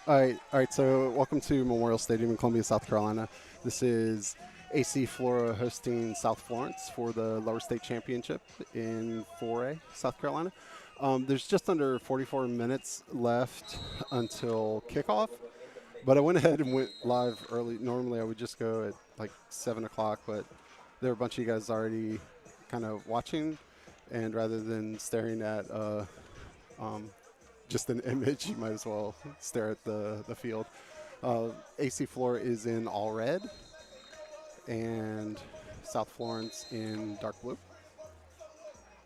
All right. So, welcome to Memorial Stadium in Columbia, South Carolina. This is AC Flora hosting South Florence for the Lower State Championship in 4A, South Carolina. There's just under 44 minutes left until kickoff, but I went ahead and went live early. Normally, I would just go at like 7 o'clock, but there are a bunch of you guys already kind of watching, and rather than staring at um, just an image, you might as well stare at the field. AC Floor is in all red, and South Florence in dark blue.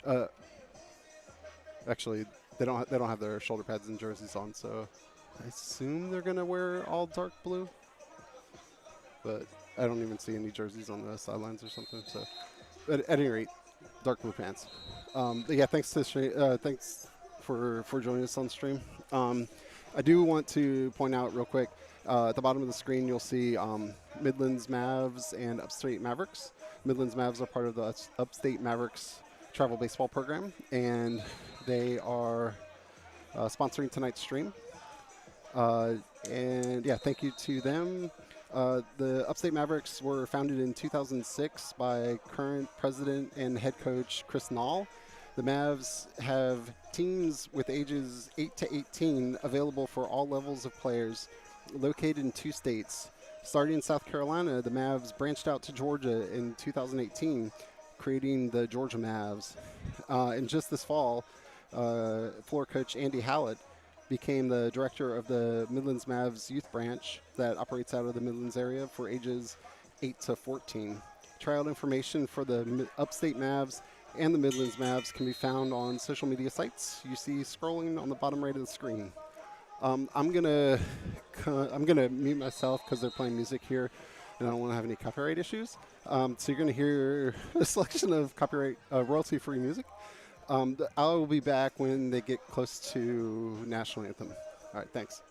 Uh, Actually, they don't have their shoulder pads and jerseys on, so I assume they're gonna wear all dark blue. But I don't even see any jerseys on the sidelines or something. So, at any rate, dark blue pants. But yeah, thanks for joining us on stream. I do want to point out real quick. At the bottom of the screen, you'll see Midlands Mavs and Upstate Mavericks. Midlands Mavs are part of the Upstate Mavericks travel baseball program, and they are sponsoring tonight's stream. And yeah, thank you to them. The Upstate Mavericks were founded in 2006 by current president and head coach Chris Nall. The Mavs have teams with ages 8 to 18 available for all levels of players, located in 2 states. Starting in South Carolina, the Mavs branched out to Georgia in 2018, creating the Georgia Mavs. And just this fall, floor coach Andy Hallett became the director of the Midlands Mavs youth branch that operates out of the Midlands area for ages 8 to 14. Tryout information for the Upstate Mavs and the Midlands Mavs can be found on social media sites you see scrolling on the bottom right of the screen. I'm gonna mute myself because they're playing music here, and I don't want to have any copyright issues. So you're gonna hear a selection of copyright royalty-free music. I will be back when they get close to national anthem. All right, thanks.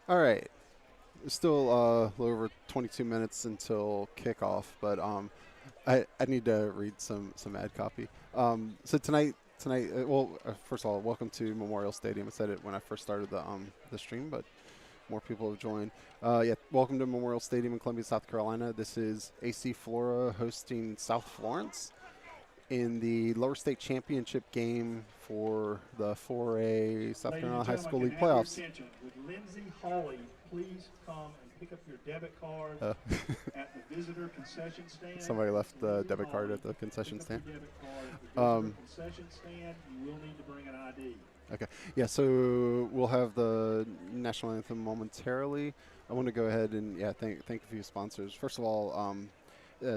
All right. Still a little over 22 minutes until kickoff, but I need to read some ad copy. So tonight, first of all, welcome to Memorial Stadium. I said it when I first started the stream, but more people have joined. Welcome to Memorial Stadium in Columbia, South Carolina. This is AC Flora hosting South Florence in the lower state championship game for the 4A South Carolina High School League playoffs. With Lindsay Hawley, please come and pick up your debit card at the visitor concession stand. Somebody left the debit card at the concession stand. Concession stand, you will need to bring an ID. Okay. Yeah, so we'll have the national anthem momentarily. I want to go ahead and thank a few sponsors. First of all,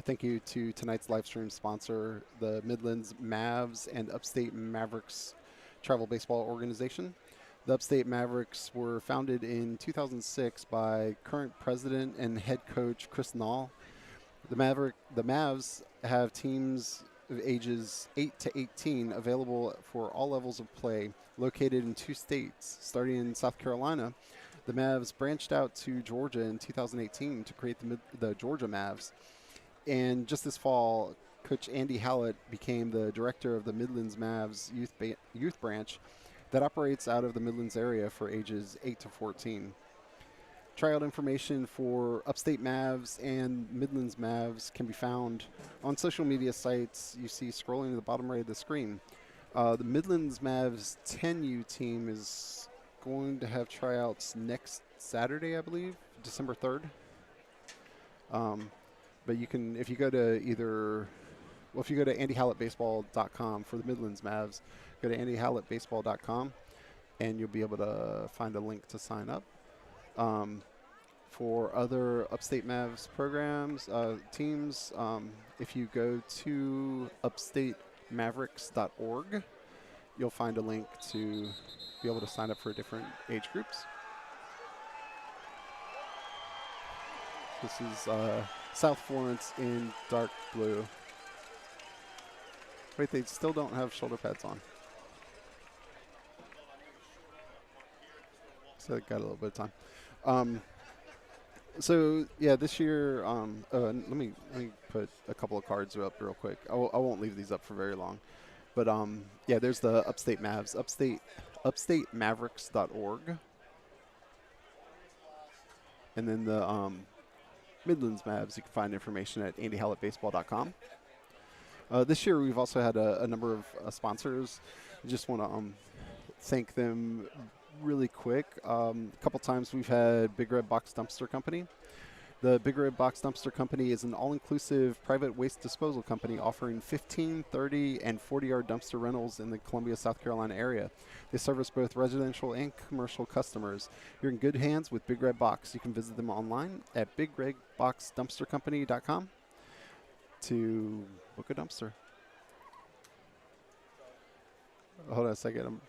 thank you to tonight's live stream sponsor, the Midlands Mavs and Upstate Mavericks Travel Baseball Organization. The Upstate Mavericks were founded in 2006 by current president and head coach Chris Nall. The Mavs have teams of ages 8 to 18 available for all levels of play, located in 2 states. Starting in South Carolina, the Mavs branched out to Georgia in 2018 to create the Georgia Mavs. And just this fall, Coach Andy Hallett became the director of the Midlands Mavs youth branch that operates out of the Midlands area for ages 8 to 14. Tryout information for Upstate Mavs and Midlands Mavs can be found on social media sites you see scrolling to the bottom right of the screen. The Midlands Mavs 10U team is going to have tryouts next Saturday, I believe, December 3rd. But you can, if you go to andyhallettbaseball.com for the Midlands Mavs, go to andyhallettbaseball.com and you'll be able to find a link to sign up. For other Upstate Mavs programs, teams, if you go to upstatemavericks.org, you'll find a link to be able to sign up for different age groups. This is South Florence in dark blue. Wait, they still don't have shoulder pads on. So I got a little bit of time. This year, let me put a couple of cards up real quick. I won't leave these up for very long. But there's the Upstate Mavs, upstatemavericks.org. And then the Midlands Mavs, you can find information at andyhallettbaseball.com. This year, we've also had a number of sponsors. I just want to thank them really quick. A couple times we've had Big Red Box Dumpster Company. The Big Red Box Dumpster Company is an all-inclusive private waste disposal company offering 15, 30, and 40-yard dumpster rentals in the Columbia, South Carolina area. They service both residential and commercial customers. You're in good hands with Big Red Box. You can visit them online at bigredboxdumpstercompany.com to book a dumpster. Hold on a second. I'm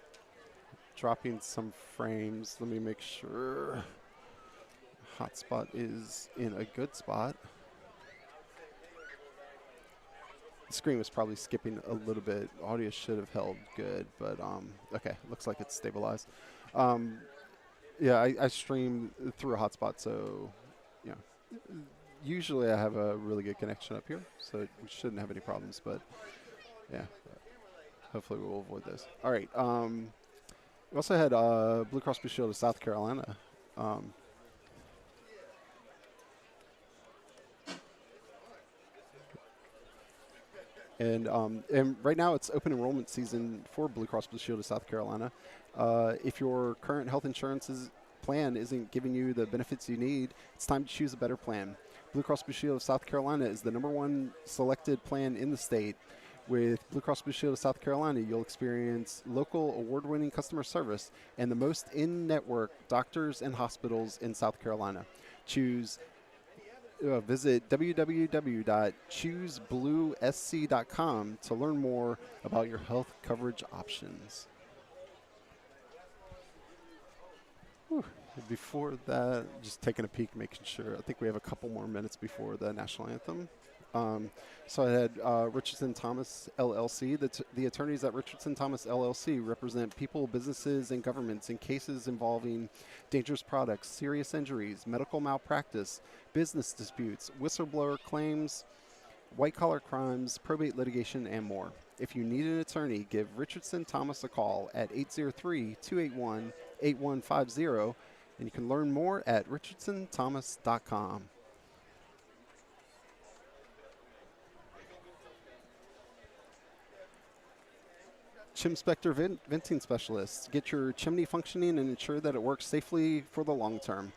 dropping some frames. Let me make sure hotspot is in a good spot. The screen was probably skipping a little bit. Audio should have held good, but okay, looks like it's stabilized. Yeah, I stream through a hotspot, so yeah. Usually I have a really good connection up here, so we shouldn't have any problems, but yeah, hopefully we'll avoid this. All right, we also had Blue Cross Blue Shield of South Carolina. And right now it's open enrollment season for Blue Cross Blue Shield of South Carolina. If your current health insurance plan isn't giving you the benefits you need, it's time to choose a better plan. Blue Cross Blue Shield of South Carolina is the #1 selected plan in the state. With Blue Cross Blue Shield of South Carolina, you'll experience local award-winning customer service and the most in-network doctors and hospitals in South Carolina. Visit www.choosebluesc.com to learn more about your health coverage options. Whew. Before that, just taking a peek, making sure. I think we have a couple more minutes before the national anthem. So I had Richardson Thomas LLC. The attorneys at Richardson Thomas LLC represent people, businesses, and governments in cases involving dangerous products, serious injuries, medical malpractice, business disputes, whistleblower claims, white-collar crimes, probate litigation, and more. If you need an attorney, give Richardson Thomas a call at 803-281-8150, and you can learn more at richardsonthomas.com. Chim Spector Venting Specialists. Get your chimney functioning and ensure that it works safely for the long term.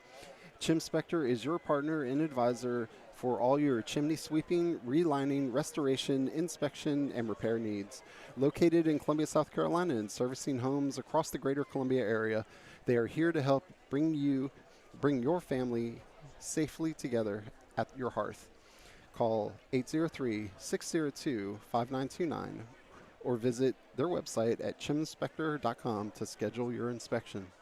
Chim Spector is your partner and advisor for all your chimney sweeping, relining, restoration, inspection, and repair needs. Located in Columbia, South Carolina, and servicing homes across the greater Columbia area, they are here to help bring your family safely together at your hearth. Call 803-602-5929 or visit their website at chimspector.com to schedule your inspection.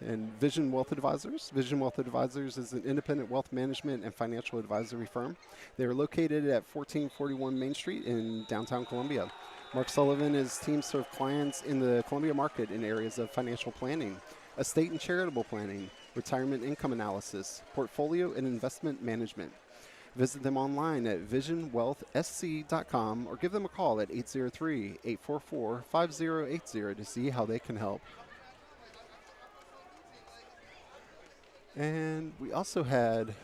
And Vision Wealth Advisors. Vision Wealth Advisors is an independent wealth management and financial advisory firm. They are located at 1441 Main Street in downtown Columbia. Mark Sullivan and his team serve clients in the Columbia market in areas of financial planning, estate and charitable planning, retirement income analysis, portfolio and investment management. Visit them online at visionwealthsc.com or give them a call at 803-844-5080 to see how they can help. And we also had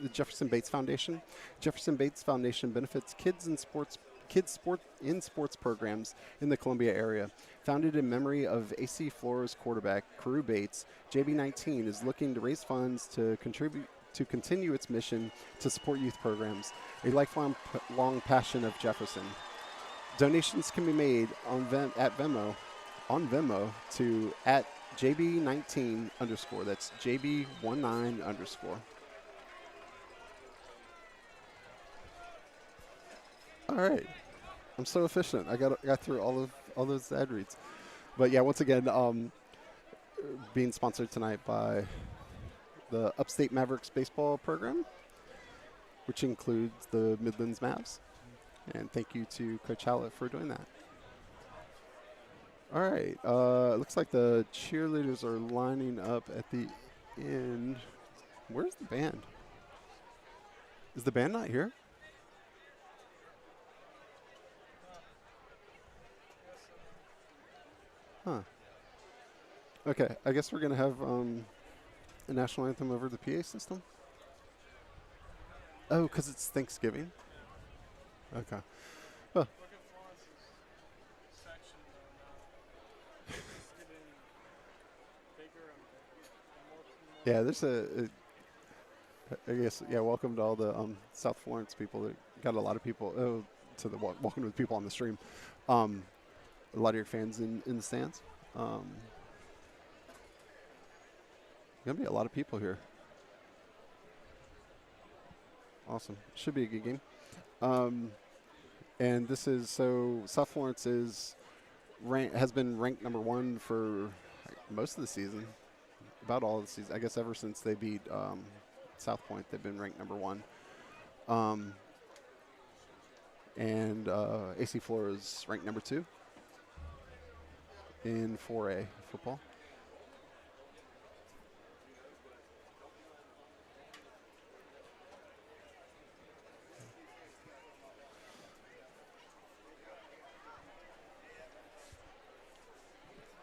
the Jefferson Bates Foundation. Jefferson Bates Foundation benefits kids in sports programs in the Columbia area. Founded in memory of AC Flora's quarterback, Carew Bates, JB19 is looking to raise funds to continue its mission to support youth programs, a lifelong passion of Jefferson. Donations can be made on Venmo to @JB19_. That's JB19_. All right, I'm so efficient. I got through all those ad reads, but yeah, once again, being sponsored tonight by the Upstate Mavericks baseball program, which includes the Midlands Mavs. And thank you to Coach Hallett for doing that. All right. It looks like the cheerleaders are lining up at the end. Where's the band? Is the band not here? Huh. Okay. I guess we're going to have a national anthem over the PA system. Oh, because it's Thanksgiving? Okay. Oh. Yeah, there's I guess, yeah, welcome to all the South Florence people. They got a lot of people, to the welcome to the people on the stream. A lot of your fans in the stands. Going to be a lot of people here. Awesome. Should be a good game. And this is, so South Florence has been ranked number 1 for most of the season, about all of the season. I guess ever since they beat South Point, they've been ranked number 1. And AC Flora is ranked number 2 in 4A football.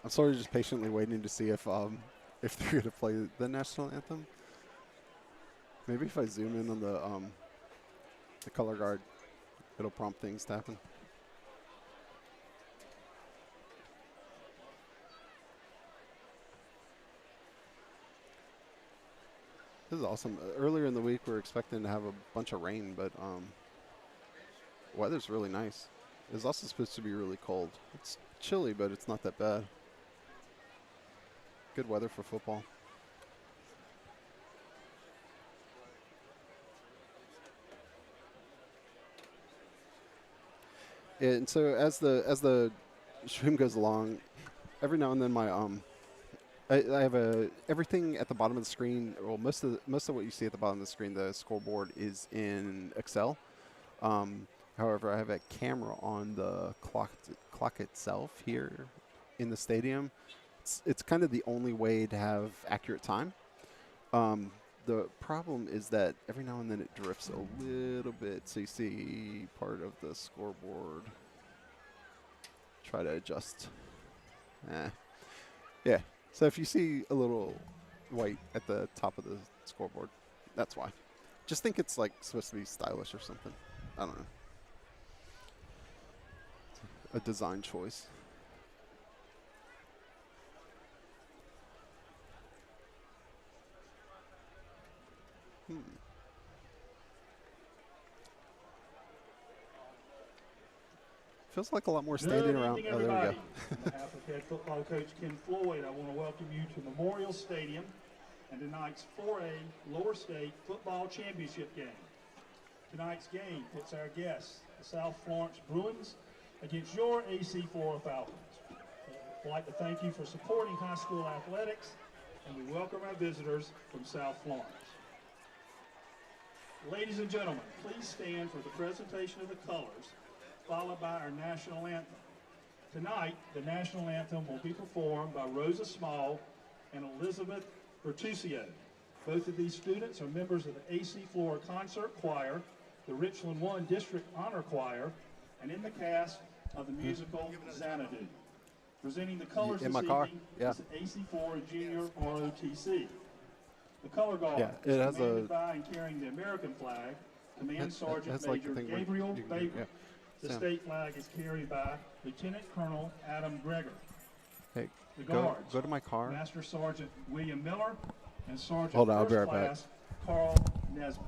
I'm sort of just patiently waiting to see if they're going to play the national anthem. Maybe if I zoom in on the color guard, it'll prompt things to happen. This is awesome. Earlier in the week, we were expecting to have a bunch of rain, but weather's really nice. It's also supposed to be really cold. It's chilly, but it's not that bad. Good weather for football. And so as the stream goes along, every now and then my I have everything at the bottom of the screen. Well, most of what you see at the bottom of the screen, the scoreboard, is in Excel. However, I have a camera on the clock itself here in the stadium. It's kind of the only way to have accurate time. The problem is that every now and then it drifts a little bit, so you see part of the scoreboard. Try to adjust. Yeah. So if you see a little white at the top of the scoreboard, that's why. Just think it's like supposed to be stylish or something. I don't know. A design choice. Feels like a lot more standing around. Oh, there we go. Head football coach Ken Floyd, I want to welcome you to Memorial Stadium and tonight's 4A Lower State Football Championship game. Tonight's game puts our guests, the South Florence Bruins, against your AC Flora Falcons. I'd like to thank you for supporting high school athletics, and we welcome our visitors from South Florence. Ladies and gentlemen, please stand for the presentation of the colors, followed by our national anthem. Tonight, the national anthem will be performed by Rosa Small and Elizabeth Bertuccio. Both of these students are members of the AC Flora Concert Choir, the Richland 1 District Honor Choir, and in the cast of the musical Xanadu. Presenting the colors this evening is the AC Flora Junior ROTC. The color guard is commanded by and carrying the American flag, Command Sergeant Major Gabriel Baker. The state flag is carried by Lieutenant Colonel Adam Greger. Hey, the guards, go to my car. Master Sergeant William Miller and Sergeant Hold on, I'll First be right Class back. Carl Nesbitt.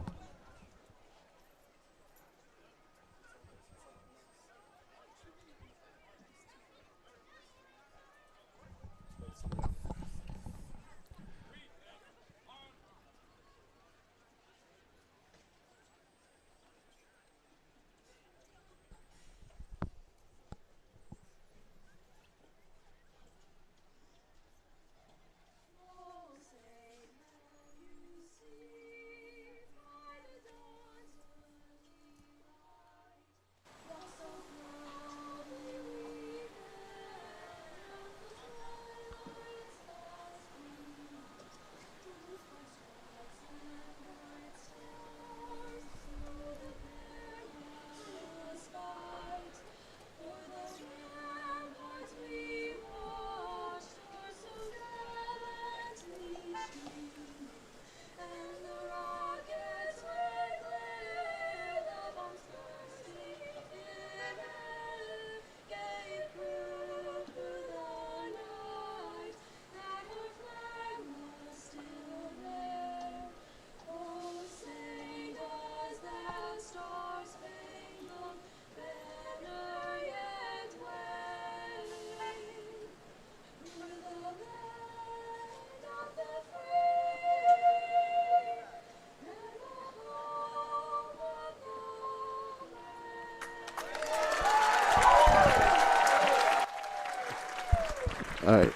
All right.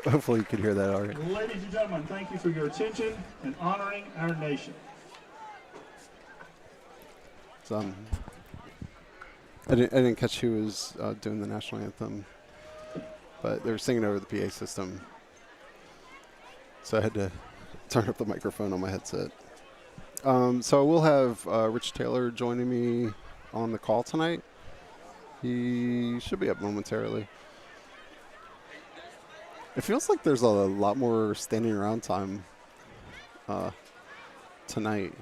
Hopefully you could hear that all right. Ladies and gentlemen, thank you for your attention and honoring our nation. So, I didn't catch who was doing the national anthem, but they were singing over the PA system. So I had to turn up the microphone on my headset. So we'll have Rich Taylor joining me on the call tonight. He should be up momentarily. It feels like there's a lot more standing around time tonight.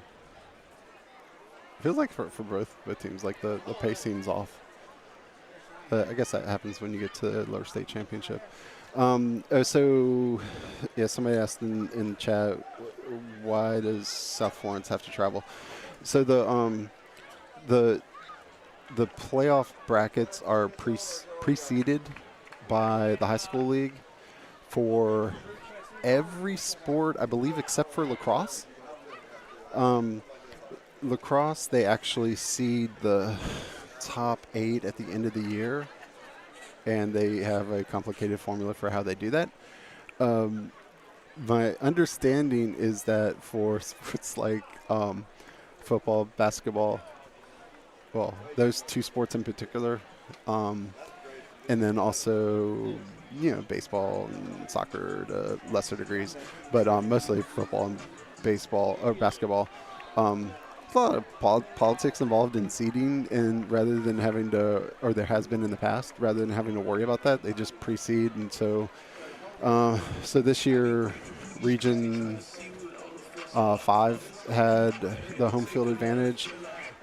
It feels like for both teams, like the pacing's off. I guess that happens when you get to the lower state championship. So, yeah, somebody asked in chat, why does South Florence have to travel? So the playoff brackets are preceded by the high school league for every sport, I believe, except for lacrosse. Lacrosse, they actually seed the top 8 at the end of the year, and they have a complicated formula for how they do that. My understanding is that for sports like football, basketball, well, those 2 sports in particular, and then also, baseball and soccer to lesser degrees, but mostly football and baseball or basketball. There's a lot of politics involved in seeding, and rather than having to, or there has been in the past, rather than having to worry about that, they just pre-seed. And so this year, Region 5 had the home field advantage.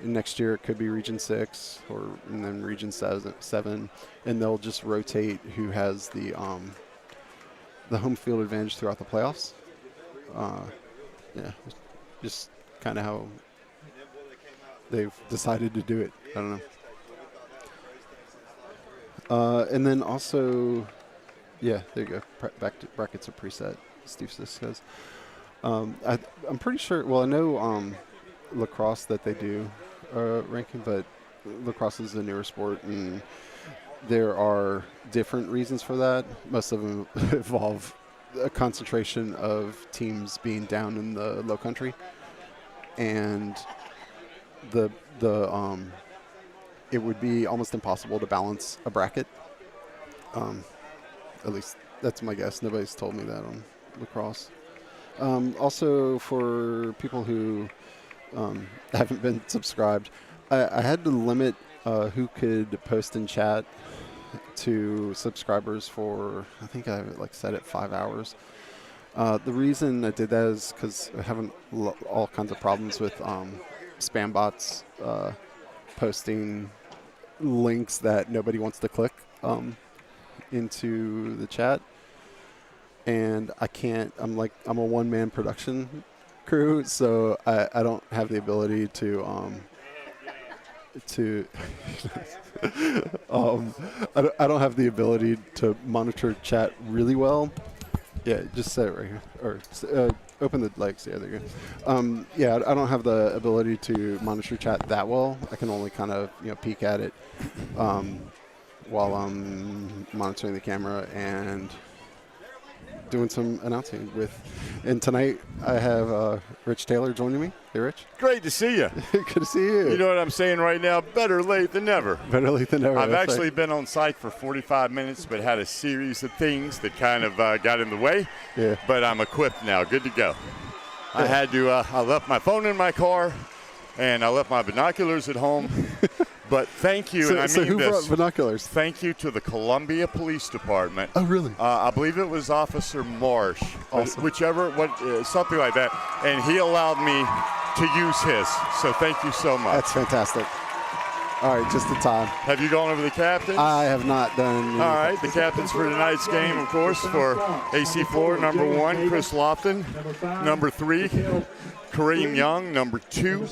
And next year it could be Region 6 and then Region 7, and they'll just rotate who has the home field advantage throughout the playoffs. Just kind of how they've decided to do it. I don't know. And then also, yeah, there you go. Brackets are preset, Steve says. I'm pretty sure, well, I know lacrosse that they do ranking, but lacrosse is a newer sport, and there are different reasons for that. Most of them involve a concentration of teams being down in the low country, and it would be almost impossible to balance a bracket. At least that's my guess. Nobody's told me that on lacrosse. Also, for people who haven't been subscribed, I had to limit who could post in chat to subscribers for, I think I set it 5 hours. The reason I did that is because we're having all kinds of problems with spam bots posting links that nobody wants to click into the chat. And I can't, I'm a one-man production crew, so I don't have the ability to I don't have the ability to monitor chat really well. Yeah, just say it right here, or open the legs. Yeah, there you go. Yeah, I don't have the ability to monitor chat that well. I can only kind of peek at it while I'm monitoring the camera and doing some announcing with. And tonight I have Rich Taylor joining me. Hey, Rich. Great to see you. Good to see you. You know what I'm saying right now? Better late than never. Better late than never. I've actually been on site for 45 minutes, but had a series of things that kind of got in the way. Yeah. But I'm equipped now. Good to go. Yeah. I had to. I left my phone in my car, and I left my binoculars at home. But thank you, and I mean who this. brought binoculars? Thank you to the Columbia Police Department. Oh, really? I believe it was Officer Marsh, awesome. Something like that, and he allowed me to use his. So thank you so much. That's fantastic. All right, just in time. Have you gone over the captains? I have not done. All right, the captains for tonight's game, of course, for AC Flora, number 1, Chris Lofton, number 3. Kareem Young, number 2,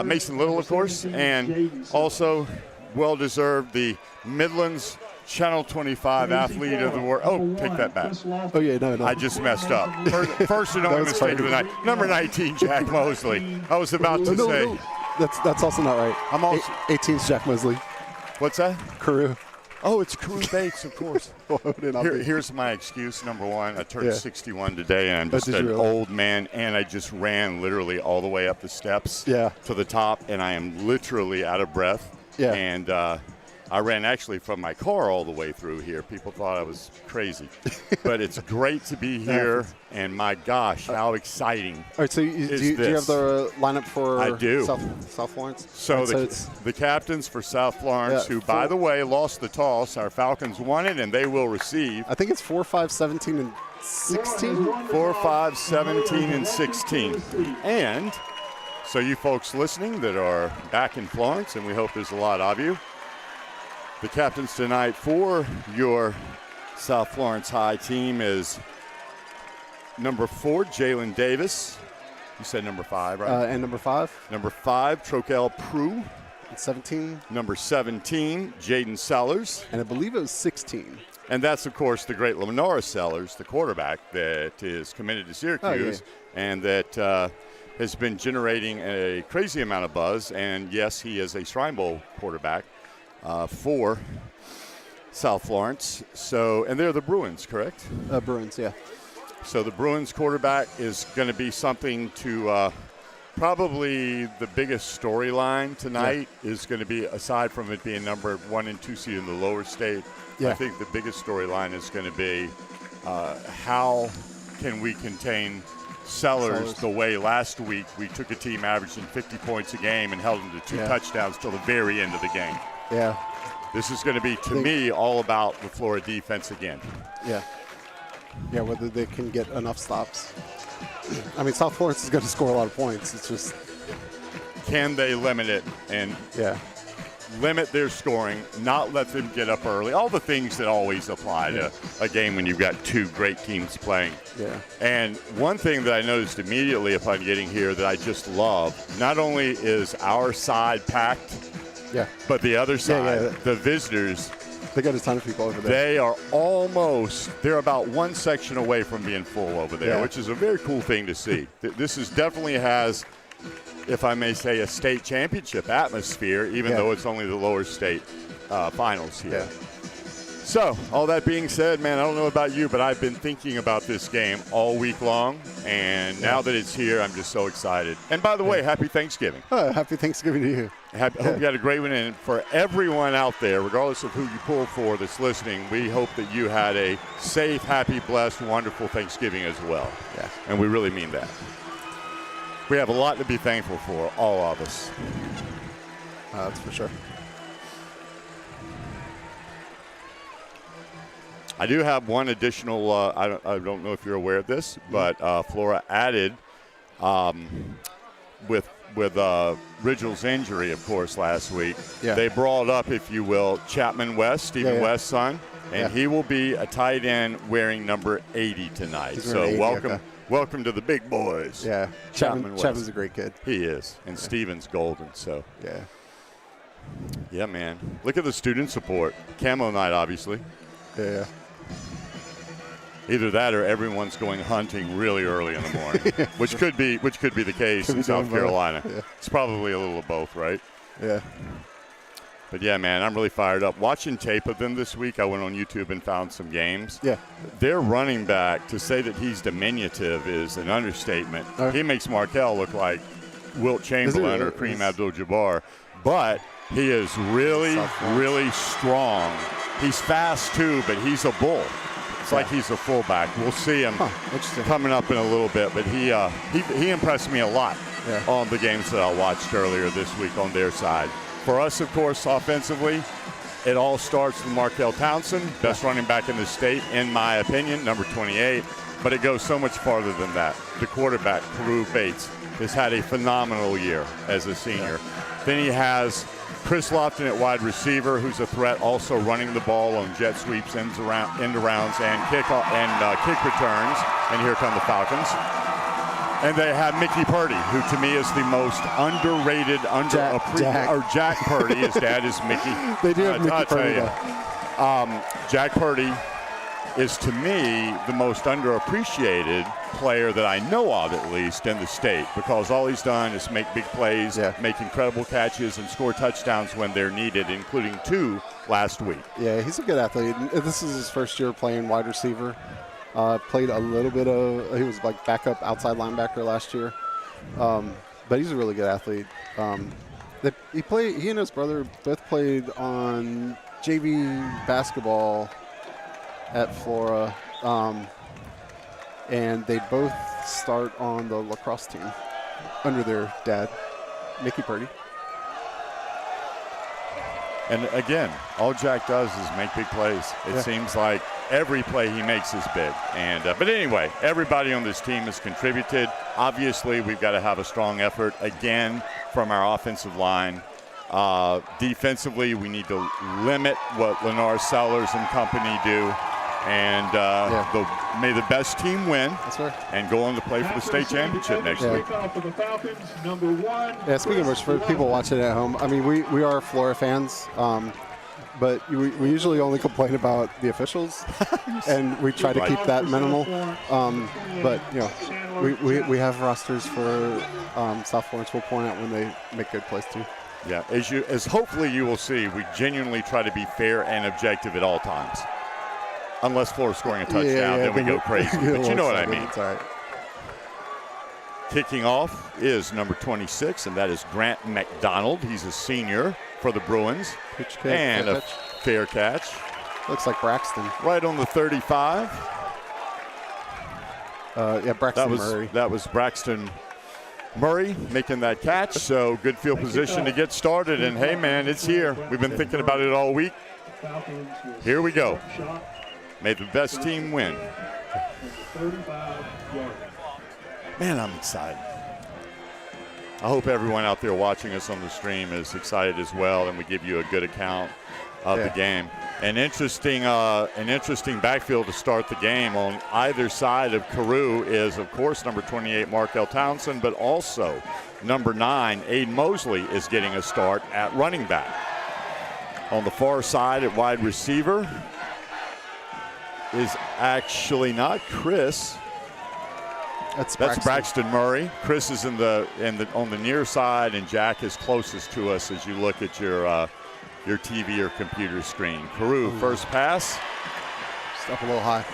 Mason Little, of course, and also well-deserved the Midlands Channel 25 Athlete of the World. Oh, take that back. Oh, yeah, no. I just messed up. First and only mistake of the night. Number 19, Jack Mosley. I was about to say. No. That's also not right. I'm also 18's Jack Mosley. What's that? Carew. Oh, it's Carew Bates, of course. Here's my excuse. Number one, I turned 61 today, and I'm just an old man, and I just ran literally all the way up the steps to the top, and I am literally out of breath. Yeah. And I ran actually from my car all the way through here. People thought I was crazy. But it's great to be here, and my gosh, how exciting. All right, so do you have the lineup for I do. South Florence? So, the captains for South Florence, who, by the way, lost the toss. Our Falcons won it, and they will receive. I think it's 4, 5, 17, and 16? 4, 5, 17, and 16. And so you folks listening that are back in Florence, and we hope there's a lot of you, the captains tonight for your South Florence High team is number 4, Jalen Davis. You said number 5, right? And number 5? Number 5, Troquel Prue. And 17? Number 17, Jaden Sellers. And I believe it was 16. And that's, of course, the great Lenora Sellers, the quarterback that is committed to Syracuse and that has been generating a crazy amount of buzz. And, yes, he is a Shrine Bowl quarterback for South Florence. So, and they're the Bruins, correct? Bruins, yeah. So the Bruins quarterback is going to be something to probably the biggest storyline tonight is going to be, aside from it being number 1 and 2 seed in the lower state, I think the biggest storyline is going to be how can we contain Sellers the way last week we took a team averaging 50 points a game and held them to 2 touchdowns till the very end of the game. Yeah. This is going to be, to me, all about the Florida defense again. Yeah. Yeah, whether they can get enough stops. I mean, South Florence is going to score a lot of points. It's just, can they limit it and limit their scoring, not let them get up early, all the things that always apply to a game when you've got 2 great teams playing. Yeah. And one thing that I noticed immediately upon getting here that I just love, not only is our side packed, but the other side, the visitors, they got a ton of people over there. They are they're about one section away from being full over there, which is a very cool thing to see. This definitely has, if I may say, a state championship atmosphere, even though it's only the lower state finals here. Yeah. So, all that being said, man, I don't know about you, but I've been thinking about this game all week long, and now that it's here, I'm just so excited. And by the way, happy Thanksgiving. Happy Thanksgiving to you. Hope you had a great one, and for everyone out there, regardless of who you pull for that's listening, we hope that you had a safe, happy, blessed, wonderful Thanksgiving as well. Yeah. And we really mean that. We have a lot to be thankful for, all of us. That's for sure. I do have one additional, I don't know if you're aware of this, but Flora added with Ridgel's injury, of course, last week. Yeah. They brought up, if you will, Chapman West, Stephen West's son, and he will be a tight end wearing number 80 tonight. So 80, welcome to the big boys. Yeah, Chapman's a great kid. He is, and Stephen's golden. So yeah, man. Look at the student support. Camo night, obviously. Yeah. Either that or everyone's going hunting really early in the morning, which could be the case in South Carolina. Yeah. It's probably a little of both, right? Yeah. But yeah, man, I'm really fired up. Watching tape of them this week, I went on YouTube and found some games. Yeah. Their running back, to say that he's diminutive is an understatement. He makes Markel look like Wilt Chamberlain or Kareem Abdul-Jabbar, but he is really, really strong. He's fast too, but he's a bull. It's like he's a fullback. We'll see him coming up in a little bit, but he impressed me a lot on the games that I watched earlier this week on their side. For us, of course, offensively, it all starts with Markel Townsend, best running back in the state, in my opinion, number 28. But it goes so much farther than that. The quarterback, Carew Bates, has had a phenomenal year as a senior. Then he has Chris Lofton at wide receiver, who's a threat, also running the ball on jet sweeps, end arounds, and kick returns. And here come the Falcons. And they have Mickey Purdy, who to me is the most underrated, Jack Purdy. His dad is Mickey. They do have Mickey Purdy. Jack Purdy is, to me, the most underappreciated player that I know of, at least, in the state, because all he's done is make big plays, make incredible catches, and score touchdowns when they're needed, including 2 last week. Yeah, he's a good athlete. This is his first year playing wide receiver. Played a little bit of – he was like backup outside linebacker last year. But he's a really good athlete. He and his brother both played on JV basketball at Flora, and they both start on the lacrosse team under their dad, Mickey Purdy. And again, all Jack does is make big plays. It seems like every play he makes is big. And but anyway, everybody on this team has contributed. Obviously, we've got to have a strong effort again from our offensive line. Defensively, we need to limit what Lenore Sellers and company do. And may the best team win. That's right. And go on to play for the state championship next week. For the Falcons, number 1. Yeah, speaking of which, for people watching at home, I mean, we are Flora fans, but we usually only complain about the officials, and we try to keep that minimal. But, you know, we have rosters for South Florence. We'll point out when they make good plays, too. Yeah, as hopefully you will see, we genuinely try to be fair and objective at all times. Unless Flora's scoring a touchdown, then we go crazy. But you know what I mean. It's all right. Kicking off is number 26, and that is Grant McDonald. He's a senior for the Bruins. And a fair catch. Looks like Braxton. Right on the 35. Braxton Murray. That was Braxton Murray making that catch. So good field position to get started. And, hey, man, it's here. We've been thinking about it all week. Here we go. May the best team win. Man, I'm excited. I hope everyone out there watching us on the stream is excited as well, and we give you a good account of the game. An interesting backfield to start the game on either side of Carew is, of course, number 28, Markel Townsend, but also number 9, Aiden Mosley, is getting a start at running back. On the far side at wide receiver is actually not Chris. That's Braxton Murray. Chris is on the near side, and Jack is closest to us as you look at your TV or computer screen. Carew, first pass. Just up a little high.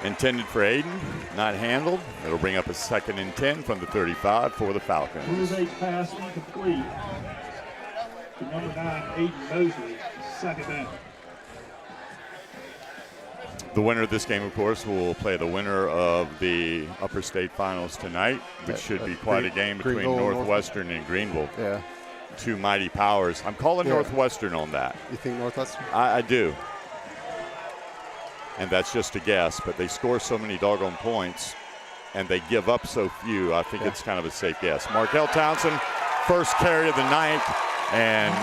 Intended for Aiden, not handled. It'll bring up a 2nd and 10 from the 35 for the Falcons. Crew's pass incomplete. To number 9, Aiden Mosley, 2nd down. The winner of this game, of course, will play the winner of the Upper State Finals tonight, which should be quite a game between Northwestern and Greenville. Yeah. 2 mighty powers. I'm calling Northwestern on that. You think Northwestern? I do. And that's just a guess, but they score so many doggone points, and they give up so few. I think it's kind of a safe guess. Markel Townsend, first carry of the night, and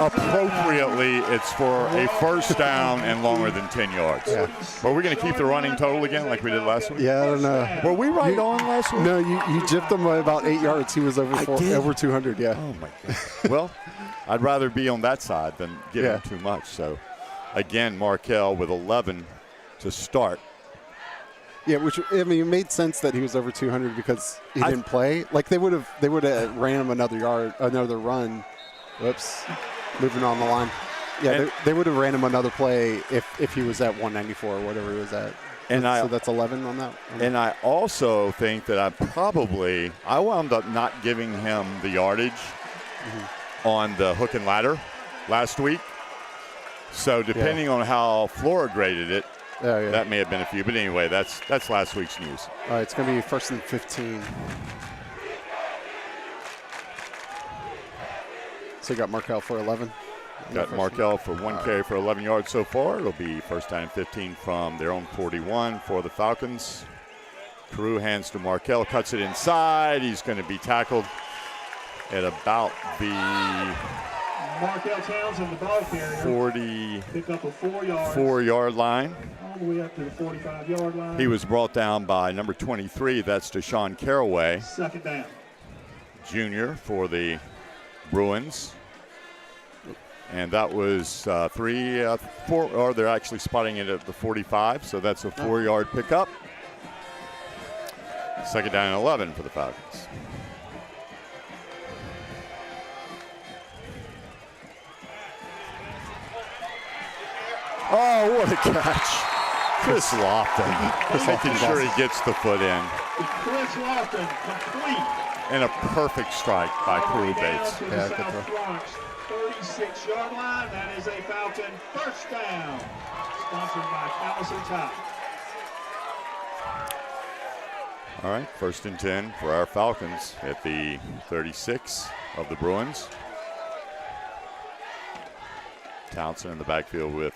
appropriately, it's for a first down and longer than 10 yards. Yeah. Are we going to keep the running total again like we did last week? Yeah, I don't know. Were we right on last week? No, you gypped him by about 8 yards. He was over 200, yeah. Oh, my God. Well, I'd rather be on that side than give him too much. So, again, Markel with 11 to start. Yeah, which, I mean, it made sense that he was over 200 because he didn't play. Like, they would have ran him another run. Whoops. Moving on the line. Yeah, they would have ran him another play if he was at 194 or whatever he was at. So that's 11 on that. And I also think that I wound up not giving him the yardage on the hook and ladder last week. So depending on how Flora graded it, that may have been a few. But anyway, that's last week's news. All right, it's going to be 1st and 15. So you got Markel for 11. Got Markel for 1 carry for 11 yards so far. It'll be 1st down and 15 from their own 41 for the Falcons. Carew hands to Markel, cuts it inside. He's going to be tackled at about the Markel Townsend, the ball carrier, pick up a 4-yard line. All the way up to the 45-yard line. He was brought down by number 23. That's Deshaun Caraway. 2nd down. Junior for the Bruins. And that was 4, or they're actually spotting it at the 45, so that's a 4-yard pickup. Second down and 11 for the Falcons. Oh, what a catch. Chris Lofton. Making sure he gets the foot in. Chris Lofton complete. And a perfect strike by Crew Bates. Yeah, good throw. Florence, 36-yard line. That is a Falcon first down. Sponsored by Callison Top. All right, 1st and 10 for our Falcons at the 36 of the Bruins. Townsend in the backfield with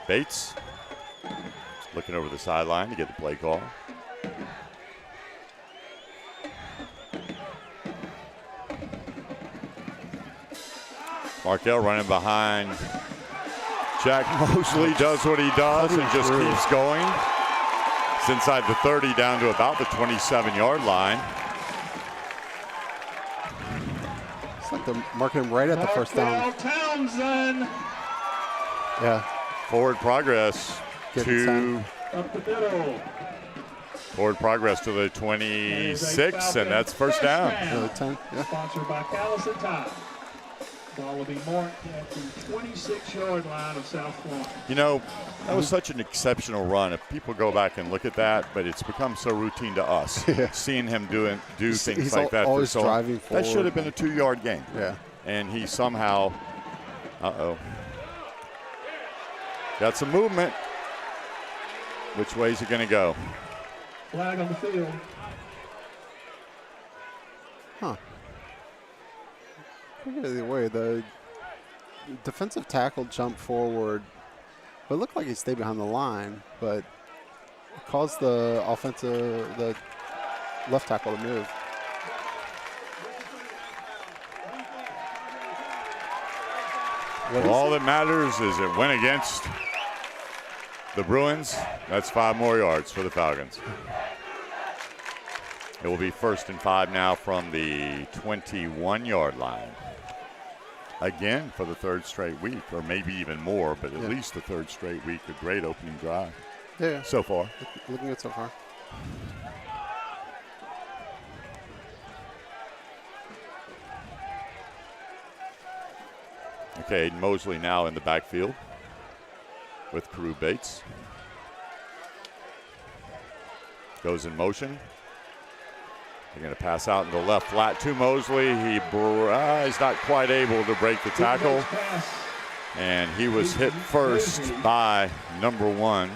Bates. Looking over the sideline to get the play call. Markell running behind Jack Mosley, does what he does and just keeps going. It's inside the 30 down to about the 27-yard line. It's like they're marking him right at the first down. Townsend. Yeah. Forward progress to up the middle. Forward progress to the 26, and that's first down. 10. Yeah. Sponsored by Callison Top. Ball will be marked at the 26-yard line of South Florence. You know, that was such an exceptional run. If people go back and look at that, but it's become so routine to us, seeing him do things like that. Always driving forward. That should have been a 2-yard gain. Yeah. And he somehow, got some movement. Which way is it going to go? Flag on the field. Huh. Either way, the defensive tackle jumped forward, but it looked like he stayed behind the line, but it caused the left tackle to move. All that matters is it went against the Bruins. That's 5 more yards for the Falcons. It will be 1st and 5 now from the 21-yard line. Again, for the 3rd straight week, or maybe even more, but at least the 3rd straight week, a great opening drive. Yeah. So far. Looking good so far. Okay, Mosley now in the backfield with Carew Bates. Goes in motion. They're going to pass out in the left flat to Mosley. He's not quite able to break the tackle. And he was hit first by number 1.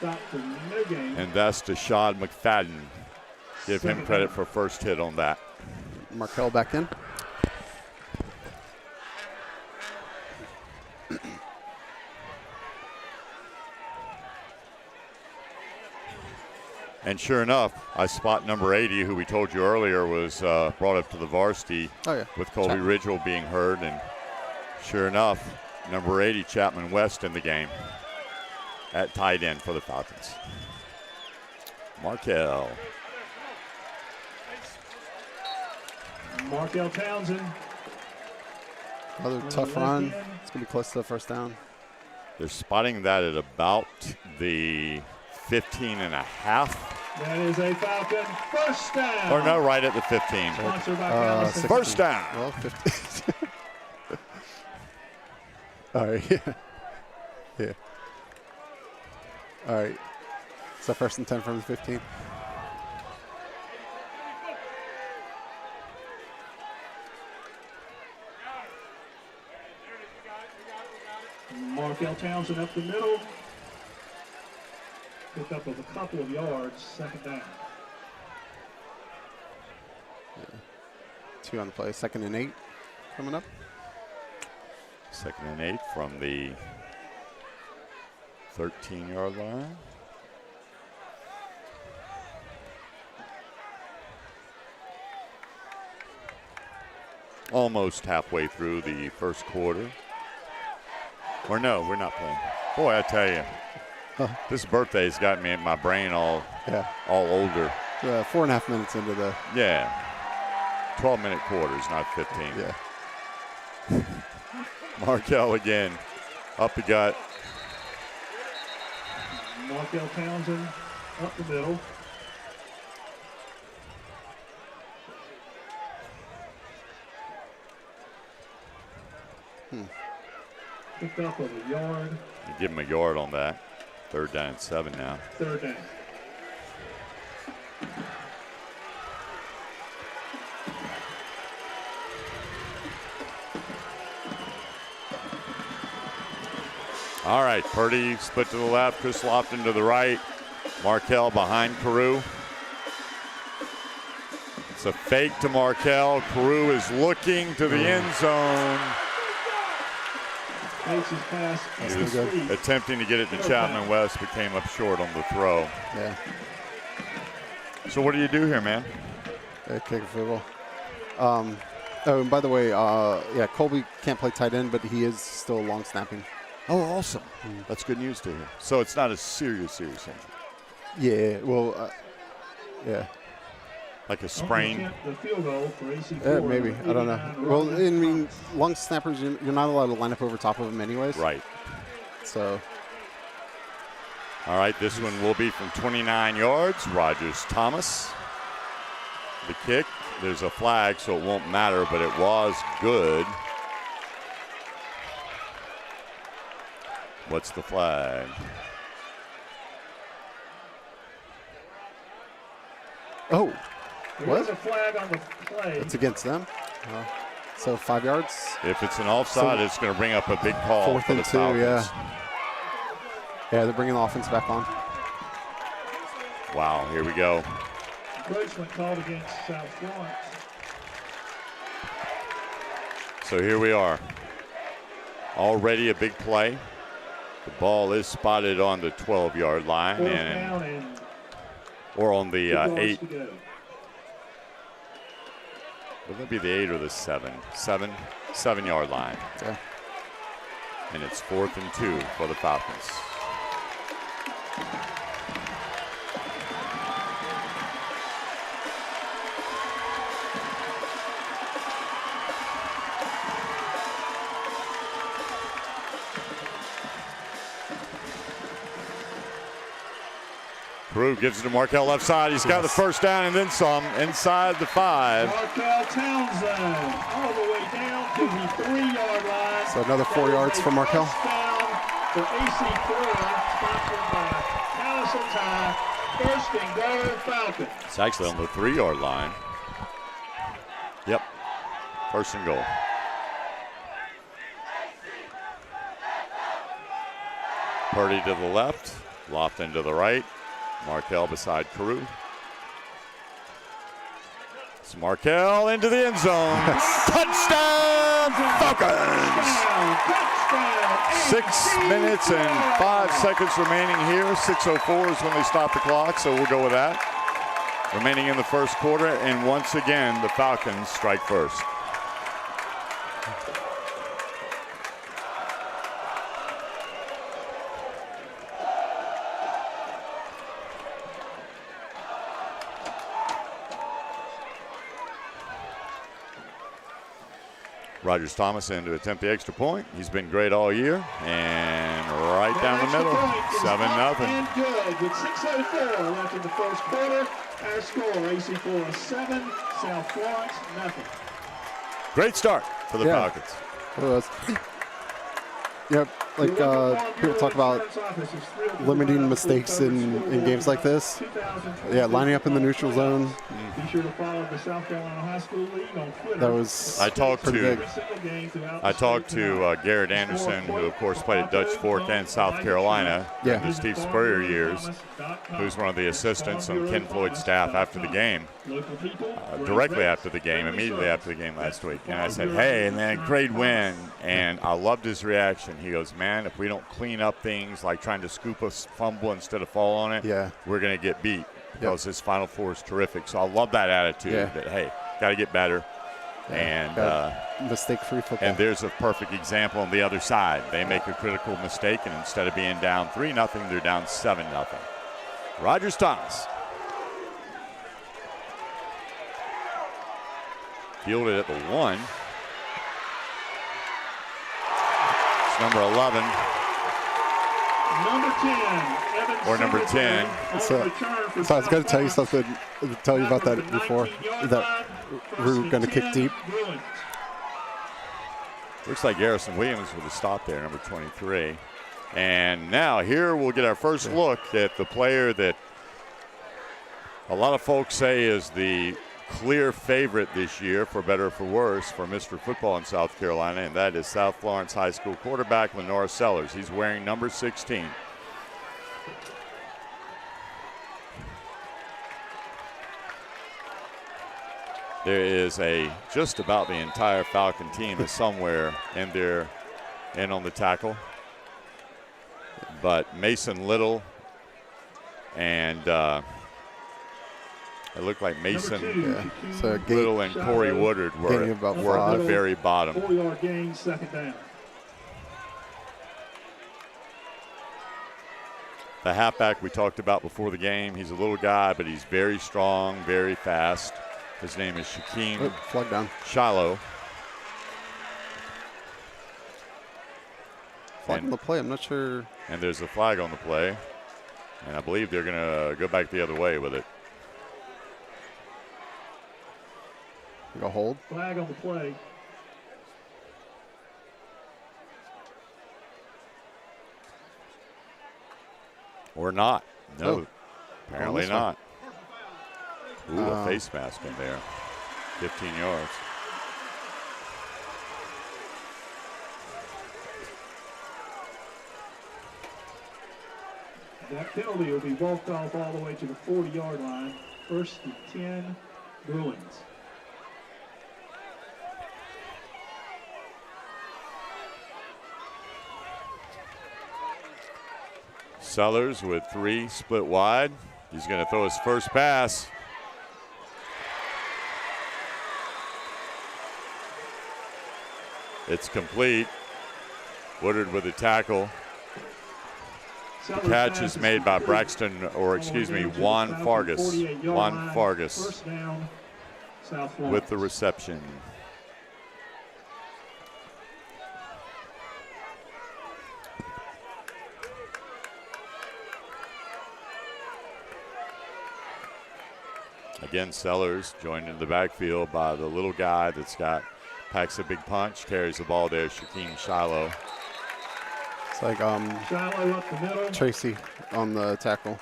And that's Deshaun McFadden. Give him credit for first hit on that. Markell back in. And sure enough, I spot number 80, who we told you earlier was brought up to the varsity with Colby Ridgewell being hurt. And sure enough, number 80, Chapman West, in the game at tight end for the Falcons. Markell Townsend. Another tough run. It's going to be close to the first down. They're spotting that at about the 15 and a half. That is a Falcon first down. Or no, right at the 15. First down. Well, 15. All right. Yeah. All right. So 1st and 10 from the 15. Markell Townsend up the middle. Picked up with a couple of yards, 2nd down. Yeah. 2 on the play. 2nd and 8 coming up. 2nd and 8 from the 13-yard line. Almost halfway through the first quarter. Or no, we're not playing. Boy, I tell you, this birthday's got me in my brain all older. 4.5 minutes into the 12-minute quarters, not 15. Yeah. Markel again. Up the gut. Markel Townsend up the middle. Picked up of a yard. You give him a yard on that. 3rd down and 7 now. 3rd down. All right, Purdy split to the left, Chris Lofton to the right. Markel behind Carew. It's a fake to Markel. Carew is looking to the end zone. Makes his pass. He was attempting to get it to Chapman West, but came up short on the throw. Yeah. So what do you do here, man? Kick a field goal. Oh, and by the way, yeah, Colby can't play tight end, but he is still long snapping. Oh, awesome. That's good news to hear. So it's not a serious injury. Yeah, well, yeah. Like a sprain? The field goal for AC4. Maybe. I don't know. Well, I mean, long snappers, you're not allowed to line up over top of them anyways. Right. So. All right, this one will be from 29 yards. Rogers Thomas. The kick. There's a flag, so it won't matter, but it was good. What's the flag? Oh. There was a flag on the play. It's against them. So 5 yards. If it's an offside, it's going to bring up a big call 4th for the and 2, Falcons. yeah. Yeah, they're bringing the offense back on. Wow, here we go. Encroachment called against South Florence. So here we are. Already a big play. The ball is spotted on the 12-yard line. Or on the 8. Would that be the 8 or the 7? 7-yard line. Yeah. And it's 4th and 2 for the Falcons. Carew gives it to Markel left side. He's got the first down and then some inside the 5. Markel Townsend all the way down to the 3-yard line. So another 4 yards for Markel. Down for AC4, sponsored by Allison Ty. 1st and goal, Falcons. It's actually on the 3-yard line. Yep, 1st and goal. Purdy to the left, Lofton to the right. Markel beside Carew. It's Markel into the end zone. Touchdown, Falcons! 6 minutes and 5 seconds remaining here. 6:04 is when they stop the clock, so we'll go with that. Remaining in the 1st quarter, and once again, the Falcons strike first. Rogers Thomas in to attempt the extra point. He's been great all year. And right down the middle, 7-0. And good with 6:04 left in the 1st quarter. Our score, AC4 7, South Florence nothing. Great start for the Falcons. It was. Yep, like people talk about limiting mistakes in games like this. Yeah, lining up in the neutral zone. Be sure to follow the South Carolina High School League on Twitter. That was I talked big. to Garrett Anderson, who of course played at Dutch Fork and South Carolina in the Steve Spurrier years, who's one of the assistants on Ken Floyd's staff after the game, directly after the game, immediately after the game last week. And I said, hey, and then great win. And I loved his reaction. He goes, man, if we don't clean up things like trying to scoop a fumble instead of fall on it, we're going to get beat. Because his Final Four is terrific. So I love that attitude that, hey, got to get better. And mistake-free football. And there's a perfect example on the other side. They make a critical mistake, and instead of being down 3-0, they're down 7-0. Rogers Thomas. Fielded at the 1. number 11. Number 10, Evan Or number 10. So I was going to tell you something, tell you about that before, that we're going to kick deep. Looks like Garrison Williams with a stop there, number 23. And now here we'll get our first look at the player that a lot of folks say is the clear favorite this year, for better or for worse, for Mr. Football in South Carolina, and that is South Florence High School quarterback Lenora Sellers. He's wearing number 16. There is just about the entire Falcon team is somewhere in there, in on the tackle. But Mason Little and it looked like Mason Little and Corey Woodard were at the very bottom. 4-yard gain, second down. The halfback we talked about before the game, he's a little guy, but he's very strong, very fast. His name is Shaquem Flag down. Shiloh. Flag on the play, I'm not sure. And there's a flag on the play. And I believe they're going to go back the other way with it. Go hold. Flag on the play. Or not. No, Oh. apparently this one. not. Ooh, a face mask in there. 15 yards. That penalty will be walked off all the way to the 40-yard line. First and 10, Bruins. Sellers with 3 split wide. He's going to throw his first pass. It's complete. Woodard with a tackle. The catch is made by Juan Fargas. Juan Fargas with the reception. Again, Sellers joined in the backfield by the little guy packs a big punch, carries the ball there, Shaquem Shiloh. It's like Shiloh up the middle. Tracy on the tackle.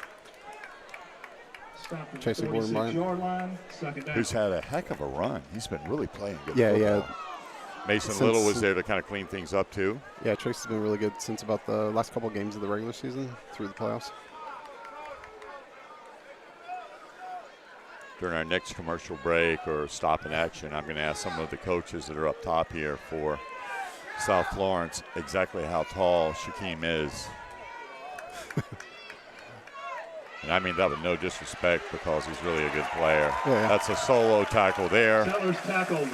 Stop at Tracy the Gordon 46-yard line, second down. Who's had a heck of a run. He's been really playing good Yeah. football. Mason Little was there to kind of clean things up too. Yeah, Tracy's been really good since about the last couple games of the regular season through the playoffs. During our next commercial break or stop in action, I'm going to ask some of the coaches that are up top here for South Florence exactly how tall Shaquem is. And I mean that with no disrespect because he's really a good player. Yeah. That's a solo tackle there. Sellers tackled.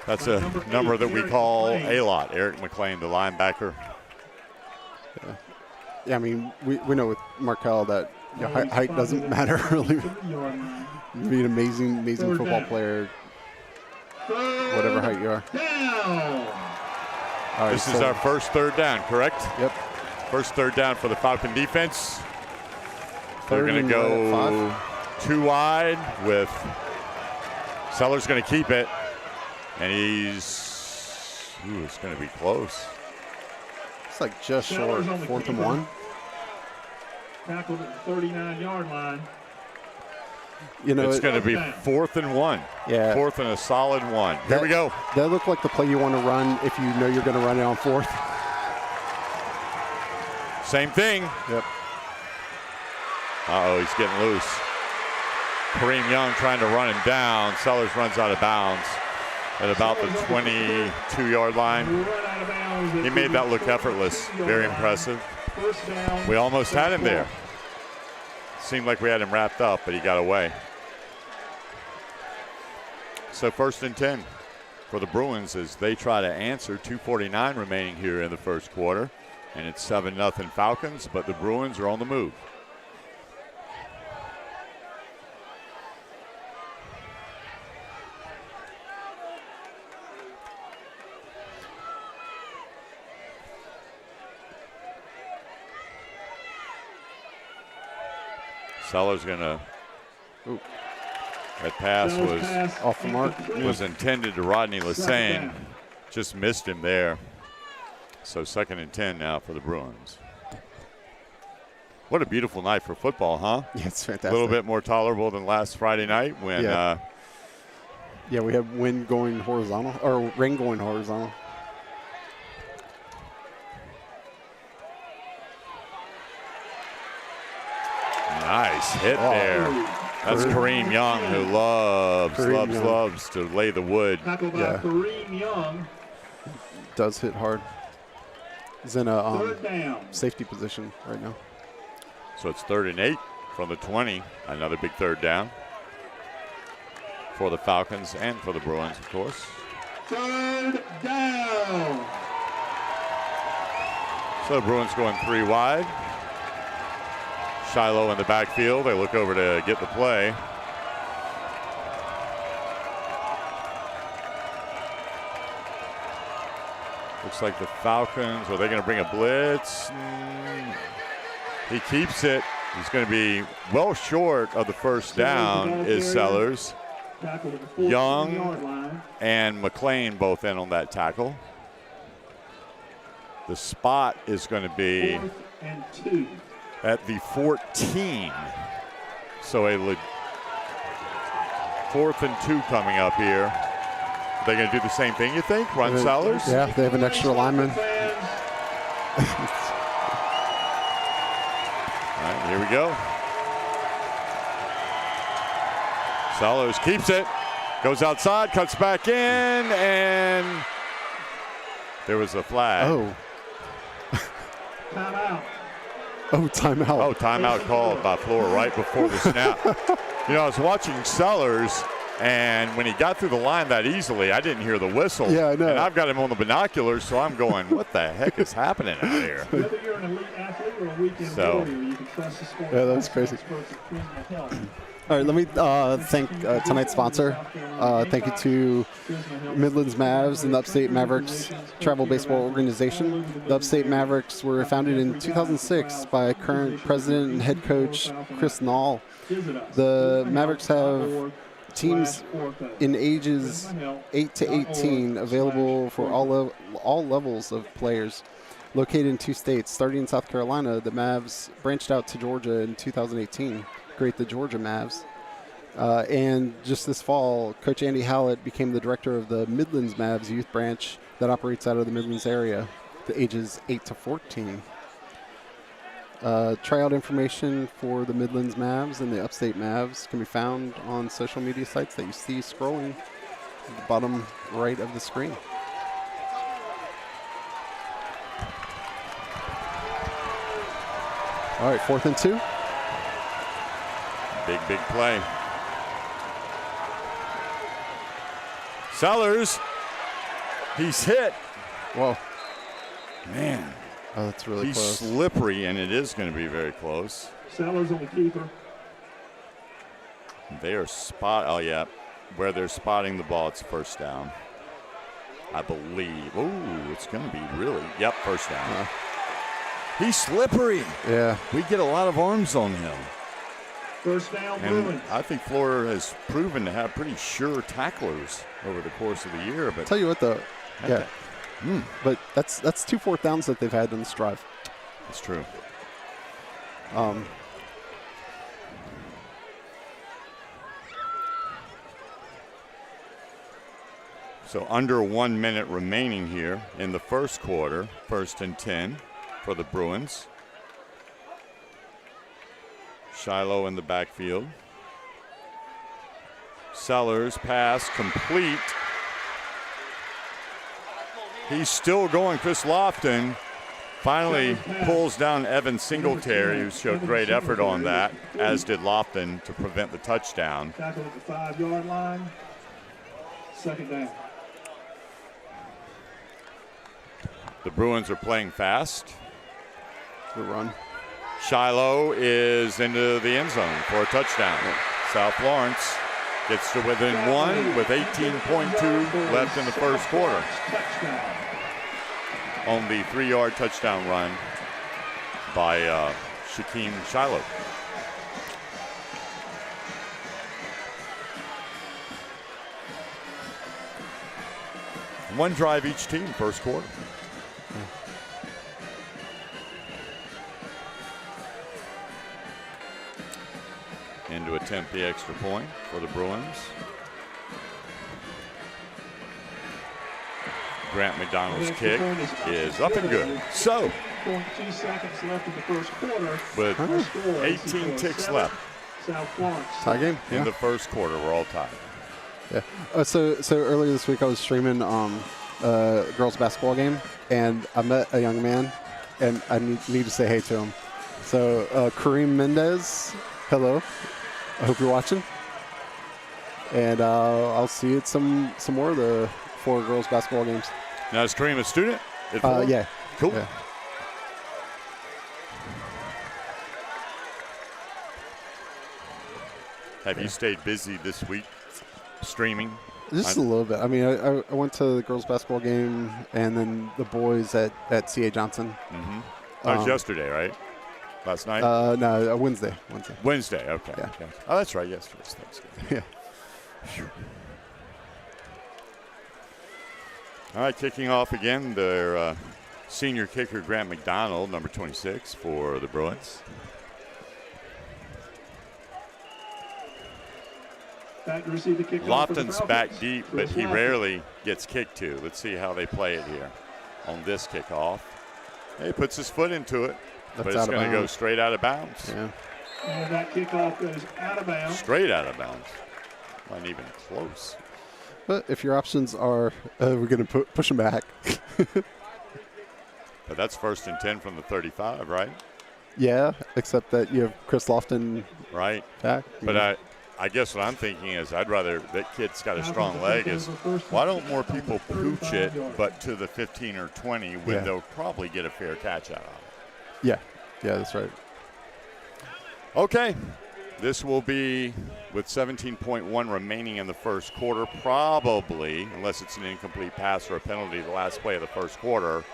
That's a number that we call a lot. Eric McLean, the linebacker. Yeah, I mean, we know with Markel that height doesn't matter really. You be an amazing football player, whatever height you are. All right, This is our first third down, correct? Yep. First third down for the Falcon defense. They're Third going to and go 2 wide with Sellers going to keep it. And it's going to be close. It's like just short, 4th and 1. Tackled at the 39-yard line. You know, It's going to be 4th and 1. Yeah. 4th and a solid 1. Here we go. That looked like the play you want to run if you know you're going to run it on 4th. Same thing. Yep. Uh-oh, he's getting loose. Kareem Young trying to run him down. Sellers runs out of bounds at about the 22-yard line. He made that look effortless. Very impressive. We almost had him there. Seemed like we had him wrapped up, but he got away. So 1st and 10 for the Bruins as they try to answer. 2:49 remaining here in the first quarter. And it's 7-0 Falcons, but the Bruins are on the move. Sellers gonna. Ooh. That pass was off the mark. Was intended to Rodney Lassane. Just missed him there. So 2nd and 10 now for the Bruins. What a beautiful night for football, huh? Yeah, it's fantastic. A little bit more tolerable than last Friday night when. Yeah, we have wind going horizontal, or rain going horizontal. Nice hit there. That's Kareem Young, who loves to lay the wood. Tackled by Kareem Young. Does hit hard. He's in a Third down. safety position right now. So it's 3rd and 8 from the 20. Another big 3rd down for the Falcons and for the Bruins, of course. 3rd down. So the Bruins going 3 wide. Shiloh in the backfield. They look over to get the play. Looks like the Falcons, are they going to bring a blitz? He keeps it. He's going to be well short of the first down is Sellers. Young and McLean both in on that tackle. The spot is going to be 4th and 2. At the 14. So 4th and 2 coming up here. They're going to do the same thing, you think? Run Sellers? Yeah, they have an extra lineman. All right, here we go. Sellers keeps it. Goes outside, cuts back in, and there was a flag. Oh. Timeout. Oh, timeout. Oh, timeout called by Flora right before the snap. You know, I was watching Sellers, and when he got through the line that easily, I didn't hear the whistle. Yeah, I know. And I've got him on the binoculars, so I'm going, what the heck is happening out here? Whether you're an elite athlete or a weekend warrior, you can trust the sport. Yeah, that was crazy. All right, let me thank tonight's sponsor. Thank you to Midlands Mavs and the Upstate Mavericks Travel Baseball Organization. The Upstate Mavericks were founded in 2006 by current president and head coach Chris Nall. The Mavericks have teams in ages 8 to 18 available for all levels of players. Located in 2 states, starting in South Carolina, the Mavs branched out to Georgia in 2018. Create the Georgia Mavs. And just this fall, Coach Andy Hallett became the director of the Midlands Mavs youth branch that operates out of the Midlands area, the ages 8 to 14. Tryout information for the Midlands Mavs and the Upstate Mavs can be found on social media sites that you see scrolling at the bottom right of the screen. All right, 4th and 2. Big play. Sellers, he's hit. Whoa. Man. Oh, that's really he's close. Slippery, and it is going to be very close. Sellers on the keeper. They are where they're spotting the ball, it's 1st down, I believe. Oh, it's going to be really, first down. He's slippery. Yeah. We get a lot of arms on him. 1st down, And Bruins. I think Flora has proven to have pretty sure tacklers over the course of the year. But Tell you what, though. Yeah. But that's 2 4th downs that they've had in this drive. That's true. So under 1 minute remaining here in the first quarter. 1st and 10 for the Bruins. Shiloh in the backfield. Sellers pass complete. He's still going. Chris Lofton finally pulls down Evan Singletary, who showed great effort on that, as did Lofton, to prevent the touchdown. Tackle at the 5-yard line. 2nd down. The Bruins are playing fast. The run. Shiloh is into the end zone for a touchdown. South Florence gets to within 1 with 18.2 left in the first quarter. On the 3-yard touchdown run by Shaquem Shiloh. One drive each team, first quarter. And to attempt the extra point for the Bruins. Grant McDonald's kick is up and good. So, 0.2 seconds left in the first quarter. With 18 ticks left. South Florence. Tie game. In the first quarter, we're all tied. Yeah. So earlier this week I was streaming girls basketball game, and I met a young man, and I need to say hey to him. So Kareem Mendez, hello. I hope you're watching. And I'll see you at some more of the 4 girls basketball games. Now is Kareem a student? Yeah. Cool. Yeah. Have you stayed busy this week streaming? Just a little bit. I mean, I went to the girls basketball game and then the boys at C.A. Johnson. Mm-hmm. That was yesterday, right? Last night? No, Wednesday. Wednesday, okay. Yeah. Okay. Oh, that's right. Yesterday's Thanksgiving. Yeah. Phew. All right, kicking off again, their senior kicker, Grant McDonald, number 26 for the Bruins. Back to receive the kickoff. Lofton's back deep, but he rarely gets kicked to. Let's see how they play it here on this kickoff. He puts his foot into it, but it's going to go straight out of bounds. Yeah. And that kickoff goes out of bounds. Straight out of bounds. Not even close. But if your options are, we're going to push them back. But that's 1st and 10 from the 35, right? Yeah, except that you have Chris Lofton right back. But I guess what I'm thinking is I'd rather that kid's got a strong leg is why don't more people pooch it but to the 15 or 20 when they'll probably get a fair catch out of it. Yeah, that's right. Okay, this will be with 17.1 remaining in the first quarter, probably, unless it's an incomplete pass or a penalty, the last play of the first quarter.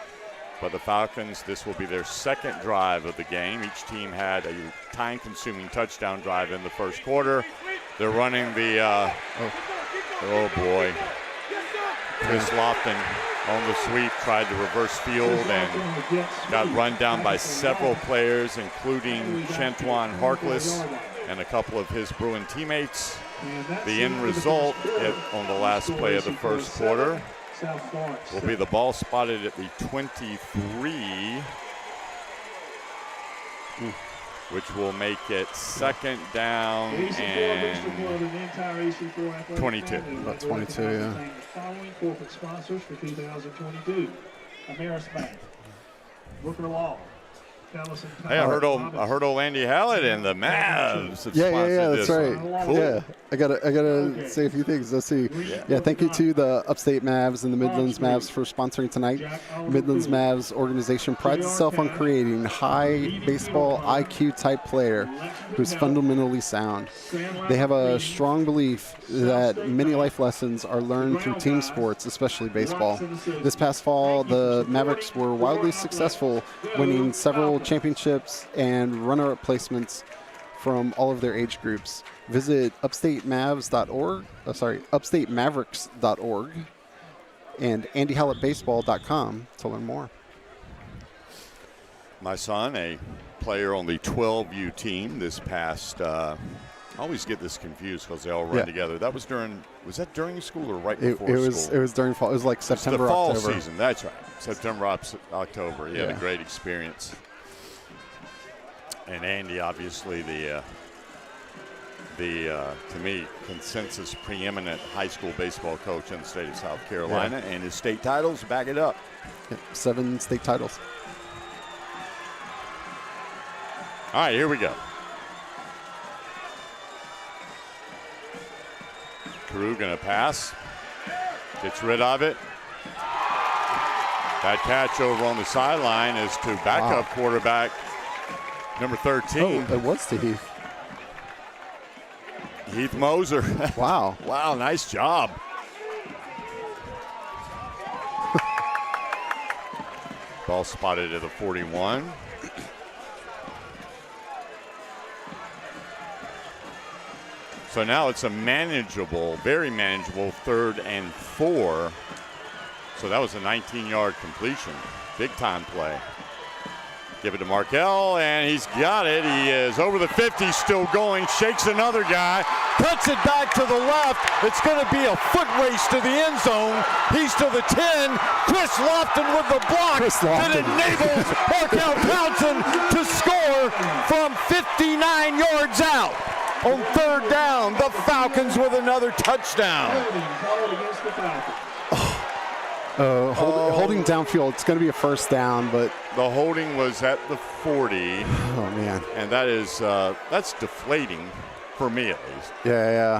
But the Falcons, this will be their second drive of the game. Each team had a time-consuming touchdown drive in the first quarter. They're running the, oh boy, Chris Lofton on the sweep, tried to reverse field and got run down by several players, including Chantuan Harkless and a couple of his Bruin teammates. The end result on the last play of the first quarter will be the ball spotted at the 23, which will make it second down and 22. About 22, yeah. Following corporate sponsors for 2022: Ameris Bank, Booker Law, Hey, I heard old Andy Hallett and the Mavs have yeah, sponsored that's right. Cool. Yeah, I gotta say a few things. Let's see. Yeah, thank you to the Upstate Mavs and the Midlands Mavs for sponsoring tonight. Midlands Mavs organization prides itself on creating high baseball IQ type player who's fundamentally sound. They have a strong belief that many life lessons are learned through team sports, especially baseball. This past fall, the Mavericks were wildly successful, winning several championships and runner-up placements from all of their age groups. Visit upstatemavs.org, and andyhallettbaseball.com to learn more. My son, a player on the 12U team this past, I always get this confused because they all run together. That was was that during school or right before school? It was during fall. It was like September, the fall October. season, that's right. September, October. He had a great experience. And Andy, obviously, the to me, consensus preeminent high school baseball coach in the state of South Carolina, and his state titles back it up. 7 state titles. All right, here we go. Carew going to pass. Gets rid of it. That catch over on the sideline is to backup quarterback number 13. Oh, it was to Heath. Heath Moser. Wow. Wow, nice job. Ball spotted at the 41. So now it's a manageable, very manageable 3rd and 4. So that was a 19-yard completion. Big-time play. Give it to Markel, and he's got it. He is over the 50, still going, shakes another guy, cuts it back to the left. It's going to be a foot race to the end zone. He's to the 10. Chris Lofton with the block that enables Markel Townsend to score from 59 yards out. On third down, the Falcons with another touchdown. Holding downfield, it's going to be a first down, but the holding was at the 40. Oh man! And that is that's deflating for me at least. Yeah.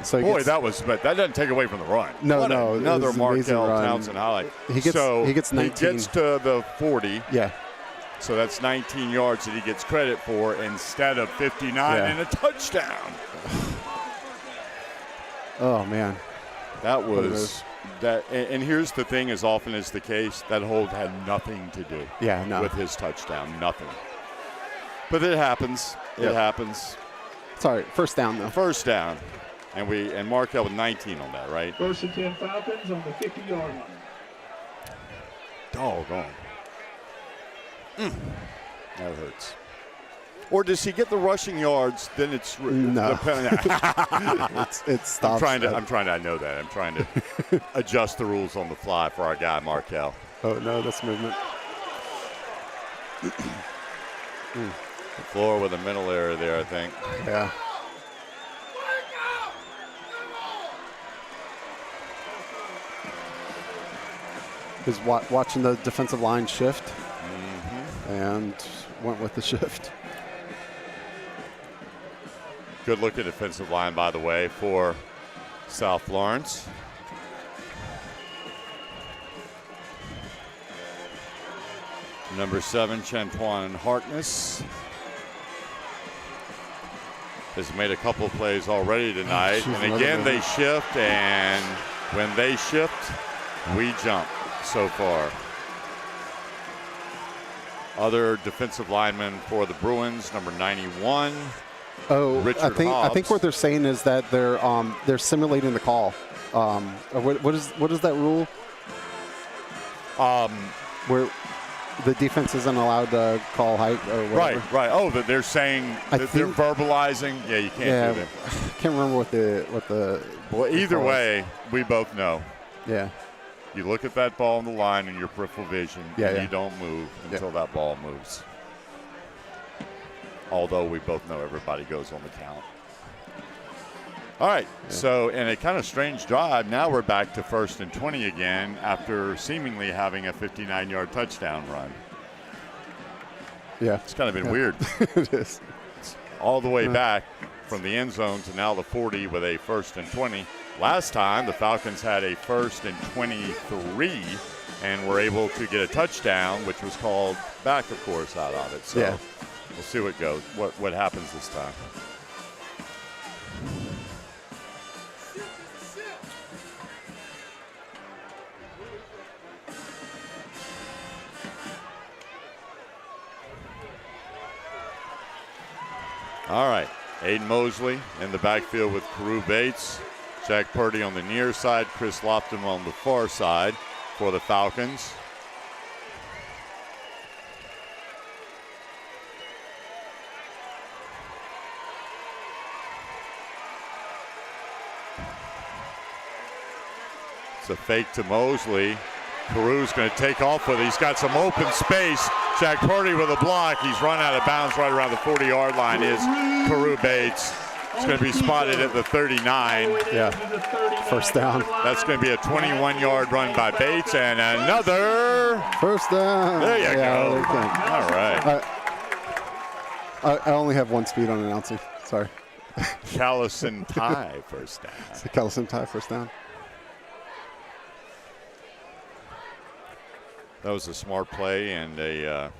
So boy, but that doesn't take away from the run. No, another Markel Townsend highlight. He gets 19. He gets to the 40. Yeah. So that's 19 yards that he gets credit for instead of 59 and a touchdown. Oh man, that was. And here's the thing, as often is the case, that hold had nothing to do with his touchdown, nothing. But it happens. It happens. Sorry, first down though. First down, and Markel with 19 on that, right? First and 10 Falcons on the 50-yard line. Doggone. That hurts. Or does he get the rushing yards? Then it's no. It stops. I'm trying to. I know that. I'm trying to adjust the rules on the fly for our guy Markel. Oh no, that's movement. The floor with a mental error there, I think. Yeah. He's watching the defensive line shift, and went with the shift. Good looking defensive line, by the way, for South Florence. Number 7, Chantuan Harkness, has made a couple of plays already tonight. And again, they shift, and when they shift, we jump so far. Other defensive linemen for the Bruins, number 91. Richard I think what they're saying is that they're simulating the call. What is that rule? Where the defense isn't allowed to call height or whatever. Right. Oh, that they're saying that they're verbalizing. Yeah, you can't do that. I can't remember what the. Well, either way, we both know. Yeah. You look at that ball on the line in your peripheral vision, and you don't move until that ball moves. Although we both know everybody goes on the count. All right, so in a kind of strange drive, now we're back to 1st and 20 again after seemingly having a 59-yard touchdown run. Yeah. It's kind of been weird. It is. It's all the way back from the end zone to now the 40 with a 1st and 20. Last time, the Falcons had a 1st and 23 and were able to get a touchdown, which was called back, of course, out of it. So we'll see what happens this time. All right, Aiden Mosley in the backfield with Carew Bates. Jack Purdy on the near side, Chris Lofton on the far side for the Falcons. It's a fake to Mosley. Carew's going to take off with it. He's got some open space. Jack Purdy with a block. He's run out of bounds right around the 40-yard line is Carew Bates. It's going to be spotted at the 39. Yeah, first down. That's going to be a 21-yard run by Bates and another first down. There you go. All right. I only have one speed on announcing. Sorry. Callison tie first down. It's a Callison tie first down. That was a smart play and a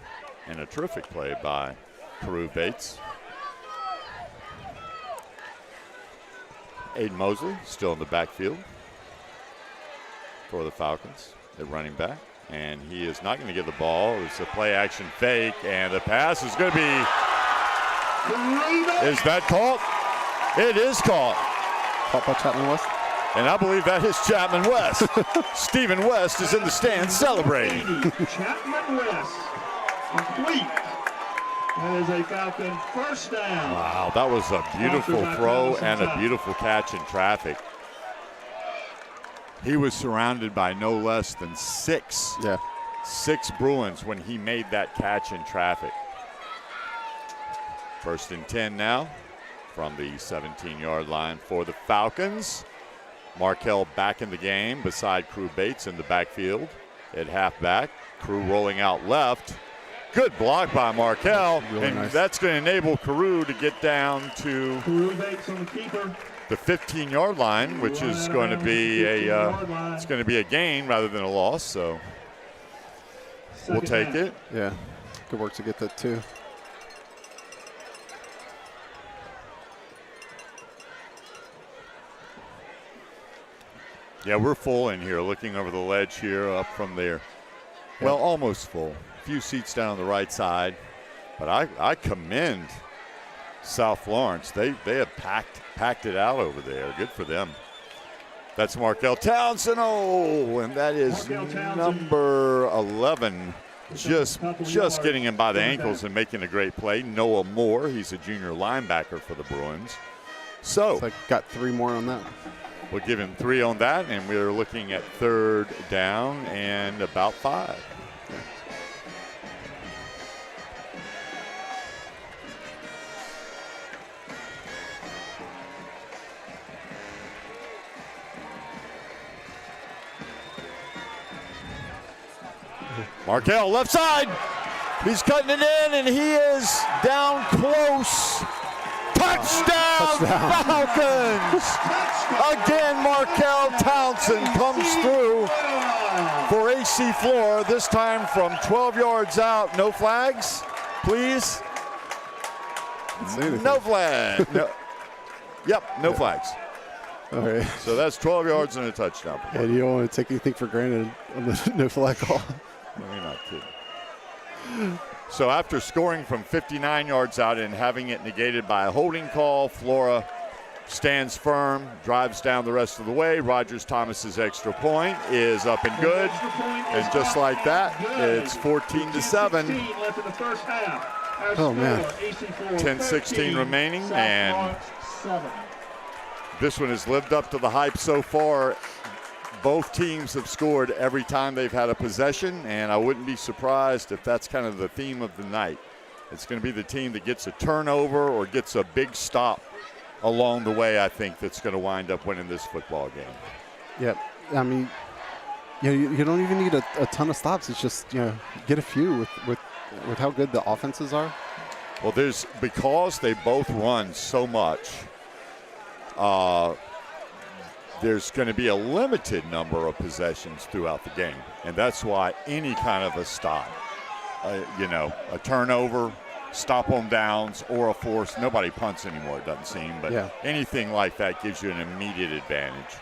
terrific play by Carew Bates. Aiden Mosley still in the backfield for the Falcons at running back. And he is not going to get the ball. It's a play action fake, and the pass is going to be. Is that caught? It is caught. Caught by Chapman West? And I believe that is Chapman West. Stephen West is in the stands celebrating. Chapman West, complete. That is a Falcon first down. Wow, that was a beautiful throw and a beautiful catch in traffic. He was surrounded by no less than six Bruins when he made that catch in traffic. 1st and 10 now from the 17-yard line for the Falcons. Markel back in the game beside Crew Bates in the backfield at halfback. Crew rolling out left. Good block by Markel, and nice. That's going to enable Carew to get down to the 15-yard line, which is going to be a gain rather than a loss. So we'll take it. Yeah, good work to get that too. Yeah, we're full in here, looking over the ledge here up from there. Well, almost full. A few seats down on the right side. But I commend South Florence. They have packed it out over there. Good for them. That's Markel Townsend. Oh, and that is number 11. Just getting him by the ankles and making a great play. Noah Moore, he's a junior linebacker for the Bruins. So I got 3 more on that. We'll give him 3 on that, and we're looking at 3rd down and about 5. Markel left side. He's cutting it in, and he is down close. Touchdown, Falcons! Again, Markel Townsend comes through for AC Flora, this time from 12 yards out. No flags, please. No flag. No. Yep, no flags. All right. So that's 12 yards and a touchdown. And you don't want to take anything for granted on the no flag call. No, you're not kidding. So after scoring from 59 yards out and having it negated by a holding call, Flora stands firm, drives down the rest of the way. Rogers Thomas's extra point is up and good. And just like that, it's 14-7. Oh, man. 10-16 remaining, and this one has lived up to the hype so far. Both teams have scored every time they've had a possession, and I wouldn't be surprised if that's kind of the theme of the night. It's going to be the team that gets a turnover or gets a big stop along the way, I think, that's going to wind up winning this football game. Yeah, I mean, you don't even need a ton of stops. It's just, get a few with how good the offenses are. Well, because they both run so much, there's going to be a limited number of possessions throughout the game. And that's why any kind of a stop, a turnover, stop on downs, or a force, nobody punts anymore, it doesn't seem. But anything like that gives you an immediate advantage.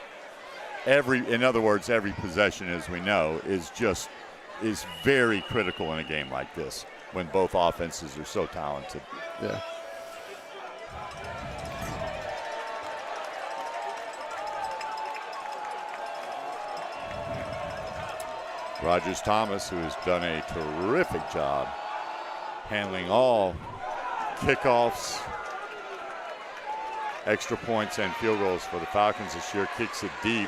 In other words, every possession, as we know, is very critical in a game like this when both offenses are so talented. Yeah. Rogers Thomas, who has done a terrific job handling all kickoffs, extra points, and field goals for the Falcons this year, kicks it deep.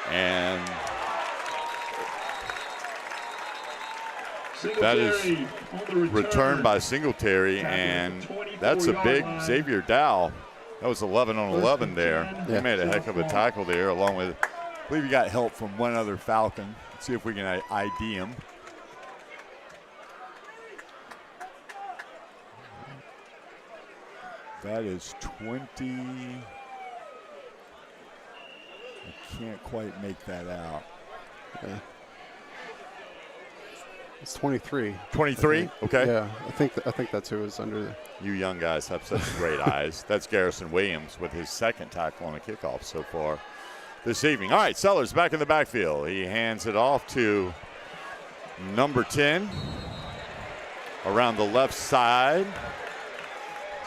And that is returned by Singletary, and that's a big Xavier Dow. That was 11 on 11 there. He made a heck of a tackle there, along with, I believe he got help from one other Falcon. Let's see if we can ID him. That is 20. I can't quite make that out. Yeah. It's 23. 23? Okay. Yeah, I think that's who is under there. You young guys have such great eyes. That's Garrison Williams with his second tackle on a kickoff so far this evening. All right, Sellers back in the backfield. He hands it off to number 10 around the left side.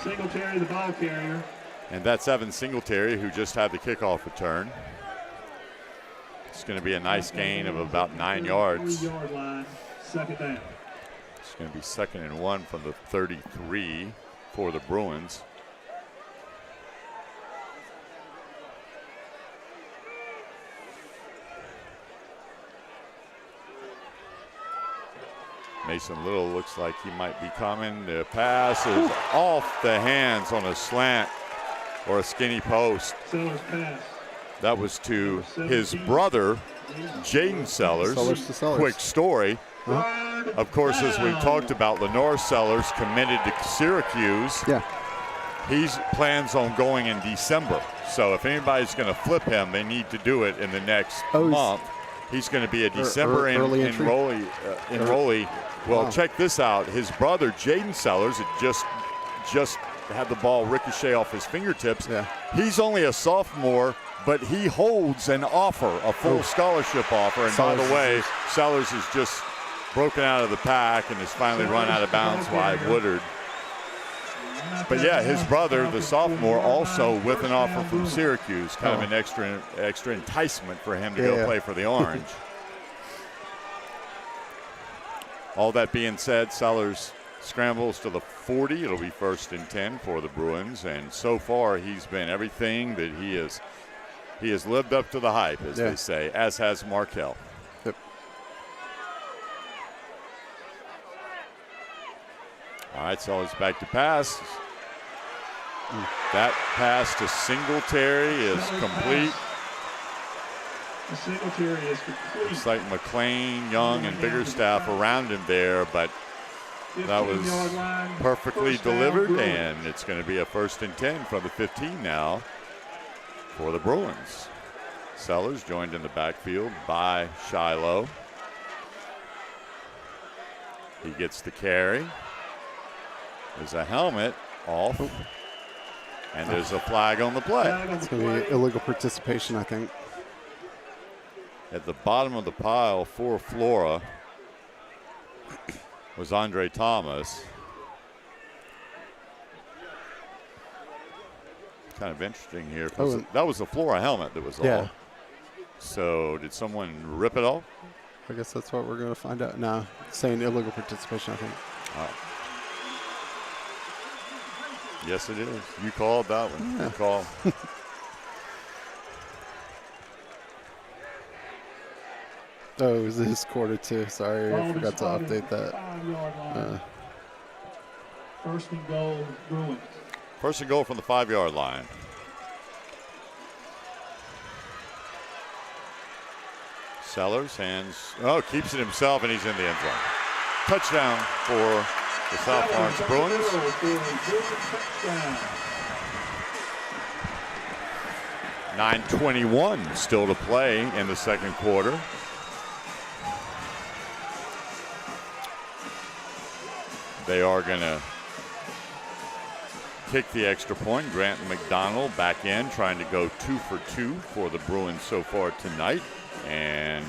Singletary, the ball carrier. And that's Evan Singletary, who just had the kickoff return. It's going to be a nice gain of about 9 yards. 3-yard line, second down. It's going to be 2nd and 1 from the 33 for the Bruins. Mason Little looks like he might be coming. The pass is off the hands on a slant or a skinny post. Sellers pass. That was to his brother, Jaden Sellers. Sellers to Sellers. Quick story. Of course, as we've talked about, Lenore Sellers committed to Syracuse. Yeah. He plans on going in December. So if anybody's going to flip him, they need to do it in the next month. He's going to be a December enrollee. Well, check this out. His brother, Jaden Sellers, had just had the ball ricochet off his fingertips. Yeah. He's only a sophomore, but he holds an offer, a full scholarship offer. And by the way, Sellers has just broken out of the pack and has finally run out of bounds by Woodard. But yeah, his brother, the sophomore, also with an offer from Syracuse, kind of an extra enticement for him to go play for the Orange. All that being said, Sellers scrambles to the 40. It'll be 1st and 10 for the Bruins, and so far he's been everything that he has lived up to the hype, as they say, as has Markel. Yep. All right, Sellers back to pass. That pass to Singletary is complete. Singletary is complete. It's like McLean, Young, and Biggerstaff around him there, but that was perfectly delivered, and it's going to be a 1st and 10 from the 15 now for the Bruins. Sellers joined in the backfield by Shiloh. He gets the carry. There's a helmet off, and there's a flag on the play. It's going to be illegal participation, I think. At the bottom of the pile for Flora was Andre Thomas. Kind of interesting here. That was the Flora helmet that was off. So did someone rip it off? I guess that's what we're going to find out. No, saying illegal participation, I think. Yes, it is. You called that one. Yeah. Good call. Oh, it was his quarter too. Sorry, I forgot to update that. 1st and goal, Bruins. 1st and goal from the 5-yard line. Sellers keeps it himself, and he's in the end zone. Touchdown for the South Florence Bruins. 9:21 still to play in the 2nd quarter. They are going to kick the extra point. Grant McDonald back in, trying to go 2 for 2 for the Bruins so far tonight. And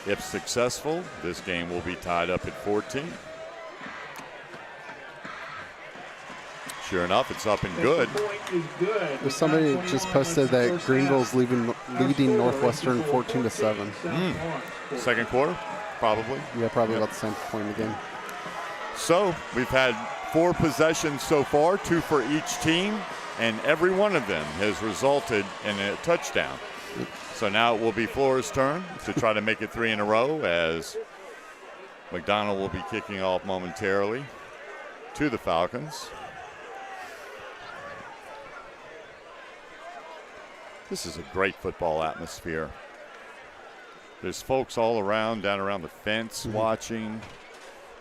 if successful, this game will be tied up at 14. Sure enough, it's up and good. Somebody just posted that Greenville's leading Northwestern 14-7. 2nd quarter, probably. Yeah, probably about the same point in the game. So we've had 4 possessions so far, 2 for each team, and every one of them has resulted in a touchdown. So now it will be Flora's turn to try to make it 3 in a row, as McDonald will be kicking off momentarily to the Falcons. This is a great football atmosphere. There's folks all around, down around the fence watching.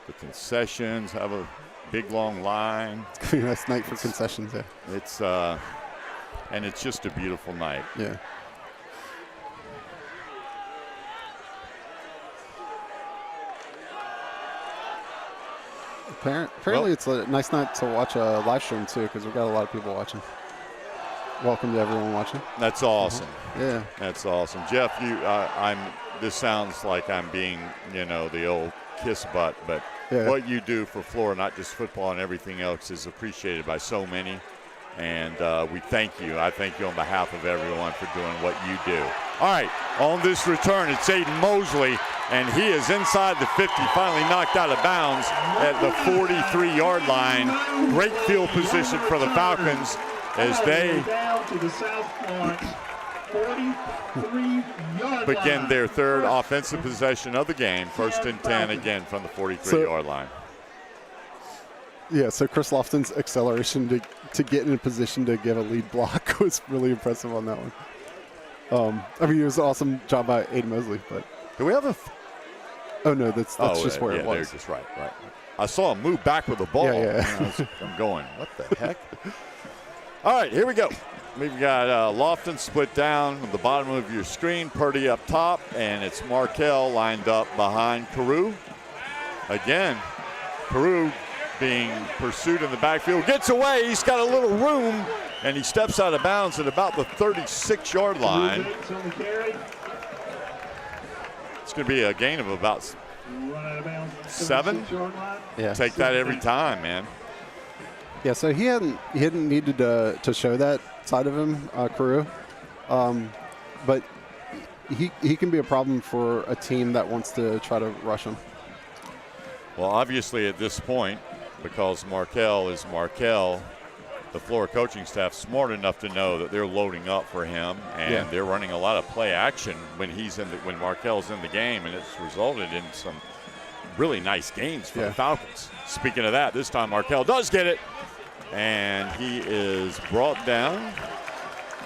The concessions have a big long line. It's going to be a nice night for concessions, yeah. It's and it's just a beautiful night. Yeah. Apparently it's a nice night to watch a live stream too, because we've got a lot of people watching. Welcome to everyone watching. That's awesome. Yeah. That's awesome. Jeff, this sounds like I'm being, the old kiss butt, but what you do for Flora, not just football and everything else, is appreciated by so many. And we thank you. I thank you on behalf of everyone for doing what you do. All right, on this return, it's Aiden Mosley, and he is inside the 50, finally knocked out of bounds at the 43-yard line. Great field position for the Falcons as they down to the South Florence 43-yard begin line. their third offensive possession of the game. 1st and 10 again from the 43-yard line. Yeah, so Chris Lofton's acceleration to get in a position to give a lead block was really impressive on that one. I mean, it was an awesome job by Aiden Mosley, but Do we have a? oh no, that's just where it was. They're just right. I saw him move back with the ball. Yeah. I'm going, what the heck? All right, here we go. We've got Lofton split down on the bottom of your screen, Purdy up top, and it's Markell lined up behind Carew. Again, Carew being pursued in the backfield, gets away, he's got a little room, and he steps out of bounds at about the 36-yard line. It's going to be a gain of about 7. Yeah. Take that every time, man. Yeah, so he hadn't needed to show that side of him, Carew, but he can be a problem for a team that wants to try to rush him. Well, obviously at this point, because Markell is Markell, the Flora coaching staff smart enough to know that they're loading up for him, and they're running a lot of play action when when Markell's in the game, and it's resulted in some really nice gains for the Falcons. Speaking of that, this time Markell does get it, and he is brought down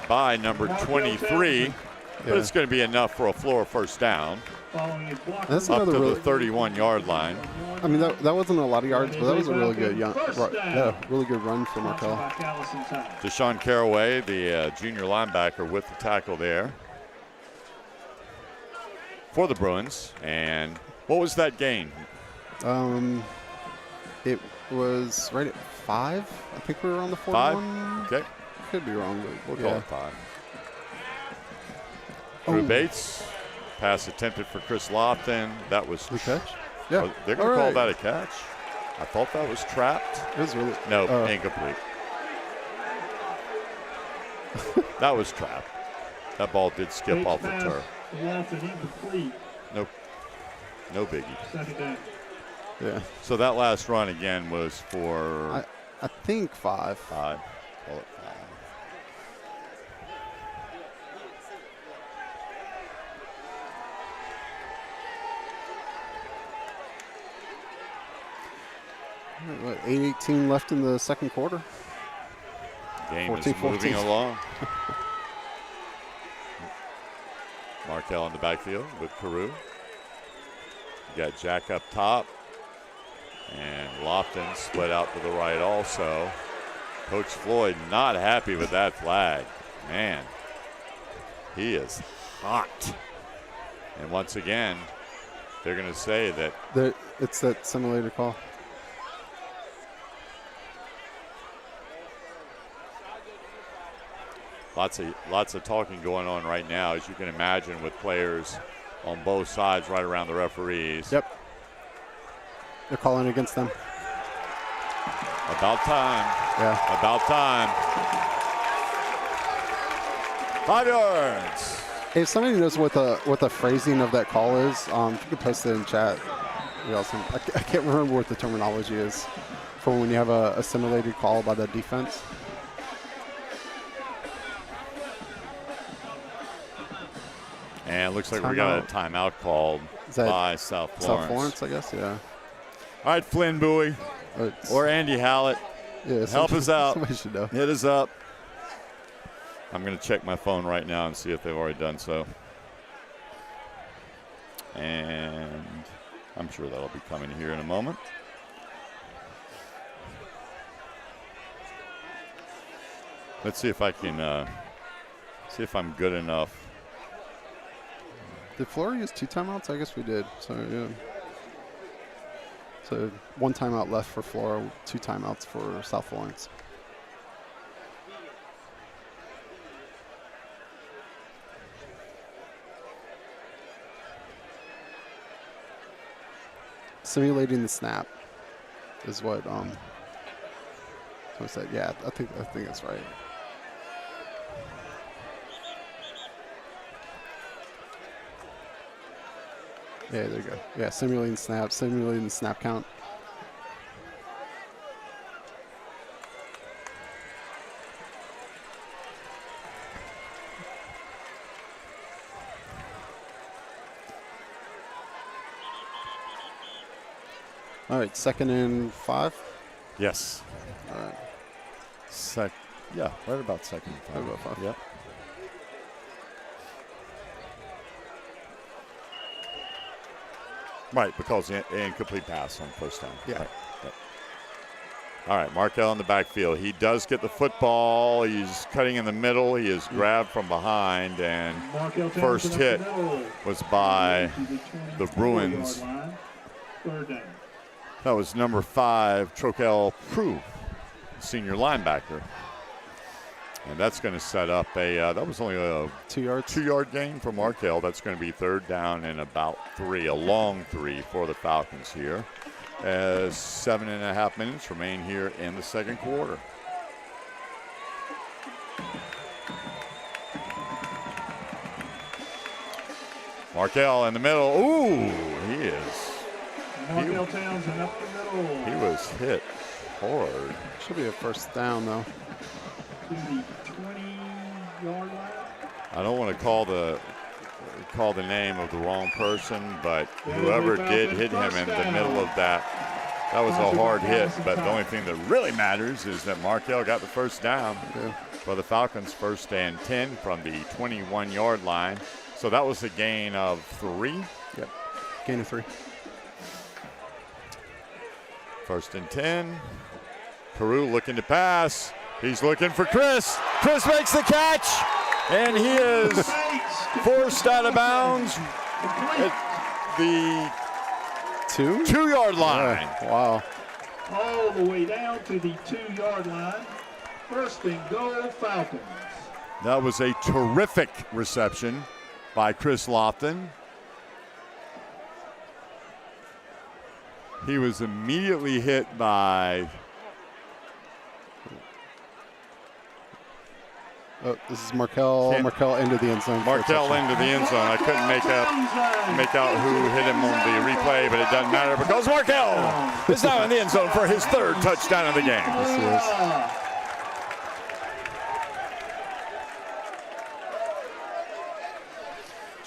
by number 23, but it's going to be enough for a Flora first down. That's up to another the 31-yard line. I mean, that wasn't a lot of yards, but that was a really good really good run for Markell. Deshaun Caraway, the junior linebacker, with the tackle there for the Bruins. And what was that gain? It was right at 5. I think we were on the 41. 5? Okay. Could be wrong, but We'll call it 5. Drew Bates. Pass attempted for Chris Lofton. That was the catch. Yeah, they're going to call that a catch. I thought that was trapped. It was really incomplete. That was trapped. That ball did skip off the turf. No biggie. Second down. Yeah. So that last run again was for I think 5. 5. Call it 5. What, 8:18 left in the second quarter. Game is moving along. Markell in the backfield with Carew. You got Jack up top. And Lofton split out to the right also. Coach Floyd not happy with that flag. Man, he is hot. And once again, they're going to say that it's that simulated call. Lots of talking going on right now, as you can imagine, with players on both sides right around the referees. Yep. They're calling against them. About time. Yeah. About time. 5 yards. Hey, if somebody knows what the phrasing of that call is, if you could post it in chat. I can't remember what the terminology is for when you have a simulated call by the defense. And it looks like we got a timeout called by South Florence. South Florence, I guess, yeah. All right, Flynn Bowie or Andy Hallett, help us out. Somebody should know. Hit us up. I'm going to check my phone right now and see if they've already done so. And I'm sure that'll be coming here in a moment. Let's see if I can see if I'm good enough. Did Flora use 2 timeouts? I guess we did. So, yeah. So 1 timeout left for Flora, 2 timeouts for South Florence. Simulating the snap is what I said, yeah, I think that's right. Yeah, there you go. Yeah, simulating snap count. All right, 2nd and 5. Yes. All right. Yeah, right about 2nd and 5. Right about 5. Yep. Right, because incomplete pass on first down. Yeah. Right. Yep. All right, Markel in the backfield. He does get the football. He's cutting in the middle. He is grabbed from behind, and first hit was by the Bruins. That was number 5, Troquel Prue, senior linebacker. And that's going to set up that was only a 2-yard gain for Markel. That's going to be 3rd down and about 3, a long 3 for the Falcons here, as 7.5 minutes remain here in the 2nd quarter. Markel in the middle. Ooh, he is. Markel Townsend up the middle. He was hit hard. Should be a 1st down, though. To the 20-yard line. I don't want to call the name of the wrong person, but whoever did hit him in the middle of that was a hard hit. But the only thing that really matters is that Markel got the 1st down for the Falcons, 1st and 10 from the 21-yard line. So that was a gain of 3. Yep, gain of 3. 1st and 10. Peru looking to pass. He's looking for Chris. Chris makes the catch, and he is forced out of bounds at the 2-yard line. Wow. All the way down to the 2-yard line. 1st and goal, Falcons. That was a terrific reception by Chris Lofton. He was immediately hit by... Oh, this is Markel. Markel into the end zone. Markel into the end zone. I couldn't make out who hit him on the replay, but it doesn't matter because Markel is now in the end zone for his 3rd touchdown of the game. Yes,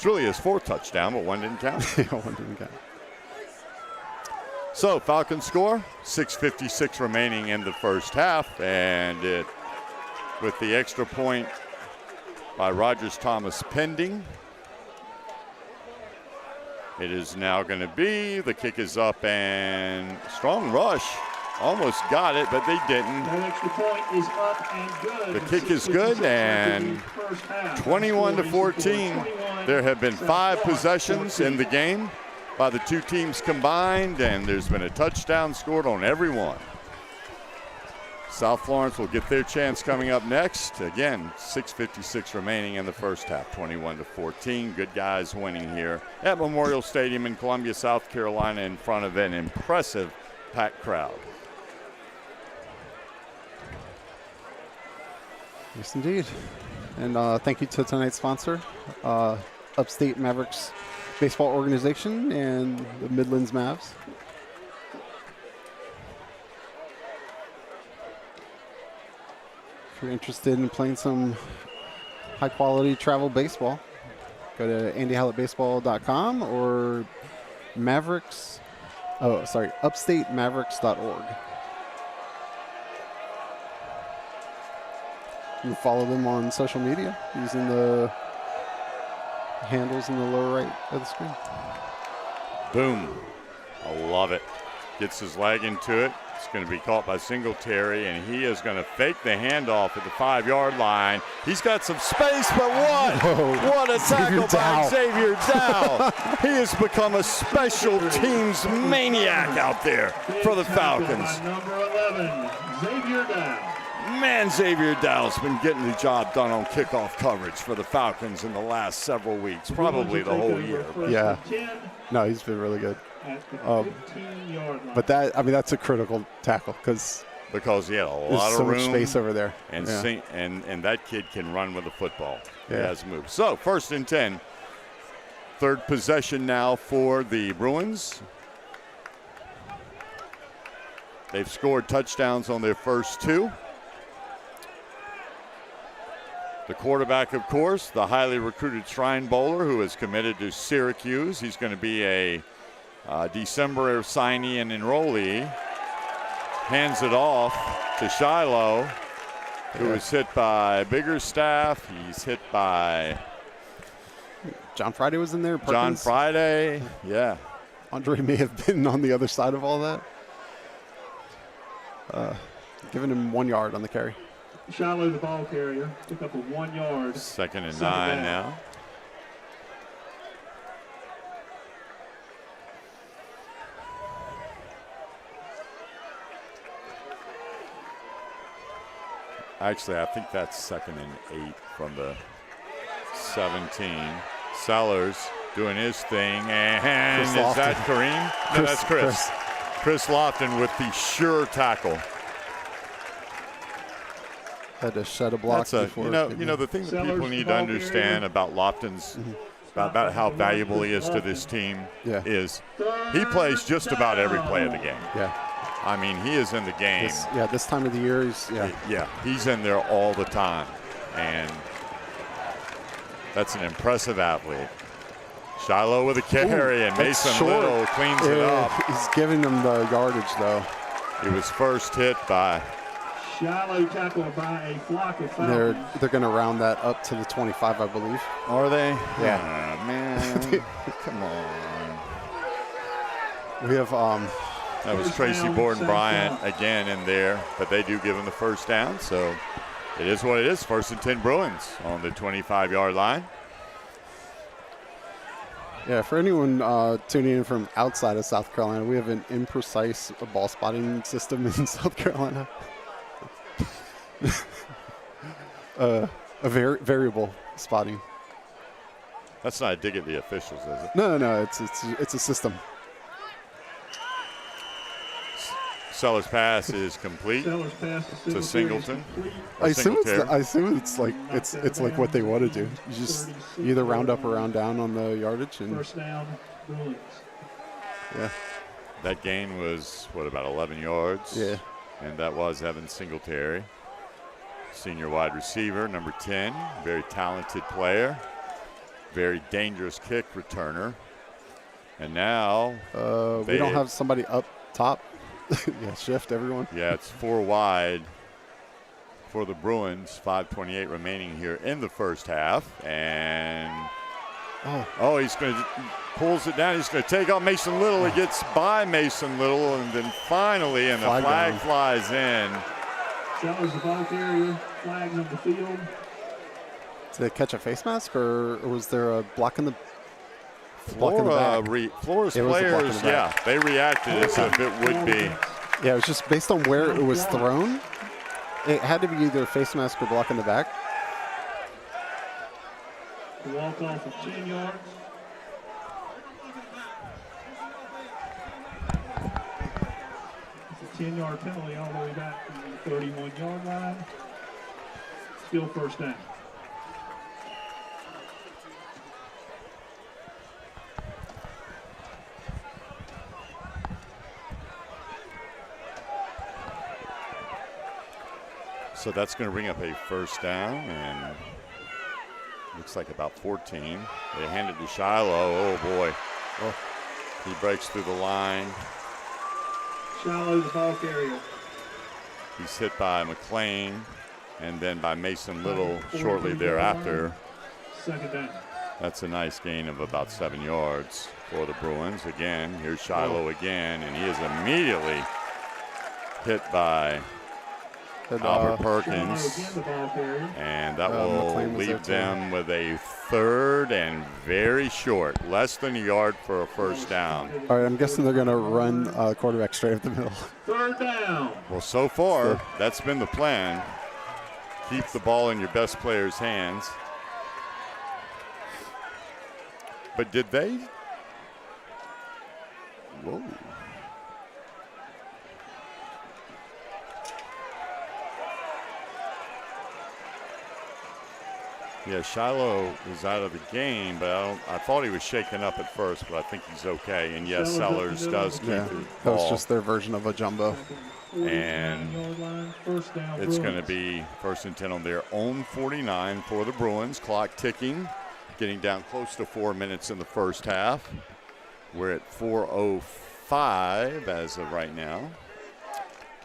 It's really his 4th touchdown, but one didn't count. One didn't count. So Falcons score, 6:56 remaining in the 1st half, and it, with the extra point by Rogers Thomas pending, it is now going to be, the kick is up, and strong rush. Almost got it, but they didn't. That extra point is up and good. The kick is good, and 21-14. There have been 5 possessions in the game by the 2 teams combined, and there's been a touchdown scored on every one. South Florence will get their chance coming up next. Again, 6:56 remaining in the 1st half, 21-14. Good guys winning here at Memorial Stadium in Columbia, South Carolina, in front of an impressive packed crowd. Yes, indeed. And thank you to tonight's sponsor, Upstate Mavericks Baseball Organization and the Midlands Mavs. If you're interested in playing some high-quality travel baseball, go to andyhallettbaseball.com or upstatemavericks.org. You can follow them on social media using the handles in the lower right of the screen. Boom. I love it. Gets his leg into it. It's going to be caught by Singletary, and he is going to fake the handoff at the 5-yard line. He's got some space, but what a tackle by Xavier Dow. He has become a special teams maniac out there for the Falcons. Number 11, Xavier Dow. Man, Xavier Dow's been getting the job done on kickoff coverage for the Falcons in the last several weeks, probably the whole year. Yeah. No, he's been really good. But that's a critical tackle because because he had a There's lot so of room. much space over there. And, Yeah. and that kid can run with the football. He Yeah. has moved. So 1st and 10. Third possession now for the Bruins. They've scored touchdowns on their first 2. The quarterback, of course, the highly recruited Shrine Bowler who is committed to Syracuse. He's going to be a December signee and enrollee. Hands it off to Shiloh, who is hit by Biggerstaff. He's hit by John Friday was in there. John Perkins. Friday. Yeah. Andre may have been on the other side of all that. Giving him 1 yard on the carry. Shiloh, the ball carrier, took up a 1 yard. 2nd and Second 9 down. now. Actually, I think that's 2nd and 8 from the 17. Sellers doing his thing, and Chris is that Lofton. Kareem? No, that's Chris. Chris Lofton with the sure tackle. Had to shed a block That's a, before. you know the thing that Sellers, people need to ball understand about Lofton's, about how valuable he is to this team, Yeah. is he plays just about every play of the game. Yeah. I mean, he is in the game. This time of the year, He's in there all the time, and that's an impressive athlete. Shiloh with a carry, and that's Mason short. Little cleans it up. He's giving them the yardage, though. He was first hit by Shiloh tackled by a flock of Falcons. They're going to round that up to the 25, I believe. Are they? Yeah. Oh, man. Come on. We have That was First Tracy down, Borden St. Bryant Paul. again in there, but they do give him the first down, so it is what it is. 1st and 10 Bruins on the 25-yard line. Yeah, for anyone tuning in from outside of South Carolina, we have an imprecise ball spotting system in South Carolina. A variable spotting. That's not a dig at the officials, is it? No, it's a system. Sellers' pass is complete Sellers pass to Singleton. I assume Singletary. it's like what they want to do. You just either round up or round down on the yardage, and First down, Bruins. yeah, That gain was, about 11 yards? yeah. And that was Evan Singletary, senior wide receiver, number 10. Very talented player. Very dangerous kick returner. And now We don't have somebody up top. Yeah, shift everyone. yeah, it's 4 wide for the Bruins. 5:28 remaining here in the first half. And he's going to pulls it down. He's going to take out Mason Little. He gets by Mason Little, and then finally, and the flag flies in. Sellers, the ball carrier, flags on the field. Did they catch a face mask, or was there a block in the block in the back? Flora's It was a block in players, the back. they reacted as if it would be. Yeah, it was just based on where it was thrown. It had to be either a face mask or block in the back. The walk off of 10 yards. It's a 10-yard penalty all the way back to the 31-yard line. Still first down. So that's going to bring up a first down, and looks like about 14. They hand it to Shiloh. Oh, boy. He breaks through the line. Shiloh, the ball carrier. He's hit by McLean and then by Mason Little shortly thereafter. Second down. That's a nice gain of about 7 yards for the Bruins. Again, here's Shiloh again, and he is immediately hit by Albert Perkins. Shiloh again, the ball carrier. And that McLean will was leave there, too. them with a third and very short, less than a yard for a first down. All right, I'm guessing they're going to run quarterback straight up the middle. Third down. Well, so far, that's been the plan. Keep the ball in your best player's hands. But did they? Whoa. Yeah, Shiloh is out of the game, but I thought he was shaken up at first, but I think he's okay. And yes, Sellers does keep the ball. That was just their version of a jumbo. And it's going to be 1st and 10 on their own 49 for the Bruins. Clock ticking, getting down close to 4 minutes in the first half. We're at 4:05 as of right now.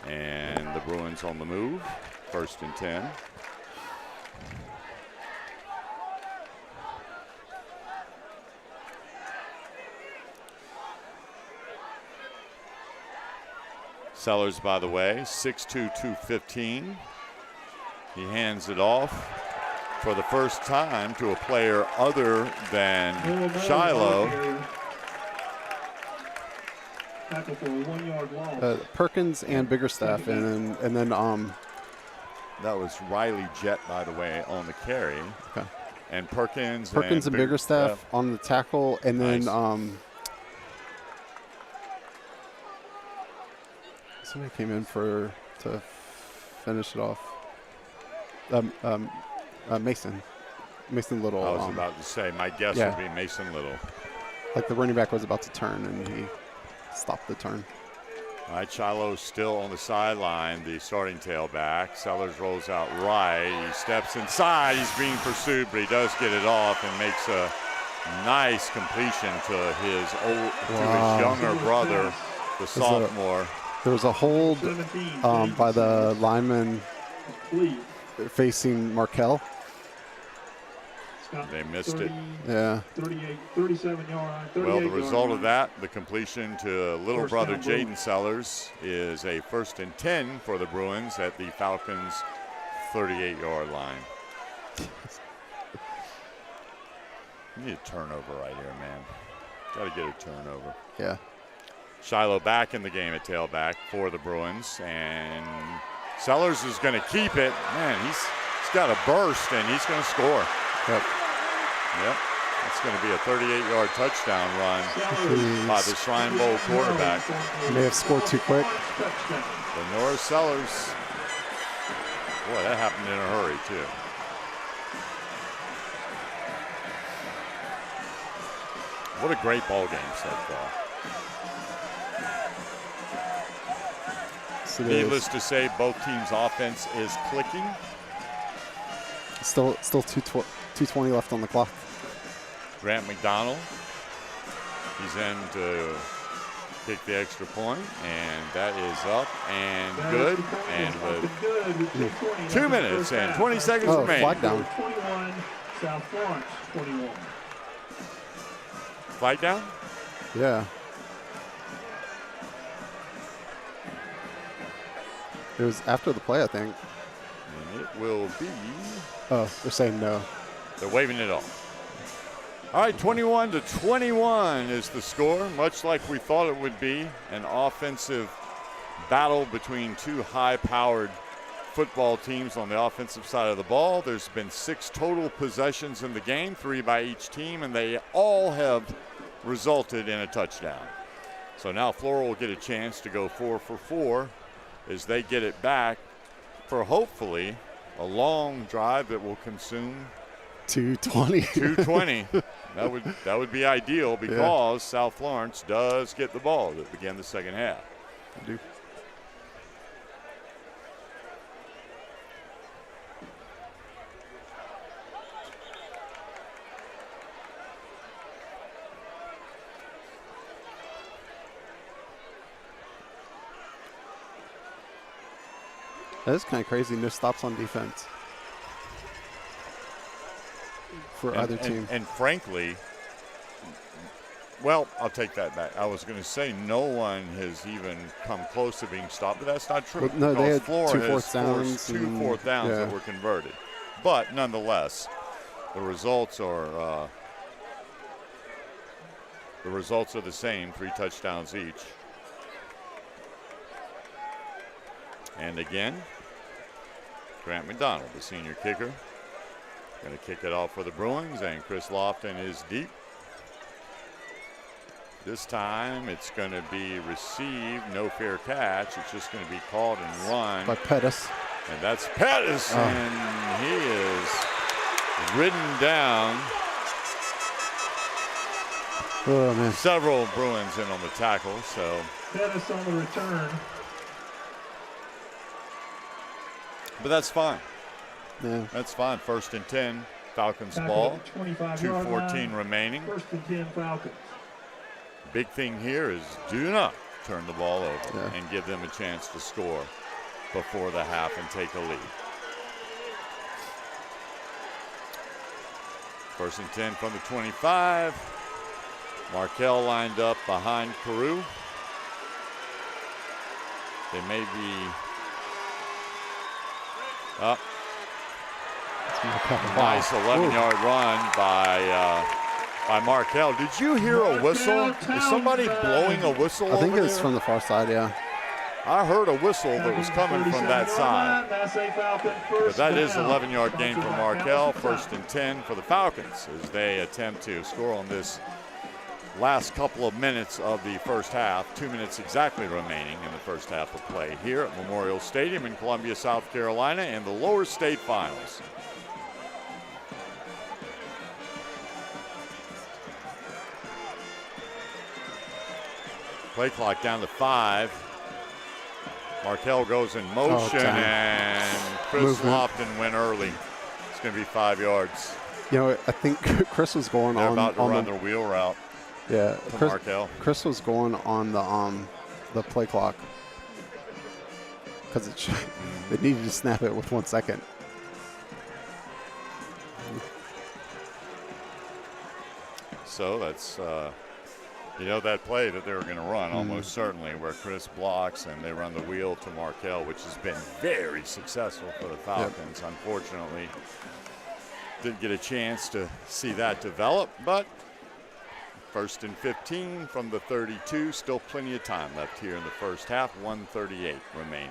And the Bruins on the move, 1st and 10. Sellers, by the way, 6'2", 215. He hands it off for the first time to a player other than Shiloh. Perkins and Biggerstaff, and then that was Riley Jett, by the way, on the carry. Okay. And Perkins and Biggerstaff on the tackle, and then somebody came in to finish it off. Mason Little. I was about to say, my guess would be Mason Little. Like the running back was about to turn, and he stopped the turn. All right, Shiloh's still on the sideline, the starting tailback. Sellers rolls out right. He steps inside. He's being pursued, but he does get it off and makes a nice completion to his younger brother, the sophomore. There was a hold by the lineman facing Markel. They missed it. Yeah. 37 yard. Well, the result of that, the completion to little brother Jaden Sellers, is a 1st and 10 for the Bruins at the Falcons' 38-yard line. You need a turnover right here, man. Got to get a turnover. Yeah. Shiloh back in the game at tailback for the Bruins, and Sellers is going to keep it. Man, he's got a burst, and he's going to score. Yep. It's going to be a 38-yard touchdown run by the Shrine Bowl quarterback. He may have scored too quick. Lenora Sellers. Boy, that happened in a hurry, too. What a great ball game so far. Needless to say, both teams' offense is clicking. Still 2:20 left on the clock. Grant McDonald, he's in to kick the extra point, and that is up and good. And with 2 minutes and 20 seconds remaining. Flag down. 21, South Florence, 21. Flag down? Yeah. It was after the play, I think. And it will be. Oh, they're saying no. They're waving it off. All right, 21-21 is the score, much like we thought it would be. An offensive battle between two high-powered football teams on the offensive side of the ball. There's been 6 total possessions in the game, 3 by each team, and they all have resulted in a touchdown. So now Flora will get a chance to go 4 for 4 as they get it back for hopefully a long drive that will consume 2:20. 2:20. That would be ideal because South Florence does get the ball to begin the second half. I do. That is kind of crazy. No stops on defense for either team. And frankly, well, I'll take that back. I was going to say no one has even come close to being stopped, but that's not true. Well, no, they had Flora 2 fourth downs. 2 fourth downs that were converted. But nonetheless, the results are the same, 3 touchdowns each. And again, Grant McDonald, the senior kicker, going to kick it off for the Bruins, and Chris Lofton is deep. This time it's going to be received, no fair catch. It's just going to be caught and run. By Pettis. And that's Pettis, and he is ridden down. Oh, man. Several Bruins in on the tackle, so. Dennis on the return. But that's fine. Yeah. That's fine. 1st and 10, Falcons Tackle ball. at the 25-yard 2:14 line. remaining. 1st and 10 Falcons. Big thing here is do not turn the ball over Yeah. and give them a chance to score before the half and take a lead. 1st and 10 from the 25. Markel lined up behind Carew. They may be up. Nice 11-yard run by Markel. Did you hear a whistle? Is somebody blowing a whistle I think over it's there? from the far side, yeah. I heard a whistle that was coming from that side. But that is 11-yard gain for Markel. 1st and 10 for the Falcons as they attempt to score on this last couple of minutes of the first half. 2 minutes exactly remaining in the first half of play here at Memorial Stadium in Columbia, South Carolina, in the lower state finals. Play clock down to 5. Markel goes in motion, and Chris Lofton went early. It's going to be 5 yards. You know, I think Chris was going They're on. about to on run the, their wheel route. Yeah, Markel. Chris was going on the play clock because it needed to snap it with 1 second. So that's that play that they were going to run almost certainly, where Chris blocks and they run the wheel to Markel, which has been very successful for the Falcons. Yep. Unfortunately, didn't get a chance to see that develop, but 1st and 15 from the 32. Still plenty of time left here in the first half. 1:38 remaining.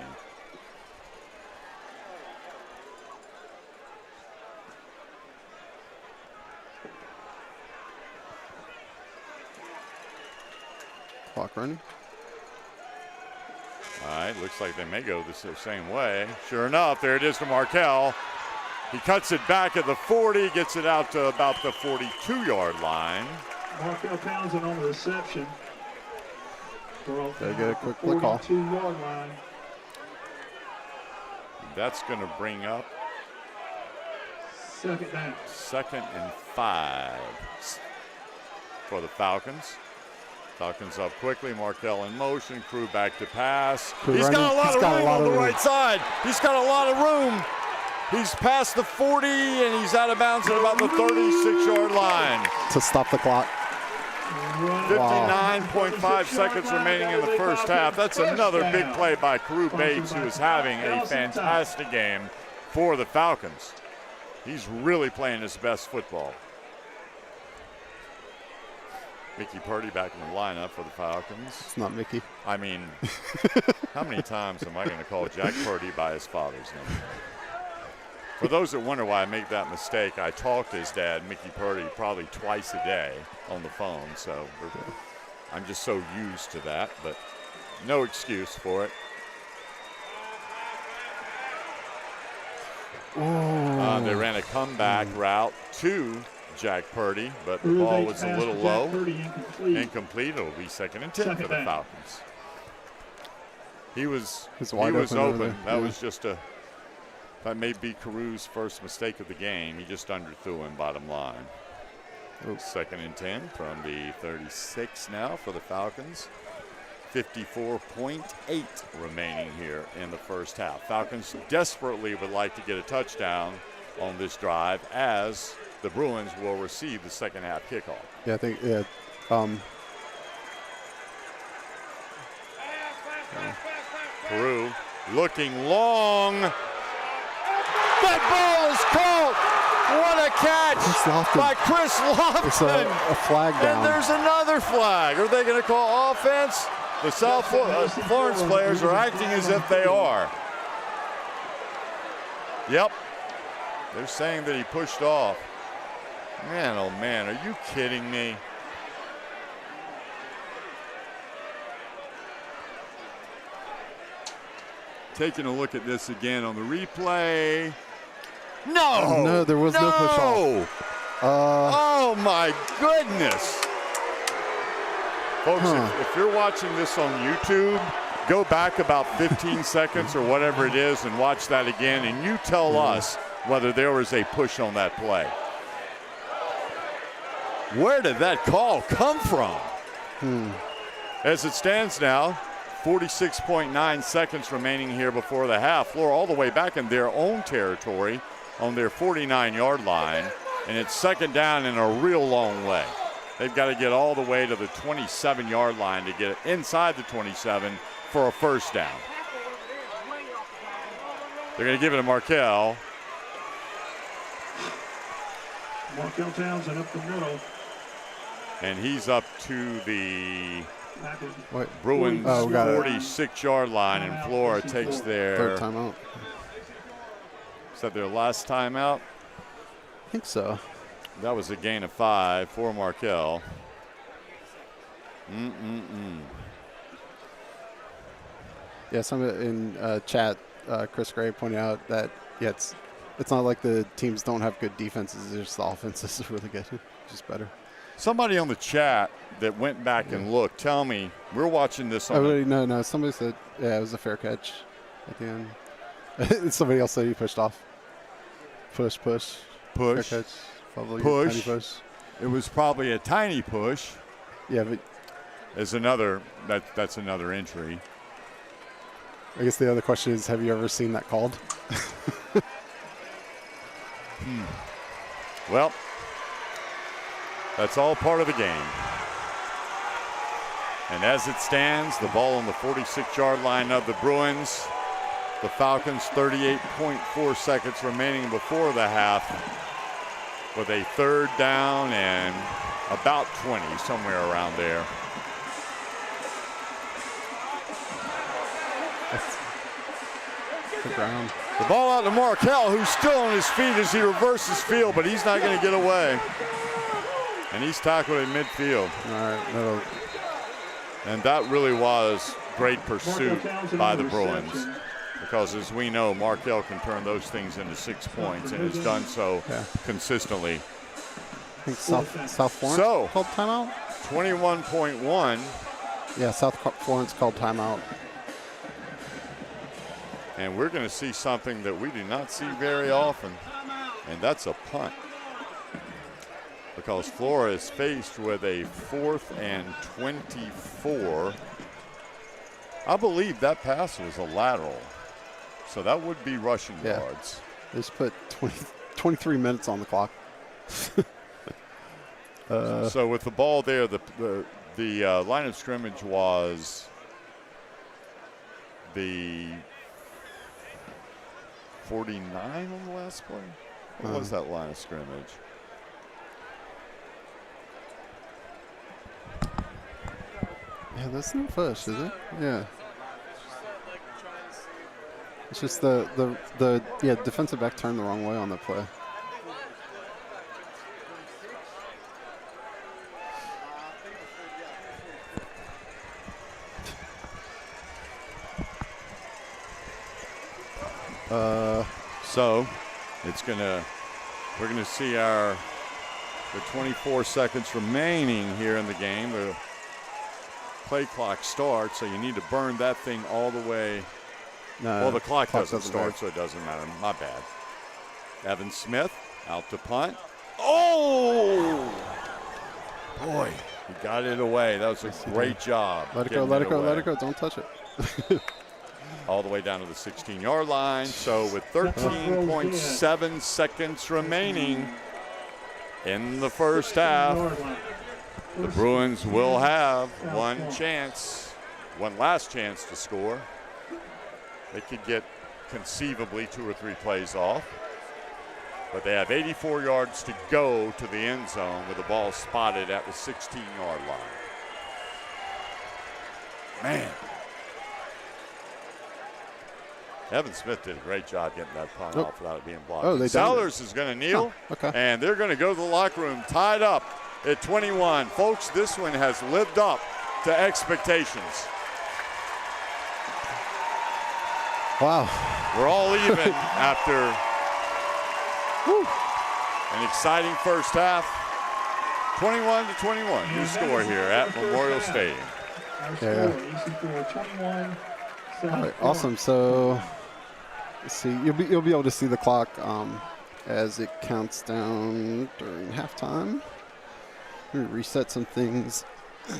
Clock running. All right, looks like they may go the same way. Sure enough, there it is to Markel. He cuts it back at the 40, gets it out to about the 42-yard line. Markel Townsend on the reception. They get a quick play call. 42-yard line. That's going to bring up 2nd down. 2nd and 5 for the Falcons. Falcons up quickly. Markel in motion. Crew back to pass. He's got a lot of room on the right side. He's got a lot of room. He's past the 40, and he's out of bounds at about the 36-yard line. To stop the clock. 59.5 seconds remaining in the first half. That's another big play by Carew Bates, who is having a fantastic game for the Falcons. He's really playing his best football. Mickey Purdy back in the lineup for the Falcons. It's not Mickey. I mean, how many times am I going to call Jack Purdy by his father's name? For those that wonder why I make that mistake, I talk to his dad, Mickey Purdy, probably twice a day on the phone. So I'm just so used to that, but no excuse for it. They ran a comeback route to Jack Purdy, but the ball was a little low. Incomplete. It'll be 2nd and 10 for the Falcons. He was open. That was just that may be Carew's first mistake of the game. He just underthrew him, bottom line. 2nd and 10 from the 36 now for the Falcons. 54.8 remaining here in the first half. Falcons desperately would like to get a touchdown on this drive, as the Bruins will receive the second half kickoff. Yeah, I think, Carew looking long. That ball is caught. What a catch by Chris Lofton. It's a flag down. And there's another flag. Are they going to call offense? The South Florence players are acting as if they are. Yep. They're saying that he pushed off. Man, oh man, are you kidding me? Taking a look at this again on the replay. No. No, there was no push-off. Oh, my goodness. Folks, if you're watching this on YouTube, go back about 15 seconds or whatever it is and watch that again, and you tell us whether there was a push on that play. Where did that call come from? As it stands now, 46.9 seconds remaining here before the half. Flora all the way back in their own territory on their 49-yard line, and it's second down in a real long way. They've got to get all the way to the 27-yard line to get it inside the 27 for a first down. They're going to give it to Markel. Markel Townsend up the middle. And he's up to the What? Bruins Oh, we got it. 46-yard line, and Flora takes their Third timeout. Is that their last timeout? I think so. That was a gain of 5 for Markel. Yeah, some in chat, Chris Gray pointed out that it's not like the teams don't have good defenses. It's just the offenses are really good, just better. Somebody on the chat that went back and looked, tell me, we're watching this on No. Somebody said, yeah, it was a fair catch at the end. Somebody else said he pushed off. Push. Fair catch. Probably push. Tiny push. It was probably a tiny push. Yeah, but That's another entry. I guess the other question is, have you ever seen that called? Well, that's all part of the game. And as it stands, the ball on the 46-yard line of the Bruins. The Falcons 38.4 seconds remaining before the half with a third down and about 20, somewhere around there. The ground. The ball out to Markel, who's still on his feet as he reverses field, but he's not going to get away. And he's tackled in midfield. All right, that'll. And that really was great pursuit by the Bruins. Because as we know, Markel can turn those things into 6 points and has done so consistently. I think South Florence called timeout? 21.1. Yeah, South Florence called timeout. And we're going to see something that we do not see very often, and that's a punt. Because Flora is faced with a 4th and 24. I believe that pass was a lateral. So that would be rushing yards. They just put 23 minutes on the clock. So with the ball there, the line of scrimmage was the 49 on the last play. What was that line of scrimmage? Yeah, that's no push, is it? Yeah. It's just the defensive back turned the wrong way on that play. So we're gonna see the 24 seconds remaining here in the game. The play clock starts, so you need to burn that thing all the way. No, well, the clock doesn't start, work. so it doesn't matter. My bad. Evan Smith out to punt. Oh! Boy, he got it away. That was a great job. Let it go. Don't touch it. All the way down to the 16-yard line. So with 13.7 seconds remaining in the first half, the Bruins will have one last chance to score. They could get conceivably 2 or 3 plays off. But they have 84 yards to go to the end zone with the ball spotted at the 16-yard line. Man. Evan Smith did a great job getting that punt off without it being blocked. Sellers is going to kneel, and they're going to go to the locker room tied up at 21. Folks, this one has lived up to expectations. Wow. We're all even after Woo. An exciting first half. 21-21, your score here at Memorial Stadium. Yeah. All right, awesome. So, let's see. You'll be able to see the clock as it counts down during halftime. Let me reset some things.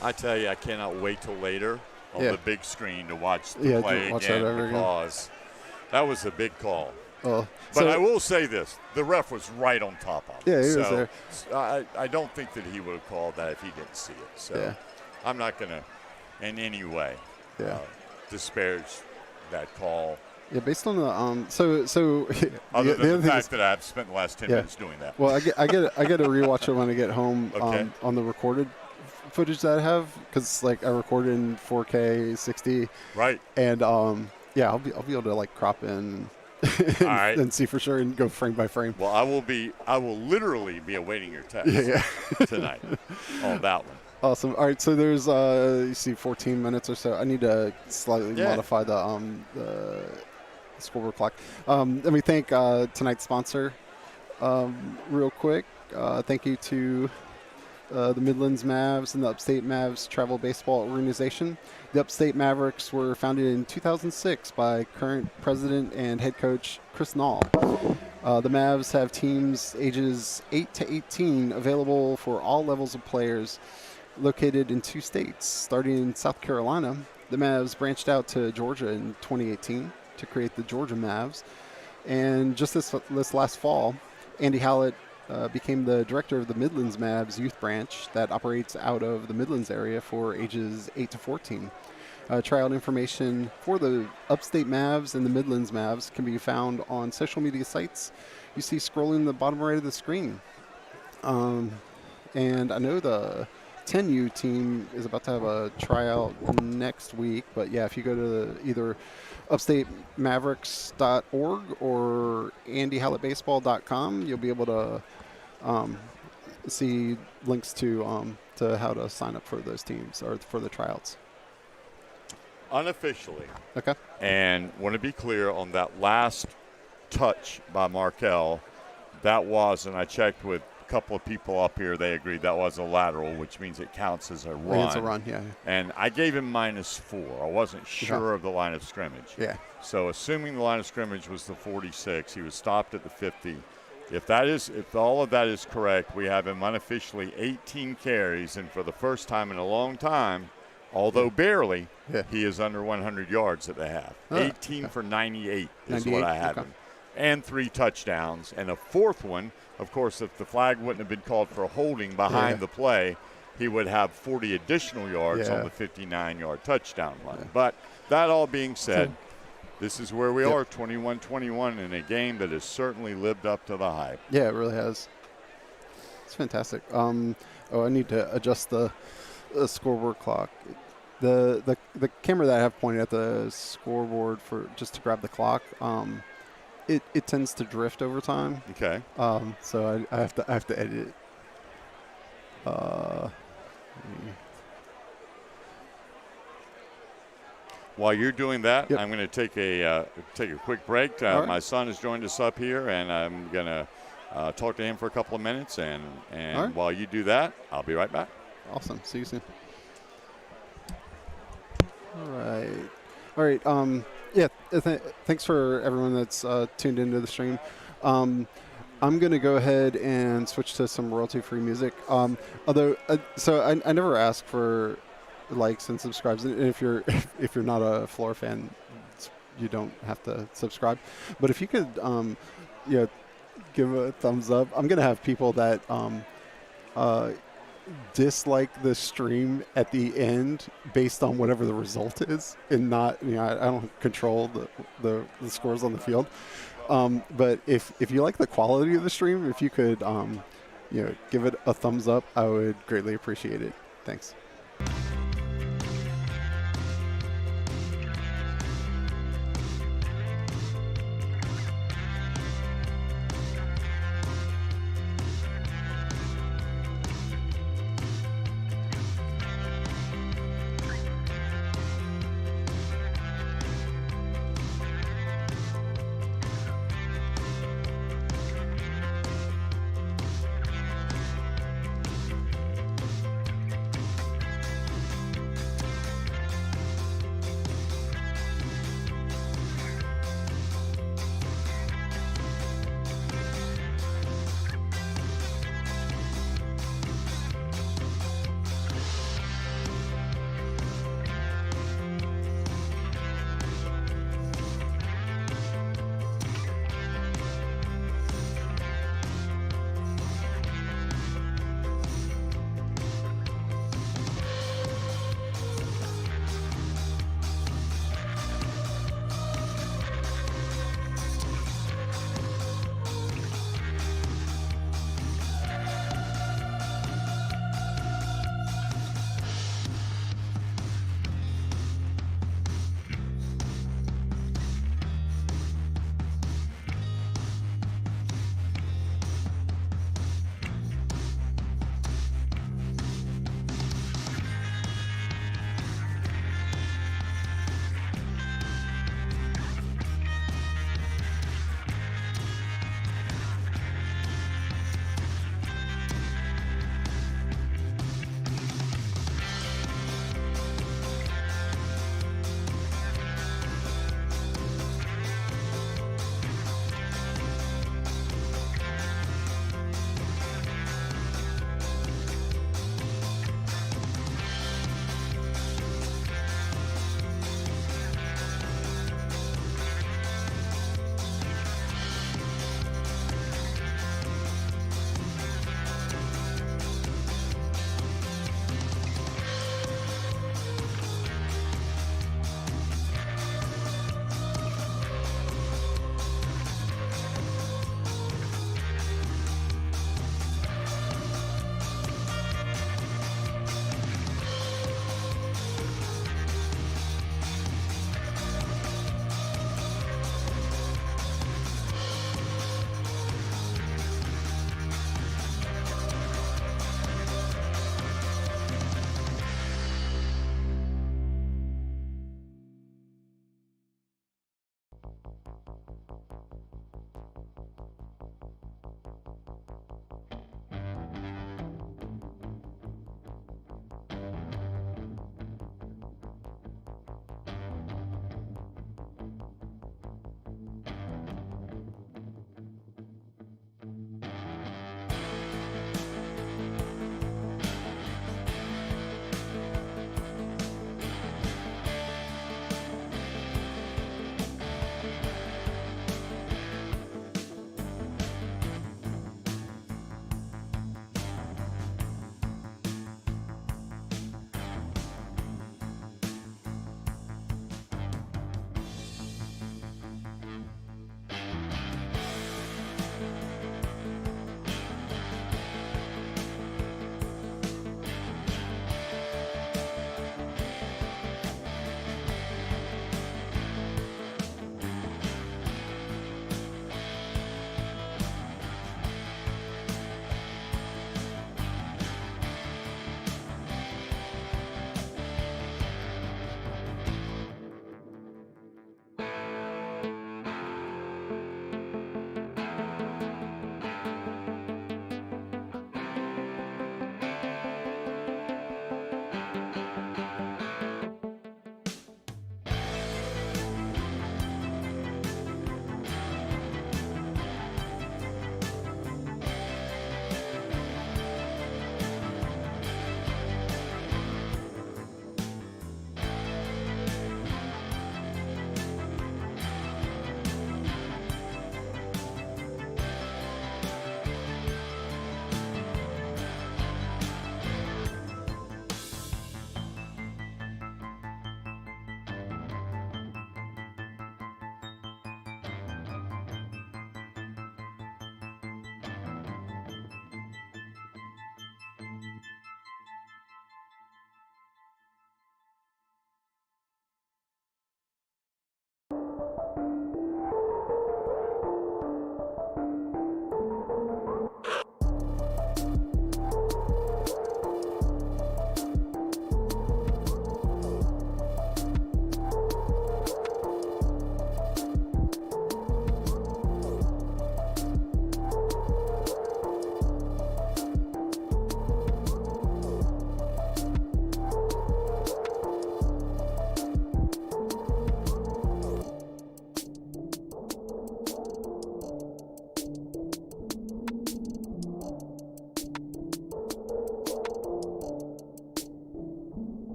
I tell you, I cannot wait till later on the big screen to watch the play watch again, that over because that was a big call. But I will say this, the ref was right on top of it. Yeah, he was there. I don't think that he would have called that if he didn't see it. So I'm not going to in any way disparage that call. Yeah, based on the other than the fact that I've spent the last 10 minutes doing that. Well, I get to rewatch it when I get home on the recorded footage that I have, because like I recorded in 4K 60. Right. And I'll be able to like crop in and see for sure and go frame by frame. Well, I will literally be awaiting your text tonight on that one. Awesome. All right, so there's you see 14 minutes or so. I need to slightly modify the scoreboard clock. Let me thank tonight's sponsor real quick. Thank you to the Midlands Mavs and the Upstate Mavs Travel Baseball Organization. The Upstate Mavericks were founded in 2006 by current president and head coach Chris Nall. The Mavs have teams ages 8 to 18 available for all levels of players, located in 2 states. Starting in South Carolina, the Mavs branched out to Georgia in 2018 to create the Georgia Mavs. And just this last fall, Andy Hallett became the director of the Midlands Mavs youth branch that operates out of the Midlands area for ages 8 to 14. Tryout information for the Upstate Mavs and the Midlands Mavs can be found on social media sites you see scrolling the bottom right of the screen. And I know the 10U team is about to have a tryout next week, but yeah, if you go to either upstatemavericks.org or andyhallettbaseball.com, you'll be able to see links to how to sign up for those teams or for the tryouts. Unofficially. Okay. And want to be clear on that last touch by Markell, that was, and I checked with a couple of people up here, they agreed that was a lateral, which means it counts as a run. It's a run, yeah. And I gave him -4. I wasn't sure of the line of scrimmage. Yeah. So assuming the line of scrimmage was the 46, he was stopped at the 50. If all of that is correct, we have him unofficially 18 carries, and for the first time in a long time, although barely, he is under 100 yards at the half. 18 for 98 is what I have him. And 3 touchdowns. And a fourth one, of course, if the flag wouldn't have been called for a holding behind the play, he would have 40 additional yards on the 59-yard touchdown line. Yeah. But that all being said, this is where we are, 21-21, in a game that has certainly lived up to the hype. Yeah, it really has. It's fantastic. I need to adjust the scoreboard clock. The camera that I have pointed at the scoreboard for just to grab the clock, it tends to drift over time. Okay. So I have to edit it. While you're doing that, I'm going to take a quick break. Right. My son has joined us up here, and I'm going to talk to him for a couple of minutes. And right. While you do that, I'll be right back. Awesome. See you soon. All right. Thanks for everyone that's tuned into the stream. I'm going to go ahead and switch to some royalty-free music. Although, I never ask for likes and subscribes. And if you're not a Flora fan, you don't have to subscribe. But if you could, give a thumbs up. I'm going to have people that dislike the stream at the end based on whatever the result is, and not, I don't control the scores on the field. But if you like the quality of the stream, if you could, give it a thumbs up, I would greatly appreciate it. Thanks.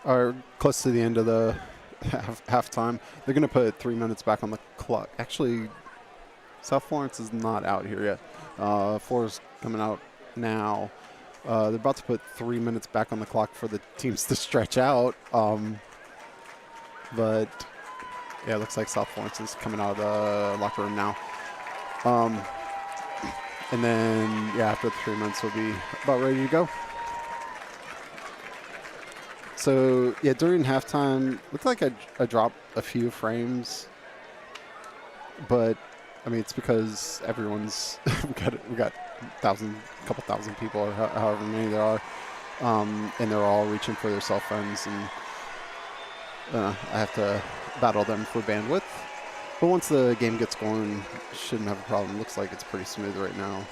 are close to the end of the halftime. They're going to put 3 minutes back on the clock. Actually, South Florence is not out here yet. Flora's coming out now. They're about to put 3 minutes back on the clock for the teams to stretch out. But, yeah, it looks like South Florence is coming out of the locker room now. And then, yeah, after the 3 minutes, we'll be about ready to go. So, yeah, during halftime, looked like I dropped a few frames. But, I mean, it's because everyone's we got couple thousand people, or however many there are, and they're all reaching for their cell phones, and I have to battle them for bandwidth. But once the game gets going, shouldn't have a problem. Looks like it's pretty smooth right now.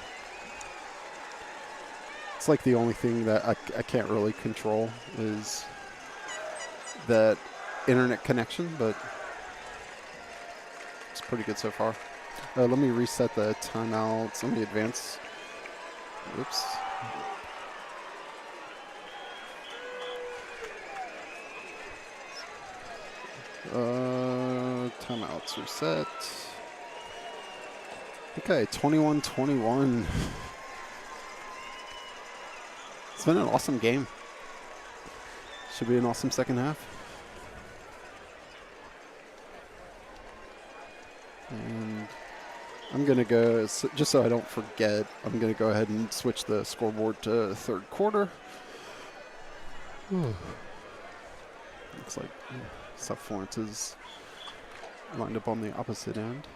It's like the only thing that I can't really control is that internet connection, but it's pretty good so far. Let me reset the timeouts. Let me advance. Oops. Timeouts reset. Okay, 21-21. It's been an awesome game. Should be an awesome second half. And I'm going to go, just so I don't forget, I'm going to go ahead and switch the scoreboard to third quarter. Looks like South Florence is lined up on the opposite end.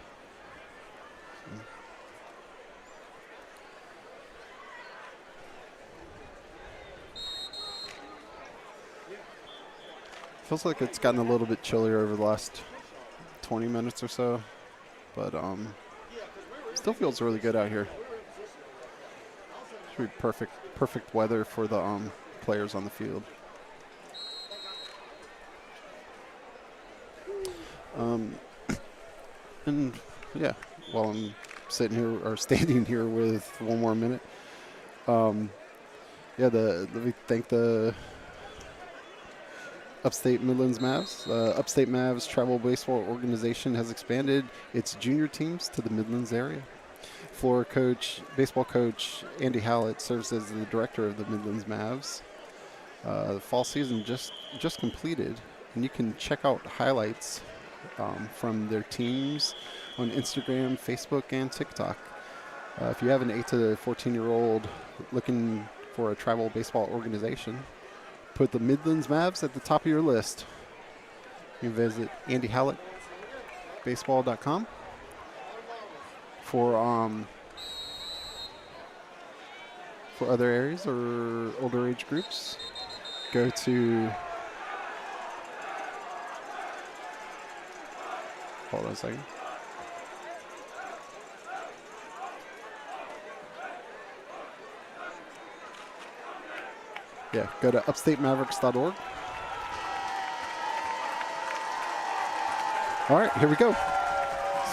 Feels like it's gotten a little bit chillier over the last 20 minutes or so, but still feels really good out here. Should be perfect weather for the players on the field. And yeah, while I'm sitting here or standing here with one more minute, yeah, let me thank the Upstate Midlands Mavs. Upstate Mavs Travel Baseball Organization has expanded its junior teams to the Midlands area. Flora baseball coach Andy Hallett serves as the director of the Midlands Mavs. The fall season just completed, and you can check out highlights from their teams on Instagram, Facebook, and TikTok. If you have an 8 to 14-year-old looking for a travel baseball organization, put the Midlands Mavs at the top of your list. You can visit andyhallettbaseball.com for other areas or older age groups. Go to, hold on a second. Yeah, go to upstatemavericks.org. All right, here we go.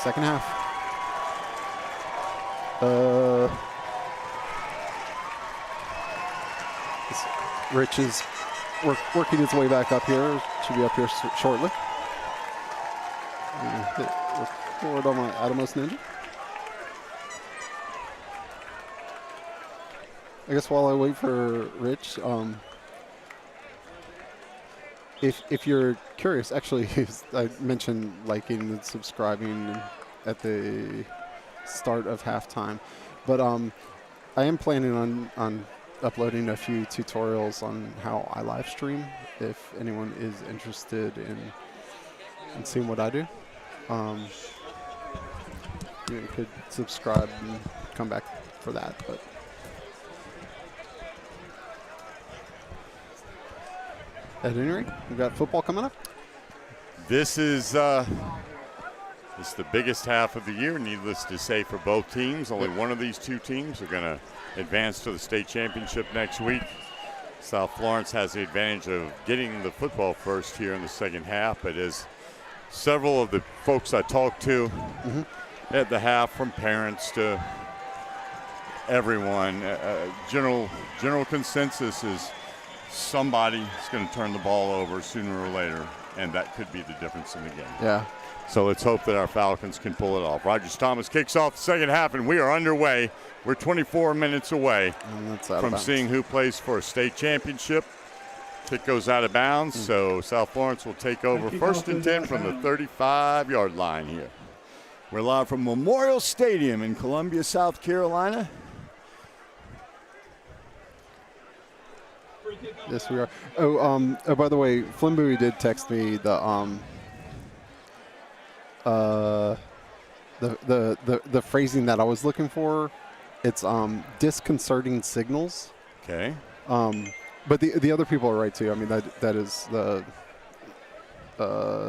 Second half. Rich is working his way back up here. Should be up here shortly. Hit record on my Atomos Ninja. I guess while I wait for Rich, if you're curious, actually, I mentioned liking and subscribing at the start of halftime, but I am planning on uploading a few tutorials on how I live stream. If anyone is interested in seeing what I do, you could subscribe and come back for that. But at any rate, we've got football coming up. This is the biggest half of the year, needless to say, for both teams. Only one of these two teams are going to advance to the state championship next week. South Florence has the advantage of getting the football first here in the second half, but as several of the folks I talked to at the half, from parents to everyone, general consensus is somebody's going to turn the ball over sooner or later, and that could be the difference in the game. Yeah. So let's hope that our Falcons can pull it off. Rogers Thomas kicks off the second half, and we are underway. We're 24 minutes away from seeing who plays for a state championship. Kick goes out of bounds, so South Florence will take over 1st and 10 from the 35-yard line here. We're live from Memorial Stadium in Columbia, South Carolina. Yes, we are. Oh, by the way, Flynn Bowie did text me the phrasing that I was looking for. It's disconcerting signals. Okay. But the other people are right too. I mean that is the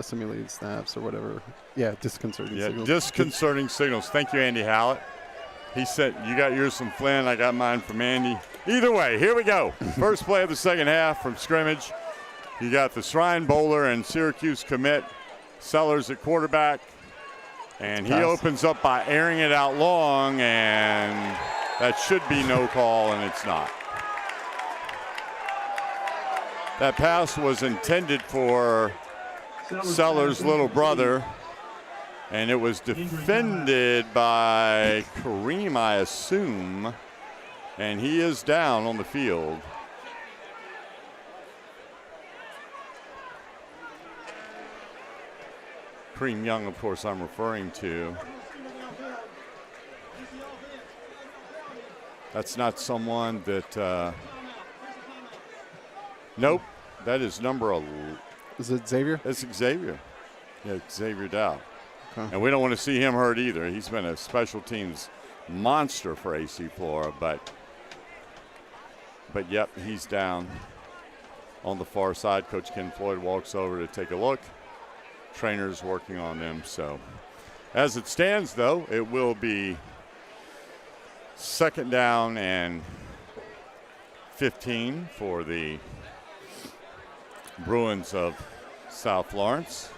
simulated snaps or whatever. Yeah, disconcerting signals. Disconcerting signals. Thank you, Andy Hallett. He said you got yours from Flynn, I got mine from Andy. Either way, here we go. First play of the second half from scrimmage. You got the Shrine Bowler and Syracuse commit Sellers at quarterback. And he opens up by airing it out long, and that should be no call, and it's not. That pass was intended for Sellers' little brother, and it was defended by Kareem, I assume, and he is down on the field. Kareem Young, of course, I'm referring to. That's not someone that nope, that is number 11. Is it Xavier? It's Xavier. Yeah, Xavier Dow. Okay. And we don't want to see him hurt either. He's been a special teams monster for AC Flora, but yep, he's down on the far side. Coach Ken Floyd walks over to take a look. Trainers working on them. So as it stands, though, it will be 2nd down and 15 for the Bruins of South Florence.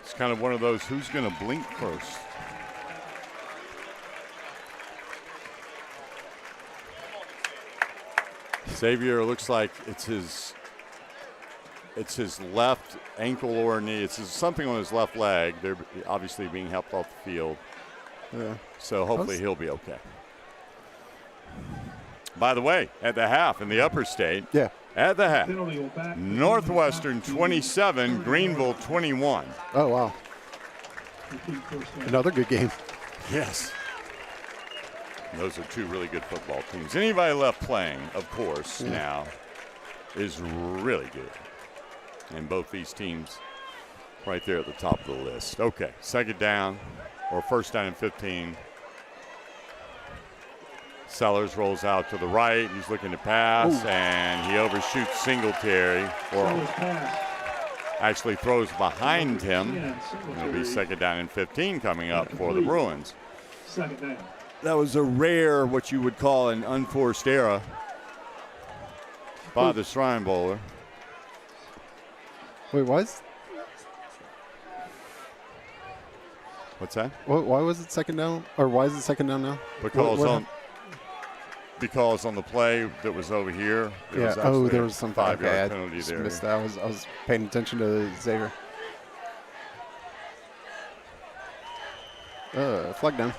It's kind of one of those, who's going to blink first? Xavier looks like it's his left ankle or knee. It's something on his left leg. They're obviously being helped off the field. Yeah. So hopefully he'll be okay. By the way, at the half in the upper state, at the half, Northwestern 27, Greenville 21. Oh, wow. Another good game. Yes. Those are two really good football teams. Anybody left playing, of course, now is really good. And both these teams right there at the top of the list. Okay, 2nd down or 1st down and 15. Sellers rolls out to the right. He's looking to pass, and he overshoots Singletary. Or actually throws behind him. It'll be 2nd down and 15 coming up for the Bruins. 2nd down. That was a rare, what you would call an unforced error by the Shrine Bowler. Wait, what's that? Why was it 2nd down? Or why is it 2nd down now? Because on the play that was over here, there was some 5-yard penalty there. Missed that. I was paying attention to Xavier. Flag down.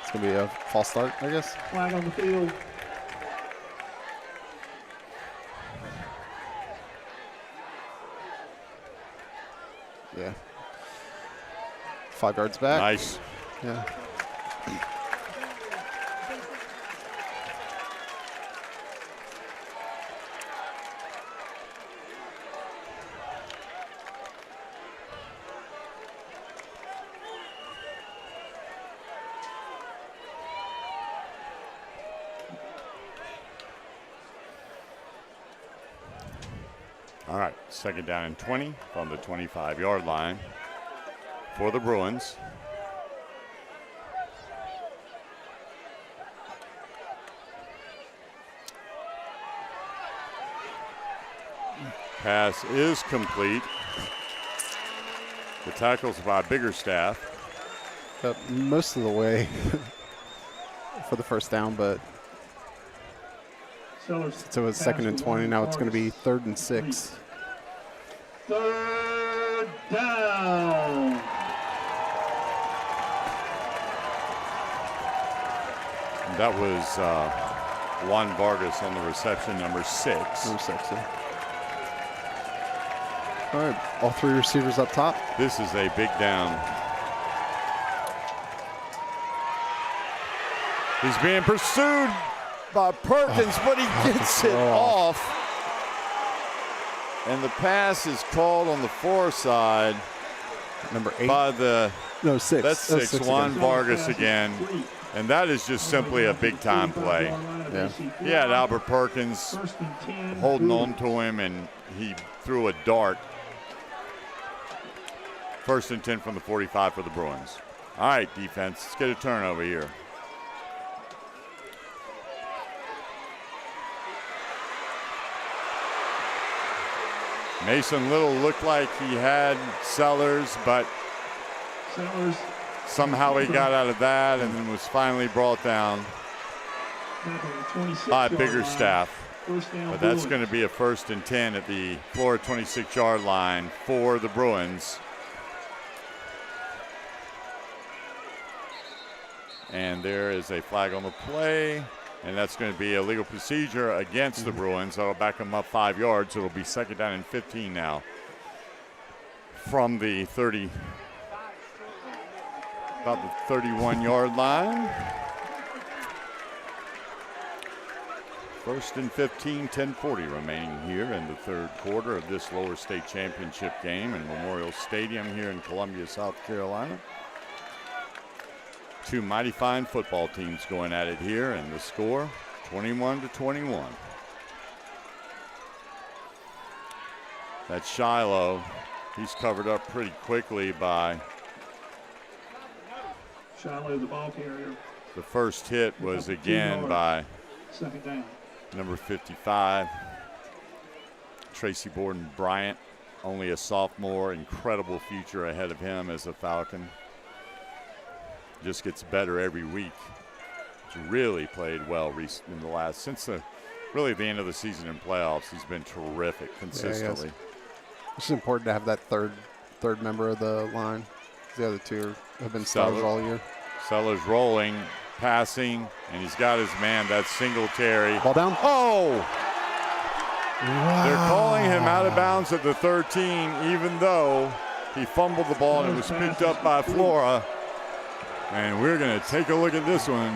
It's gonna be a false start, I guess. Flag on the field. Yeah. 5 yards back. Nice. Yeah. All right, 2nd down and 20 from the 25-yard line for the Bruins. Pass is complete. The tackle's by Biggerstaff. Most of the way for the 1st down, but So it's 2nd and 20. Now it's going to be 3rd and 6. 3rd down. That was Juan Vargas on the reception, number 6. Number 6, yeah. All right, all 3 receivers up top. This is a big down. He's being pursued by Perkins, but he gets it off. And the pass is called on the far side. Number 8. By the 6. That's 6. Juan Vargas again. And that is just simply a big-time play. Yeah. He had Albert Perkins holding on to him, and he threw a dart. 1st and 10 from the 45 for the Bruins. All right, defense, let's get a turnover here. Mason Little looked like he had Sellers, but somehow he got out of that and then was finally brought down by Biggerstaff. But that's going to be a 1st and 10 at the Flora 26-yard line for the Bruins. And there is a flag on the play, and that's going to be a legal procedure against the Bruins. That'll back them up 5 yards. It'll be 2nd down and 15 now from the 30, about the 31-yard line. 1st and 15, 10:40 remaining here in the 3rd quarter of this lower state championship game in Memorial Stadium here in Columbia, South Carolina. 2 mighty fine football teams going at it here, and the score 21-21. That's Shiloh. He's covered up pretty quickly by Shiloh, the ball carrier. The first hit was again by 2nd down. Number 55, Tracy Borden Bryant, only a sophomore, incredible future ahead of him as a Falcon. Just gets better every week. He's really played well in the last, since the end of the season and playoffs. He's been terrific consistently. Yeah, it's important to have that third member of the line. The other 2 have been stars all year. Sellers rolling, passing, and he's got his man. That's Singletary. Ball down. Oh! Wow. They're calling him out of bounds at the 13, even though he fumbled the ball and it was picked up by Flora. And we're going to take a look at this one.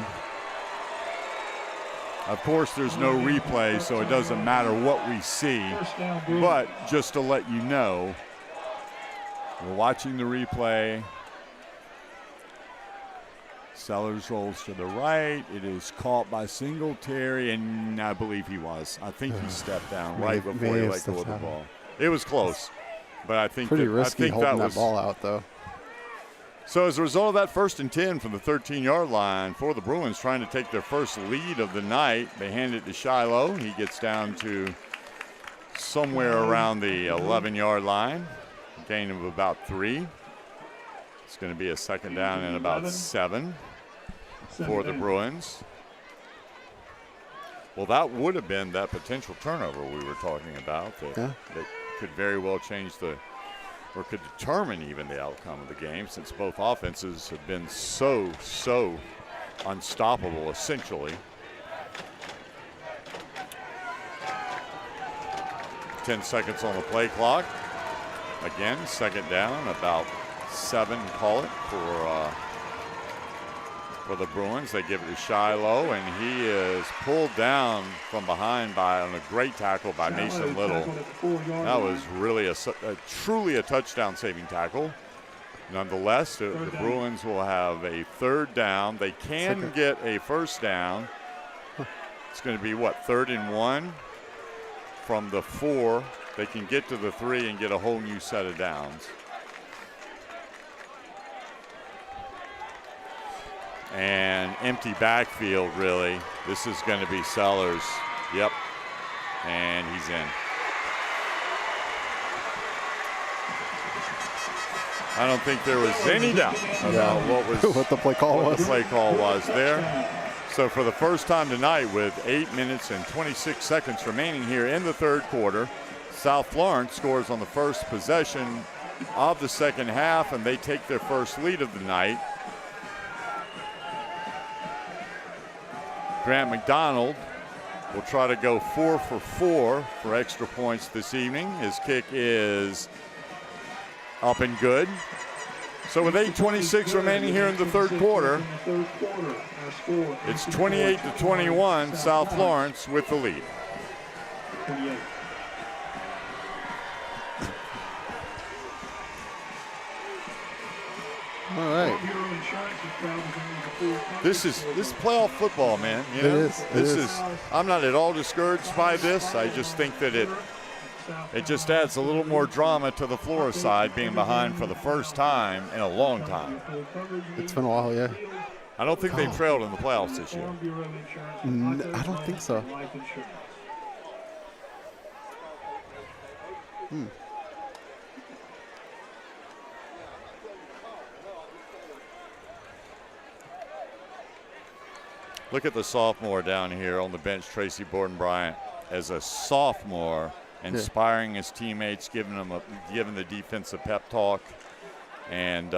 Of course, there's no replay, so it doesn't matter what we see. But just to let you know, we're watching the replay. Sellers rolls to the right. It is caught by Singletary, and I believe he was. I think he stepped down right before he let go of the ball. It was close, but I think pretty risky holding that ball out, though. So as a result of that 1st and 10 from the 13-yard line for the Bruins trying to take their first lead of the night, they hand it to Shiloh. He gets down to somewhere around the 11-yard line, gain of about 3. It's going to be a 2nd down and about 7 for the Bruins. Well, that would have been that potential turnover we were talking about that could very well change or could determine even the outcome of the game, since both offenses have been so unstoppable, essentially. 10 seconds on the play clock. Again, 2nd down, about 7, call it, for the Bruins. They give it to Shiloh, and he is pulled down from behind on a great tackle by Mason Little. That was really truly a touchdown-saving tackle. Nonetheless, the Bruins will have a 3rd down. They can get a 1st down. It's going to be, 3rd and 1 from the 4. They can get to the 3 and get a whole new set of downs. And empty backfield, really. This is going to be Sellers. Yep. And he's in. I don't think there was any doubt about what the play call was there. So for the first time tonight, with 8 minutes and 26 seconds remaining here in the third quarter, South Florence scores on the first possession of the second half, and they take their first lead of the night. Grant McDonald will try to go 4 for 4 for extra points this evening. His kick is up and good. So with 8:26 remaining here in the third quarter, it's 28-21, South Florence with the lead. 28. All right. This is playoff football, man. You know? It is. I'm not at all discouraged by this. I just think that it just adds a little more drama to the Flora side being behind for the first time in a long time. It's been a while, yeah. I don't think they trailed in the playoffs this year. I don't think so. Look at the sophomore down here on the bench, Tracy Borden-Bryant, as a sophomore, inspiring his teammates, giving the defense a pep talk, and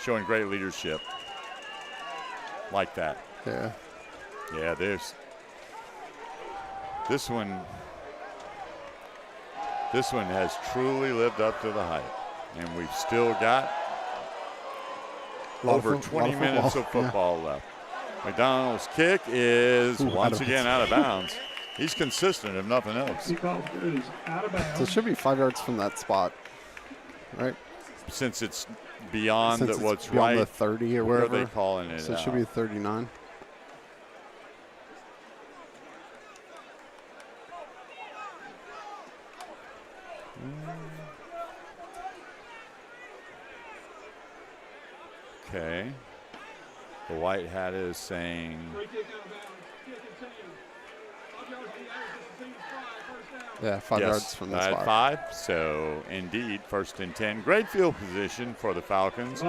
showing great leadership like that. Yeah. Yeah, there's this one has truly lived up to the hype, and we've still got over 20 minutes of football left. McDonald's kick is once again out of bounds. He's consistent, if nothing else. So it should be 5 yards from that spot, right? Since it's beyond what's beyond right, the 30 or where whatever. are they calling it? So it should be 39. Okay. The white hat is saying. Yeah, 5 yards from that spot. 5. So, indeed, 1st and 10. Great field position for the Falcons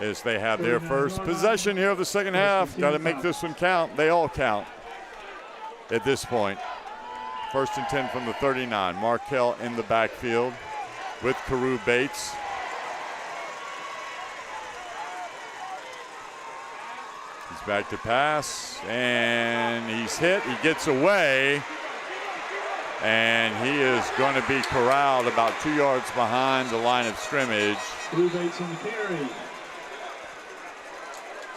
as they have their first possession here of the second half. Got to make this one count. They all count at this point. 1st and 10 from the 39. Markell in the backfield with Carew Bates. He's back to pass, and he's hit. He gets away, and he is going to be corralled about 2 yards behind the line of scrimmage. Carew Bates on the carry.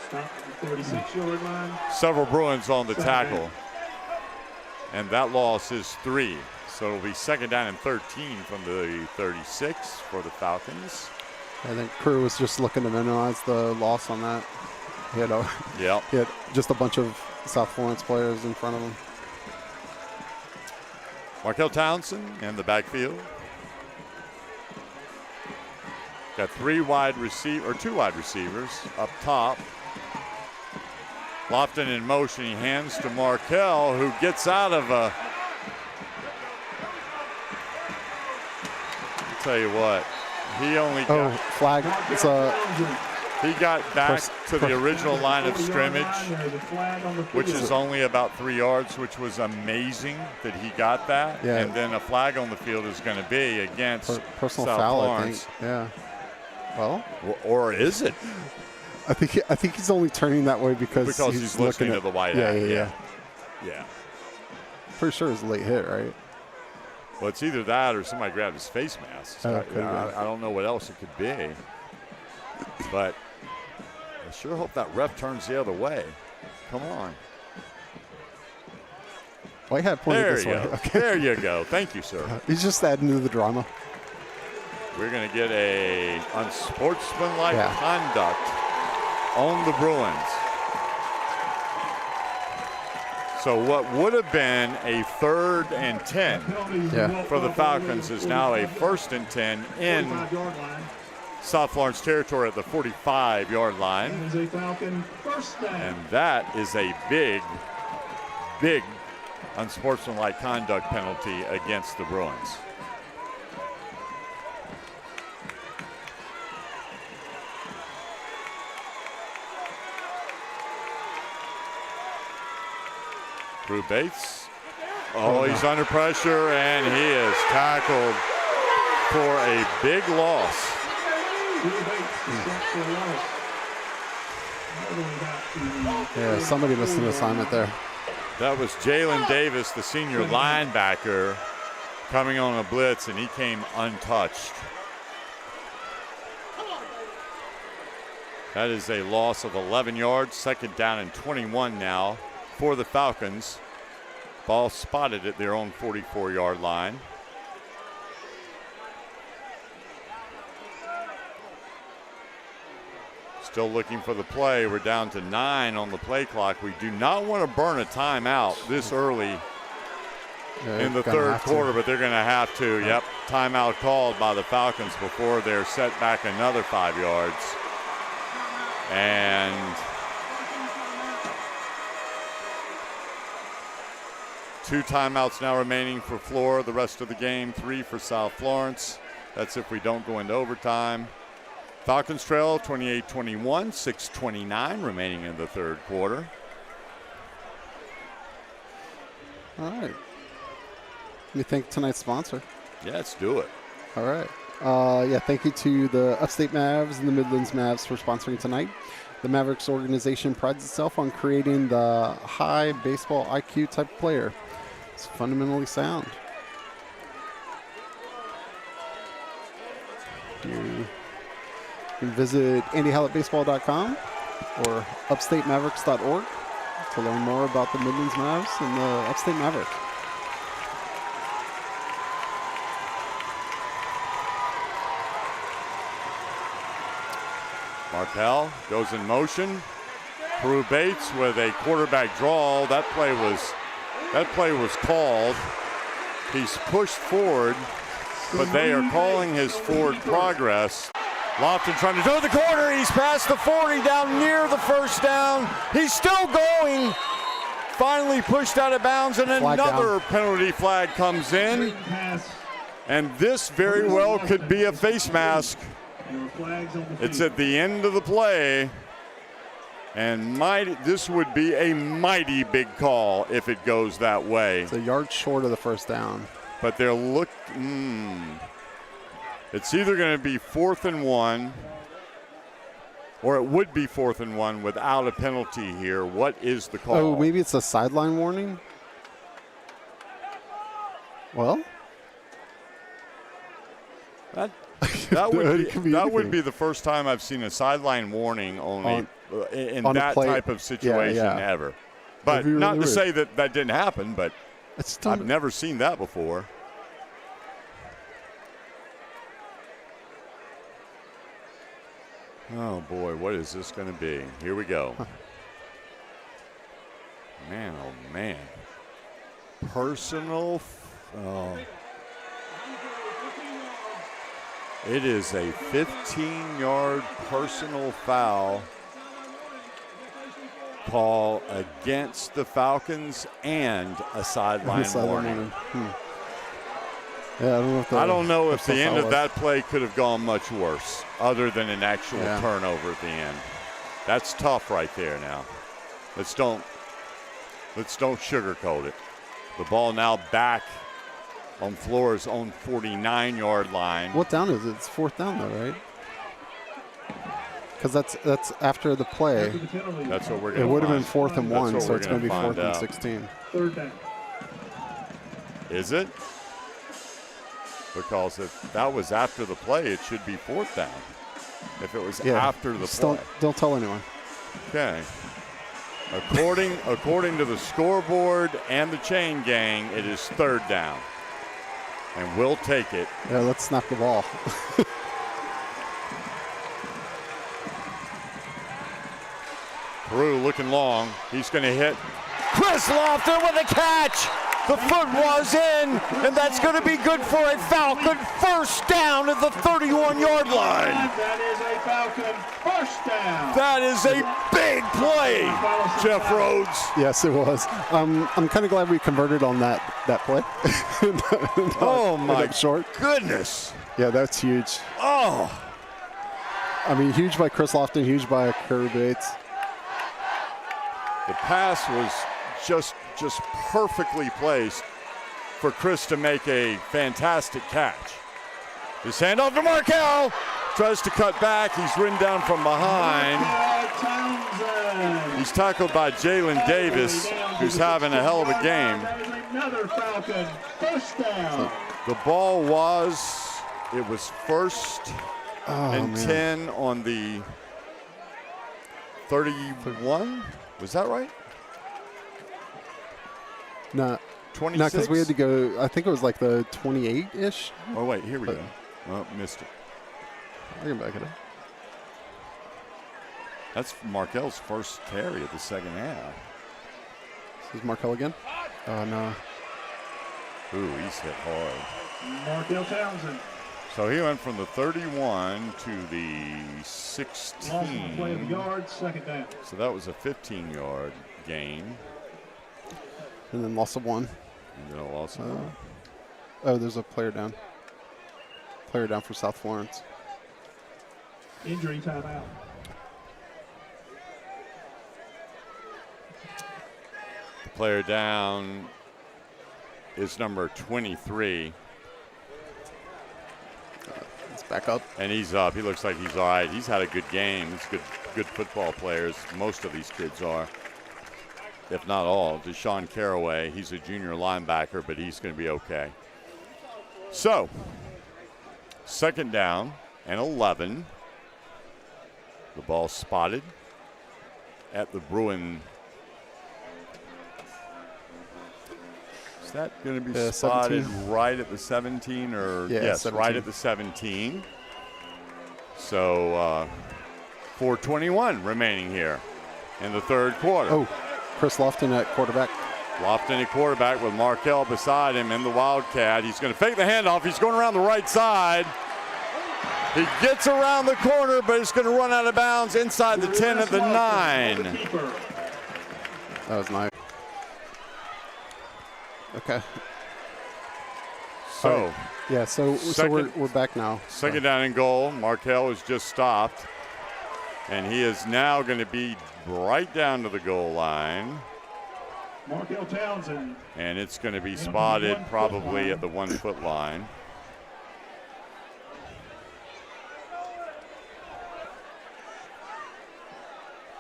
Stop at the 36-yard line. Several Bruins on the tackle, and that loss is 3. So it'll be 2nd down and 13 from the 36 for the Falcons. I think Carew was just looking to minimize the loss on that. He had just a bunch of South Florence players in front of him. Markell Townsend in the backfield. Got 2 wide receivers up top. Lofton in motion. He hands to Markell, who gets out of a. I'll tell you what, he only got. Flag. It's a. He got back to the original line of scrimmage, which is only about 3 yards, which was amazing that he got that. Yeah. And then a flag on the field is going to be against personal South foul, Florence. I think. Yeah. Well, or is it? I think he's only turning that way because he's listening to the white hat. Yeah. Pretty sure it's a late hit, right? Well, it's either that or somebody grabbed his face mask. I don't know what else it could be. But I sure hope that ref turns the other way. Come on. White hat pointed this way. Okay. There you go. Thank you, sir. He's just adding to the drama. We're going to get a unsportsmanlike conduct on the Bruins. So what would have been a 3rd and 10 for the Falcons is now a 1st and 10 in South Florence territory at the 45-yard line. And that is a big, big unsportsmanlike conduct penalty against the Bruins. Drew Bates. Oh, he's under pressure, and he is tackled for a big loss. Yeah, somebody missed an assignment there. That was Jalen Davis, the senior linebacker, coming on a blitz, and he came untouched. That is a loss of 11 yards, second down and 21 now for the Falcons. Ball spotted at their own 44-yard line. Still looking for the play. We're down to 9 on the play clock. We do not want to burn a timeout this early in the third quarter, but they're going to have to. Yep, timeout called by the Falcons before they're set back another 5 yards. And 2 timeouts now remaining for Flora. The rest of the game, 3 for South Florence. That's if we don't go into overtime. Falcons trail 28-21, 6:29 remaining in the third quarter. All right. Let me thank tonight's sponsor. Yeah, let's do it. All right. Thank you to the Upstate Mavs and the Midlands Mavs for sponsoring tonight. The Mavericks organization prides itself on creating the high baseball IQ type player. It's fundamentally sound. You can visit andyhallettbaseball.com or upstatemavericks.org to learn more about the Midlands Mavs and the Upstate Mavericks. Markel goes in motion. Drew Bates with a quarterback draw. That play was called. He's pushed forward, but they are calling his forward progress. Lofton trying to go to the corner. He's past the 40, down near the first down. He's still going. Finally pushed out of bounds, and another penalty flag comes in. And this very well could be a face mask. It's at the end of the play, and this would be a mighty big call if it goes that way. It's a yard short of the first down. But they're it's either going to be 4th and 1, or it would be 4th and 1 without a penalty here. What is the call? Oh, maybe it's a sideline warning? Well, that would be the first time I've seen a sideline warning in that type of situation ever. But not to say that didn't happen, but I've never seen that before. Oh boy, what is this going to be? Here we go. Man, oh man. Personal. It is a 15-yard personal foul call against the Falcons and a sideline warning. Yeah, I don't know if the end of that play could have gone much worse, other than an actual turnover at the end. That's tough right there now. Let's don't sugarcoat it. The ball now back on Flora's own 49-yard line. What down is it? It's 4th down though, right? Because that's after the play. That's what we're going to. It would have been 4th and 1, so it's going to be 4th and 16. 3rd down. Is it? Because if that was after the play, it should be 4th down. If it was after the play. Don't tell anyone. Okay. According to the scoreboard and the chain gang, it is 3rd down. And we'll take it. Yeah, let's snap the ball. Peru looking long. He's going to hit Chris Lofton with a catch. The foot was in, and that's going to be good for a Falcon first down at the 31-yard line. That is a Falcon first down. That is a big play, Jeff Rhodes. Yes, it was. I'm kind of glad we converted on that play. Oh, my short. goodness. Yeah, that's huge. Oh. I mean, huge by Chris Lofton, huge by Curry Bates. The pass was just perfectly placed for Chris to make a fantastic catch. His handoff to Markel. Tries to cut back. He's ridden down from behind. He's tackled by Jalen Davis, who's having a hell of a game. Another Falcon first down. The ball was 1st and 10 on the 31. Was that right? No. 26? No, because we had to go, I think it was like the 28-ish. Oh, wait, here we go. Oh, missed it. I can back it up. That's Markel's first carry of the second half. This is Markel again. Oh, no. Ooh, he's hit hard. Markel Townsend. So he went from the 31 to the 16. Loss of play of yards, second down. So that was a 15-yard gain. And then loss of 1. And then a loss of 1. Oh, there's a player down. Player down for South Florence. Injury timeout. The player down is number 23. Let's back up. And he's up. He looks like he's all right. He's had a good game. He's good football players. Most of these kids are, if not all. Deshaun Caraway, he's a junior linebacker, but he's going to be okay. So, second down and 11. The ball spotted at the Bruin. Is that going to be spotted 17. right at the 17 or yeah, yes, 17. right at the 17. So 4:21 remaining here in the third quarter. Oh, Chris Lofton at quarterback. Lofton at quarterback with Markel beside him in the Wildcat. He's going to fake the handoff. He's going around the right side. He gets around the corner, but it's going to run out of bounds inside the 10 at the 9. That was nice. Okay. So, right. Yeah, so we're back now. Second down and goal. Markel has just stopped. And he is now going to be right down to the goal line. Markel Townsend. And it's going to be spotted probably at the 1 foot line.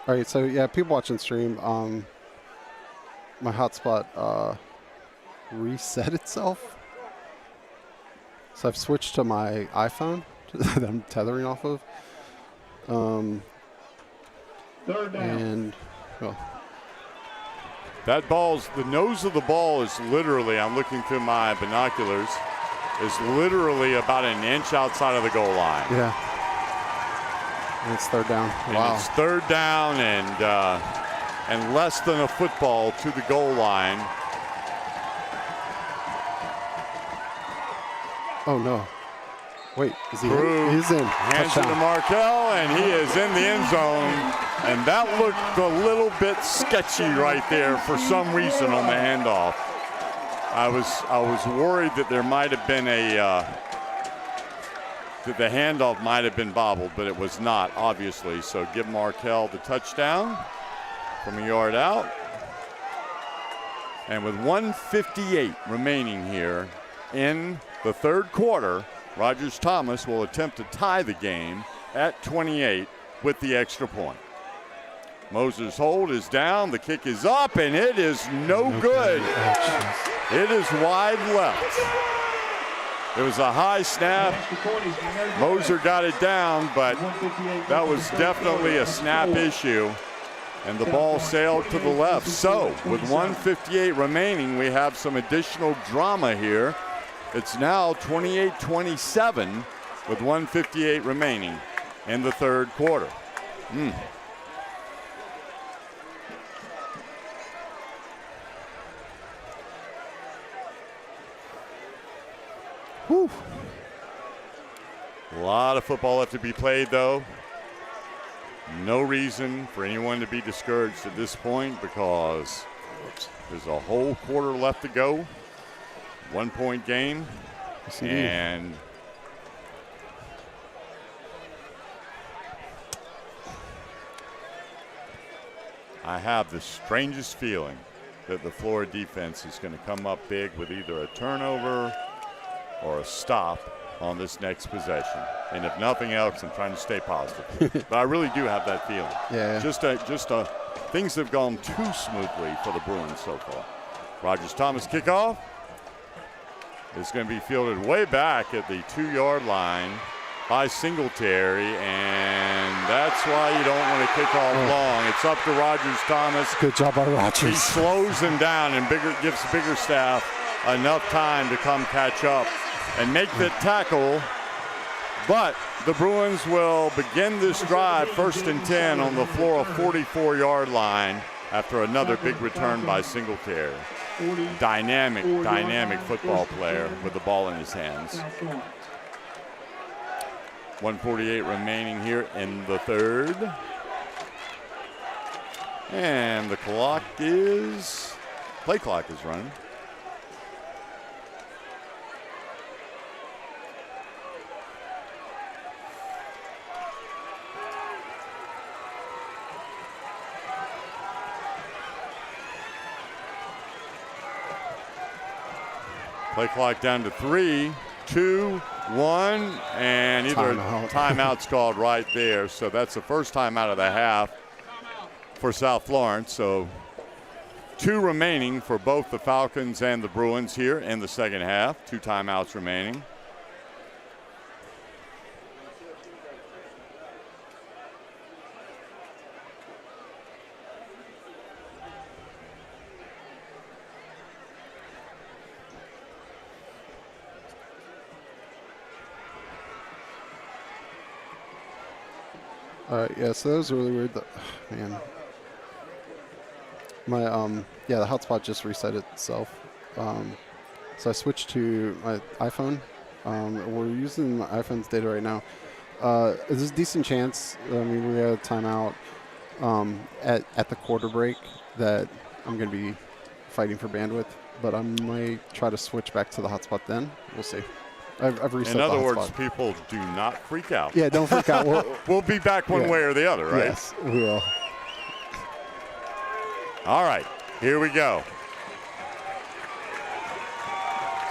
All right, so yeah, people watching stream, my hotspot reset itself. So I've switched to my iPhone that I'm tethering off of. Third down. And, well, That the nose of the ball is literally, I'm looking through my binoculars, is literally about an inch outside of the goal line. yeah. And it's third down. And Wow. it's third down and less than a football to the goal line. Oh, no. Wait, is he Brew in? He's in. Hands it to Touchdown. Markel, and he is in the end zone. And that looked a little bit sketchy right there for some reason on the handoff. I was worried that there might have been that the handoff might have been bobbled, but it was not, obviously. So give Markel the touchdown from a yard out. And with 1:58 remaining here in the third quarter, Rogers Thomas will attempt to tie the game at 28 with the extra point. Moses' hold is down, the kick is up, and it is no good. It is wide left. It was a high snap. Moser got it down, but that was definitely a snap issue. And the ball sailed to the left. So with 1:58 remaining, we have some additional drama here. It's now 28-27 with 1:58 remaining in the third quarter. Whew. A lot of football left to be played, though. No reason for anyone to be discouraged at this point because there's a whole quarter left to go. 1 point game. And I have the strangest feeling that the Flora defense is going to come up big with either a turnover or a stop on this next possession. And if nothing else, I'm trying to stay positive. But I really do have that feeling. Yeah. Things have gone too smoothly for the Bruins so far. Rogers Thomas kickoff. It's going to be fielded way back at the 2-yard line by Singletary, and that's why you don't want to kick off long. It's up to Rogers Thomas. Good job by Rogers. He slows him down and gives Biggerstaff enough time to come catch up and make the tackle. But the Bruins will begin this drive 1st and 10 on the Flora 44-yard line after another big return by Singletary. Dynamic football player with the ball in his hands. 1:48 remaining here in the third. And the play clock is running. Play clock down to 3, 2, 1, and either timeout's called right there. So that's the first time out of the half for South Florence. So 2 remaining for both the Falcons and the Bruins here in the second half. 2 timeouts remaining. Yeah, so that was really weird. Man, my the hotspot just reset itself. So I switched to my iPhone. We're using my iPhone's data right now. There's a decent chance. I mean, we had a timeout at the quarter break that I'm going to be fighting for bandwidth, but I might try to switch back to the hotspot then. We'll see. I've reset the hotspot. In other words, people do not freak out. Yeah, don't freak out. We'll be back one way or the other, right? Yes, we will. All right, here we go.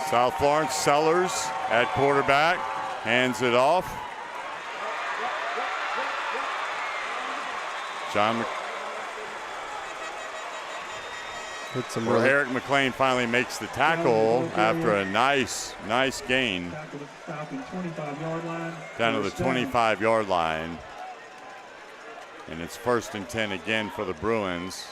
South Florence, Sellers at quarterback, hands it off. Eric McLean finally makes the tackle after a nice gain down to the 25-yard line. And it's 1st and 10 again for the Bruins.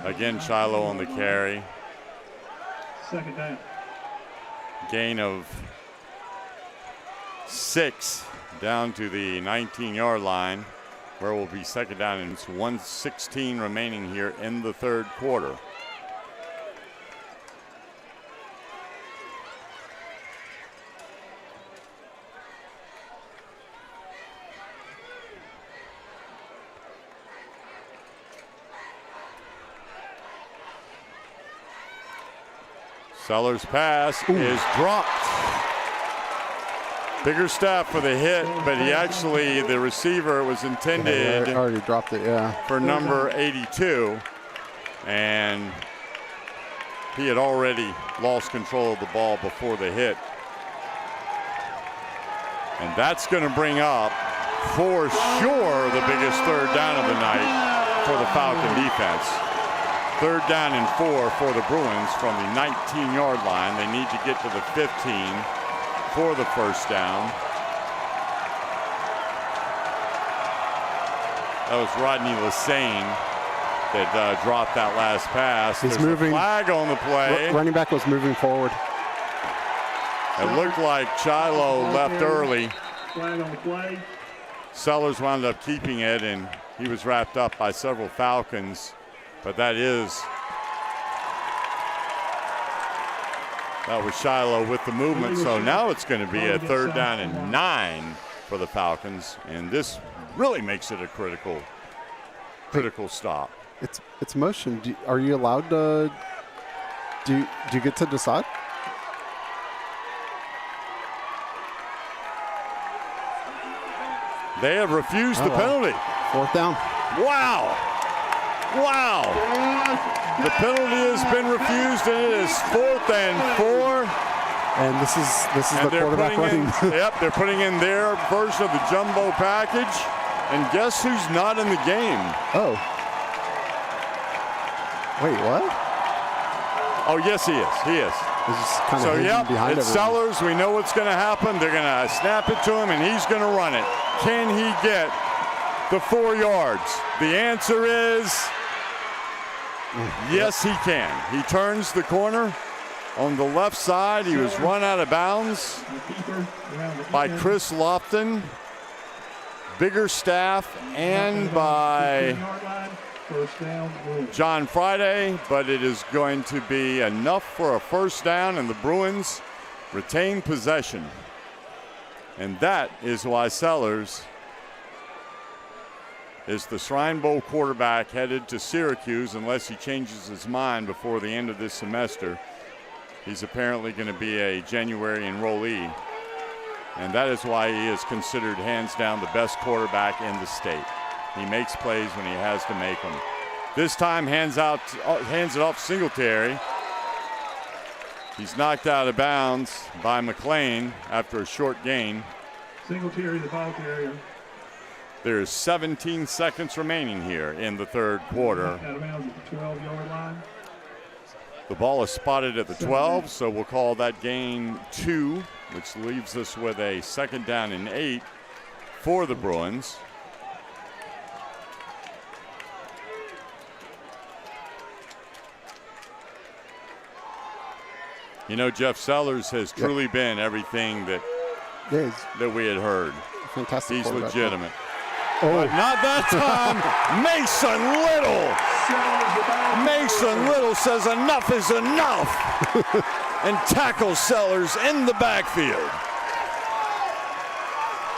Again, Shiloh on the carry. Second down. Gain of 6 down to the 19-yard line, where will be second down, and it's 1:16 remaining here in the third quarter. Sellers' pass is dropped. Biggerstaff for the hit, but the receiver was intended already dropped it, for number 82, and he had already lost control of the ball before the hit. And that's going to bring up, for sure, the biggest third down of the night for the Falcon defense. 3rd down and 4 for the Bruins from the 19-yard line. They need to get to the 15 for the first down. That was Rodney Lassane that dropped that last pass. He's There's moving. A flag on the play. Running back was moving forward. It looked like Shiloh left early. Flag on the play. Sellers wound up keeping it, and he was wrapped up by several Falcons. But that was Shiloh with the movement. So now it's going to be a 3rd down and 9 for the Falcons, and this really makes it a critical stop. It's motion. Are you allowed to? Do you get to decide? They have refused the penalty. 4th down. Wow. Wow. The penalty has been refused, and it is 4th and 4. And this is And the quarterback running. Yep, they're putting in their version of the jumbo package. And guess who's not in the game? Oh. Wait, what? Oh, yes, he is. He is. He's just kind of So, yep, behind it's everyone. Sellers. We know what's going to happen. They're going to snap it to him, and he's going to run it. Can he get the 4 yards? The answer is yes, he can. He turns the corner on the left side. He was run out of bounds by Chris Lofton, Biggerstaff, and by John Friday, but it is going to be enough for a first down, and the Bruins retain possession. And that is why Sellers is the Shrine Bowl quarterback headed to Syracuse unless he changes his mind before the end of this semester. He's apparently going to be a January enrollee, and that is why he is considered hands down the best quarterback in the state. He makes plays when he has to make them. This time hands it off Singletary. He's knocked out of bounds by McLean after a short gain. Singletary, the ball carrier. There's 17 seconds remaining here in the third quarter. Out of bounds at the 12-yard line. The ball is spotted at the 12, so we'll call that gain 2, which leaves us with a 2nd down and 8 for the Bruins. You know, Jeff Sellers has truly been everything that we had heard. Fantastic. He's legitimate. Oh. But not that time. Mason Little. Mason Little says enough is enough and tackles Sellers in the backfield.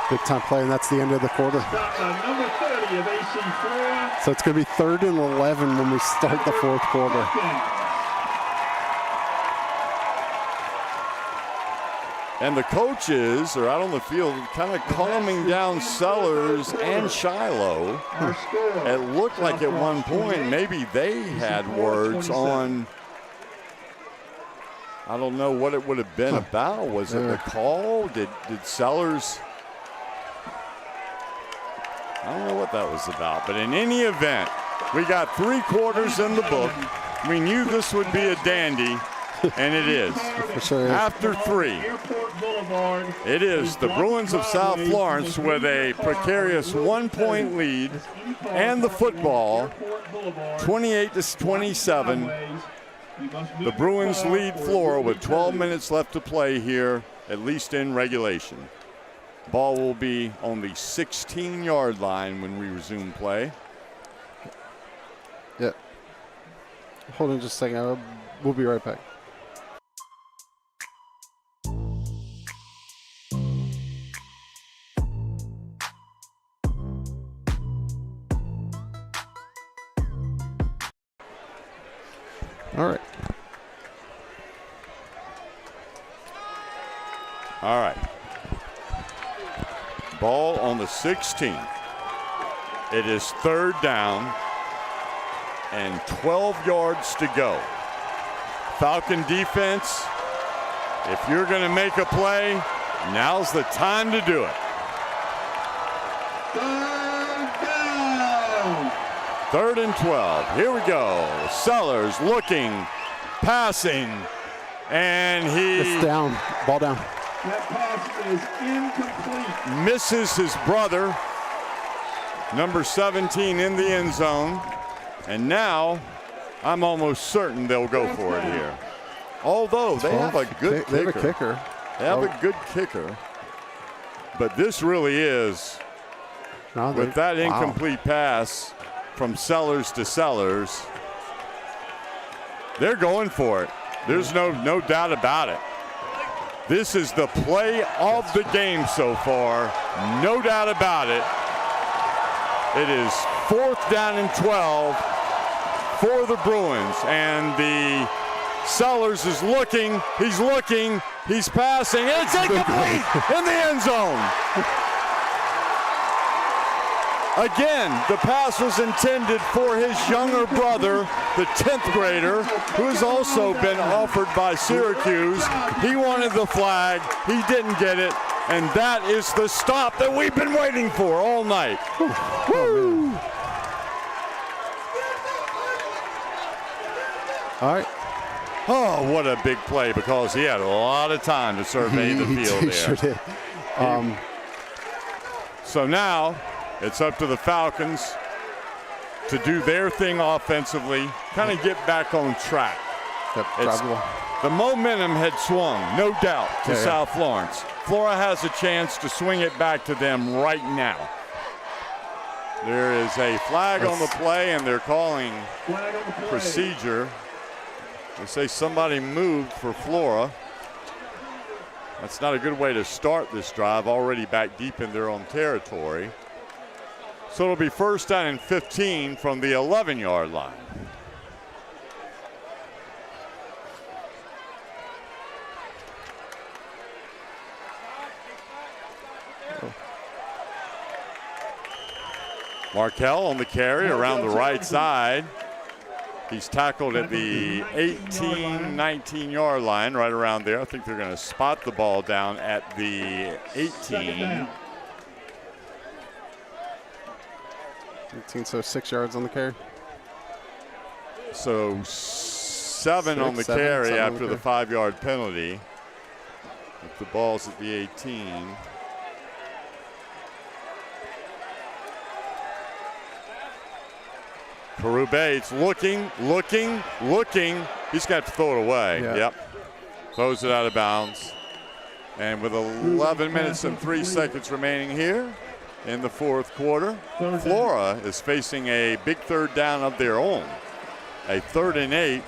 Big time play, and that's the end of the quarter. Number 30 of AC Flora. So it's going to be 3rd and 11 when we start the 4th quarter. And the coaches are out on the field kind of calming down Sellers and Shiloh. It looked like at one point maybe they had words on, I don't know what it would have been about. Was it the call? Did Sellers? I don't know what that was about. But in any event, we got 3 quarters in the book. We knew this would be a dandy. And it is. For sure. After 3, it is the Bruins of South Florence with a precarious 1-point lead and the football, 28-27. The Bruins lead Flora with 12 minutes left to play here, at least in regulation. Ball will be on the 16-yard line when we resume play. Yeah. Hold on just a second. We'll be right back. All right. All right. Ball on the 16. It is 3rd down and 12 yards to go. Falcon defense, if you're going to make a play, now's the time to do it. 3rd and 12. Here we go. Sellers looking, passing, and It's down. Ball down. That pass is incomplete. Misses his brother, number 17, in the end zone. And now I'm almost certain they'll go for it here. Although they have a good kicker. They have a kicker. They have a good kicker. But this really is, with that incomplete pass from Sellers to Sellers, they're going for it. There's no doubt about it. This is the play of the game so far. No doubt about it. It is 4th down and 12 for the Bruins. And the Sellers is looking. He's looking. He's passing. And it's incomplete in the end zone. Again, the pass was intended for his younger brother, the 10th grader, who has also been offered by Syracuse. He wanted the flag. He didn't get it. And that is the stop that we've been waiting for all night. Woo! All right. Oh, what a big play, because he had a lot of time to survey the field there. Sure did. So now it's up to the Falcons to do their thing offensively, kind of get back on track. Yep, drive the ball. The momentum had swung, no doubt, to South Florence. Flora has a chance to swing it back to them right now. There is a flag on the play, and they're calling procedure. They say somebody moved for Flora. That's not a good way to start this drive, already back deep in their own territory. So it'll be first down and 15 from the 11-yard line. Markell on the carry around the right side. He's tackled at the 18, 19-yard line, right around there. I think they're going to spot the ball down at the 18. 18, so 6 yards on the carry. So 7 on the carry after the 5-yard penalty. If the ball's at the 18. Peru Bates looking. He's got to throw it away. Yeah. Yep. Throws it out of bounds. And with 11 minutes and 3 seconds remaining here in the fourth quarter, Flora is facing a big third down of their own. A 3rd and 8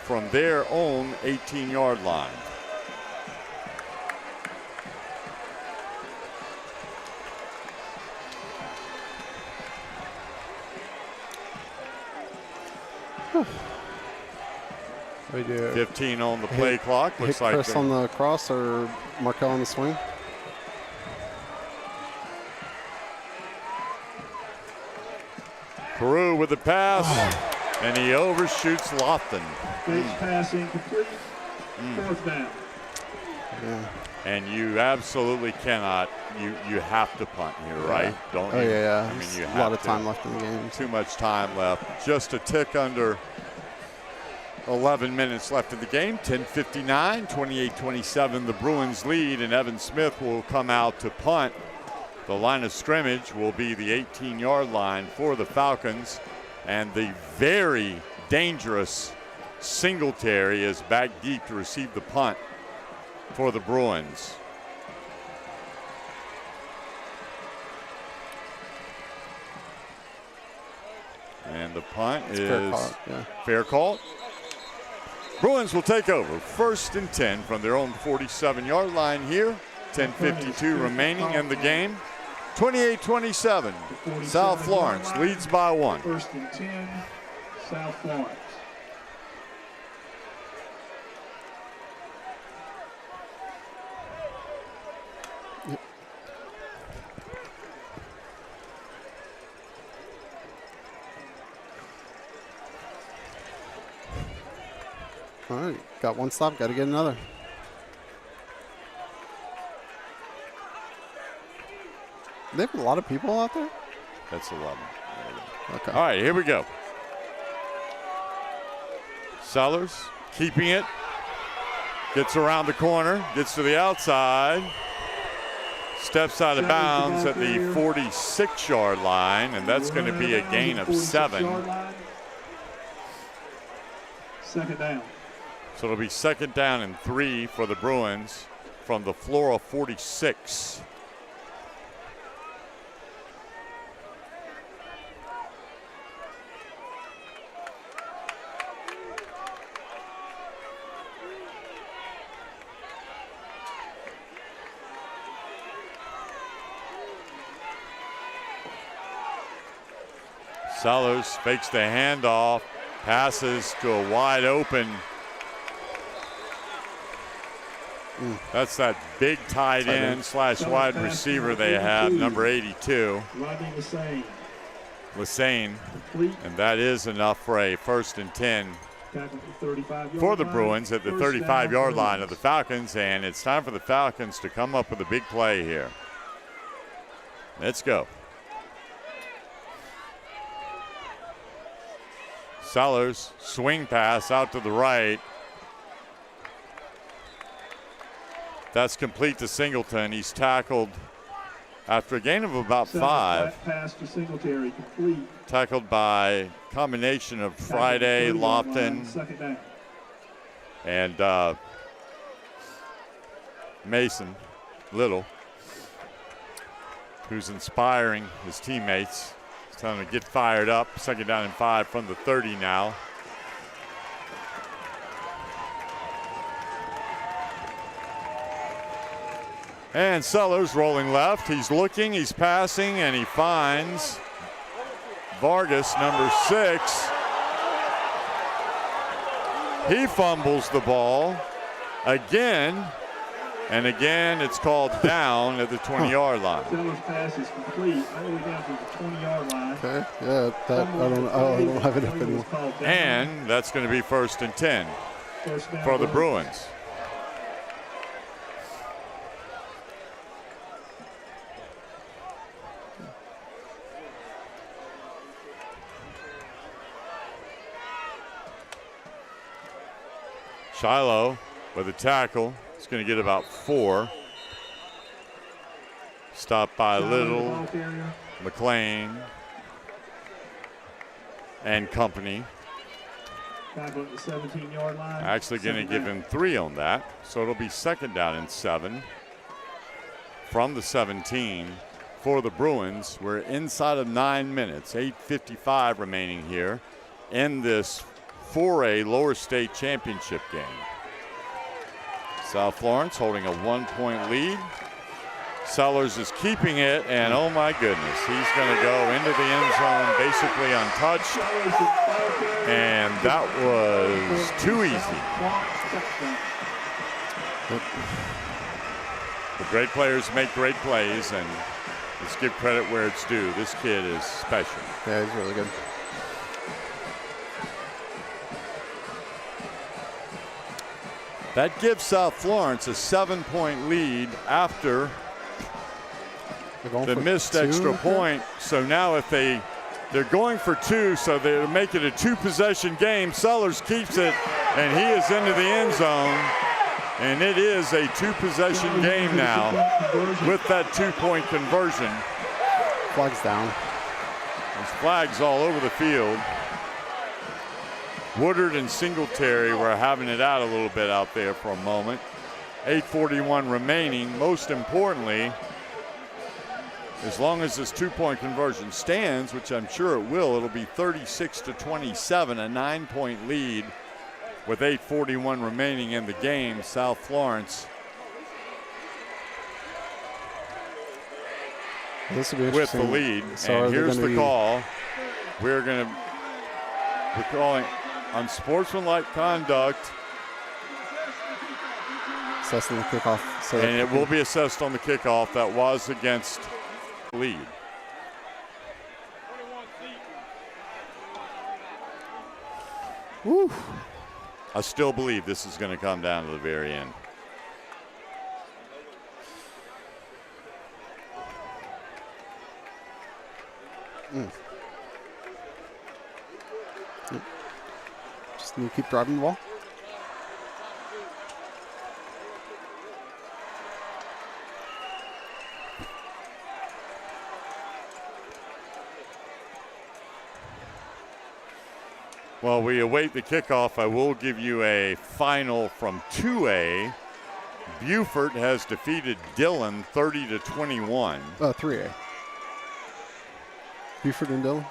from their own 18-yard line. We do 15 on the play clock. Looks hit like Chris on the cross or Markell on the swing. Peru with the pass, and he overshoots Lofton. Base pass incomplete. 4th down. Yeah. And you absolutely cannot. You have to punt here, right? Don't you? Oh yeah. I mean, you have a lot of time left in the game. Too much time left. Just a tick under 11 minutes left in the game. 10:59, 28-27. The Bruins lead, and Evan Smith will come out to punt. The line of scrimmage will be the 18-yard line for the Falcons, and the very dangerous Singletary is back deep to receive the punt for the Bruins. And the punt is fair call. Bruins will take over. 1st and 10 from their own 47-yard line here. 10:52 remaining in the game. 28-27. South Florence leads by 1. 1st and 10, South Florence. All right, got one stop, got to get another. They have a lot of people out there? That's 11. Okay. All right, here we go. Sellers keeping it. Gets around the corner, gets to the outside. Steps out of bounds at the 46-yard line, and that's going to be a gain of 7. 2nd down. So it'll be 2nd down and 3 for the Bruins from the Flora 46. Sellers fakes the handoff, passes to a wide open. That's that big tight end / wide receiver they have, number 82. Rodney the same. Lassane, Complete. and that is enough for a 1st and 10 for the Bruins at the 35-yard line of the Falcons, and it's time for the Falcons to come up with a big play here. Let's go. Sellers, swing pass out to the right. That's complete to Singleton. He's tackled after a gain of about 5. Pass to Singletary, complete. Tackled by combination of Friday, Lofton, and Mason Little, who's inspiring his teammates. He's telling them to get fired up. 2nd down and 5 from the 30 now. And Sellers rolling left. He's looking, he's passing, and he finds Vargas, number 6. He fumbles the ball again, and again it's called down at the 20-yard line. Sellers' pass is complete all the way down to the 20-yard line. Okay, yeah, that I don't have it up anymore. And that's going to be 1st and 10 for the Bruins. Shiloh with a tackle. He's going to get about 4. Stopped by Little, McLean, and company. Tackle at the 17-yard line. Actually going to give him 3 on that. So it'll be 2nd down and 7 from the 17 for the Bruins. We're inside of 9 minutes, 8:55 remaining here in this 4A Lower State Championship game. South Florence holding a 1-point lead. Sellers is keeping it, and oh my goodness, he's going to go into the end zone basically untouched, and that was too easy. The great players make great plays, and let's give credit where it's due. This kid is special. Yeah, he's really good. That gives South Florence a 7-point lead after the missed extra point. So now if they're going for 2, so they'll make it a 2-possession game. Sellers keeps it, and he is into the end zone. And it is a 2-possession game now with that 2-point conversion. Flags down. There's flags all over the field. Woodard and Singletary were having it out a little bit out there for a moment. 8:41 remaining. Most importantly, as long as this 2-point conversion stands, which I'm sure it will, it'll be 36-27, a 9-point lead with 8:41 remaining in the game. South Florence This will be with the lead. So and here's the call. We're calling unsportsmanlike conduct. Assessing the kickoff. So and it will be assessed on the kickoff. That was against the lead. Woo. I still believe this is going to come down to the very end. Just need to keep driving the ball. While we await the kickoff, I will give you a final from 2A. Beaufort has defeated Dillon 30-21. 3A. Beaufort and Dillon.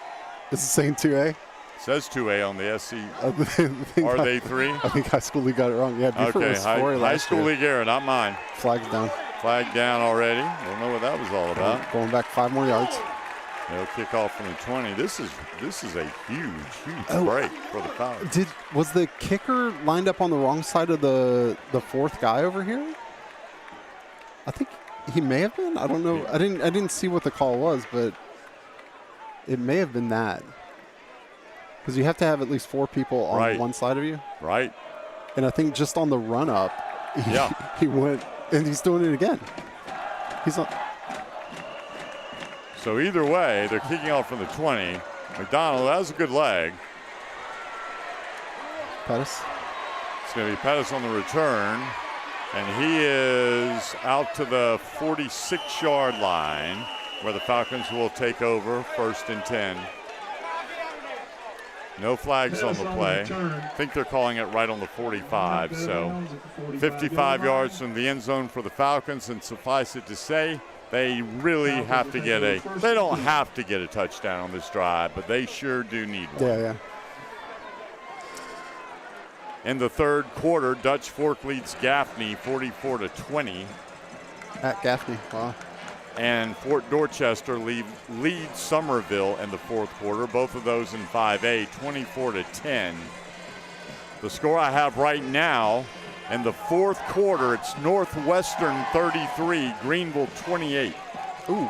Is it saying 2A? It says 2A on the SC. Are they 3? I think High School League got it wrong. Yeah, Beaufort was 4A High last School year. League era, not mine. Flags down. Flag down already. Don't know what that was all about. Going back 5 more yards. They'll kick off from the 20. This is a huge break for the Falcons. Was the kicker lined up on the wrong side of the fourth guy over here? I think he may have been. I don't know. I didn't see what the call was, but It may have been that. Because you have to have at least 4 people on one side of you. Right. And I think just on the run-up, he went, and he's doing it again. He's on. So either way, they're kicking off from the 20. McDonald, that was a good leg. Pettis. It's going to be Pettis on the return. And he is out to the 46-yard line, where the Falcons will take over, 1st and 10. No flags on the play. I think they're calling it right on the 45. So 55 yards from the end zone for the Falcons, and suffice it to say, they really have to get they don't have to get a touchdown on this drive, but they sure do need one. Yeah. In the 3rd quarter, Dutch Fork leads Gaffney 44-20. At Gaffney, wow. And Fort Dorchester leads Somerville in the 4th quarter, both of those in 5A, 24-10. The score I have right now in the 4th quarter, it's Northwestern 33, Greenville 28. Ooh.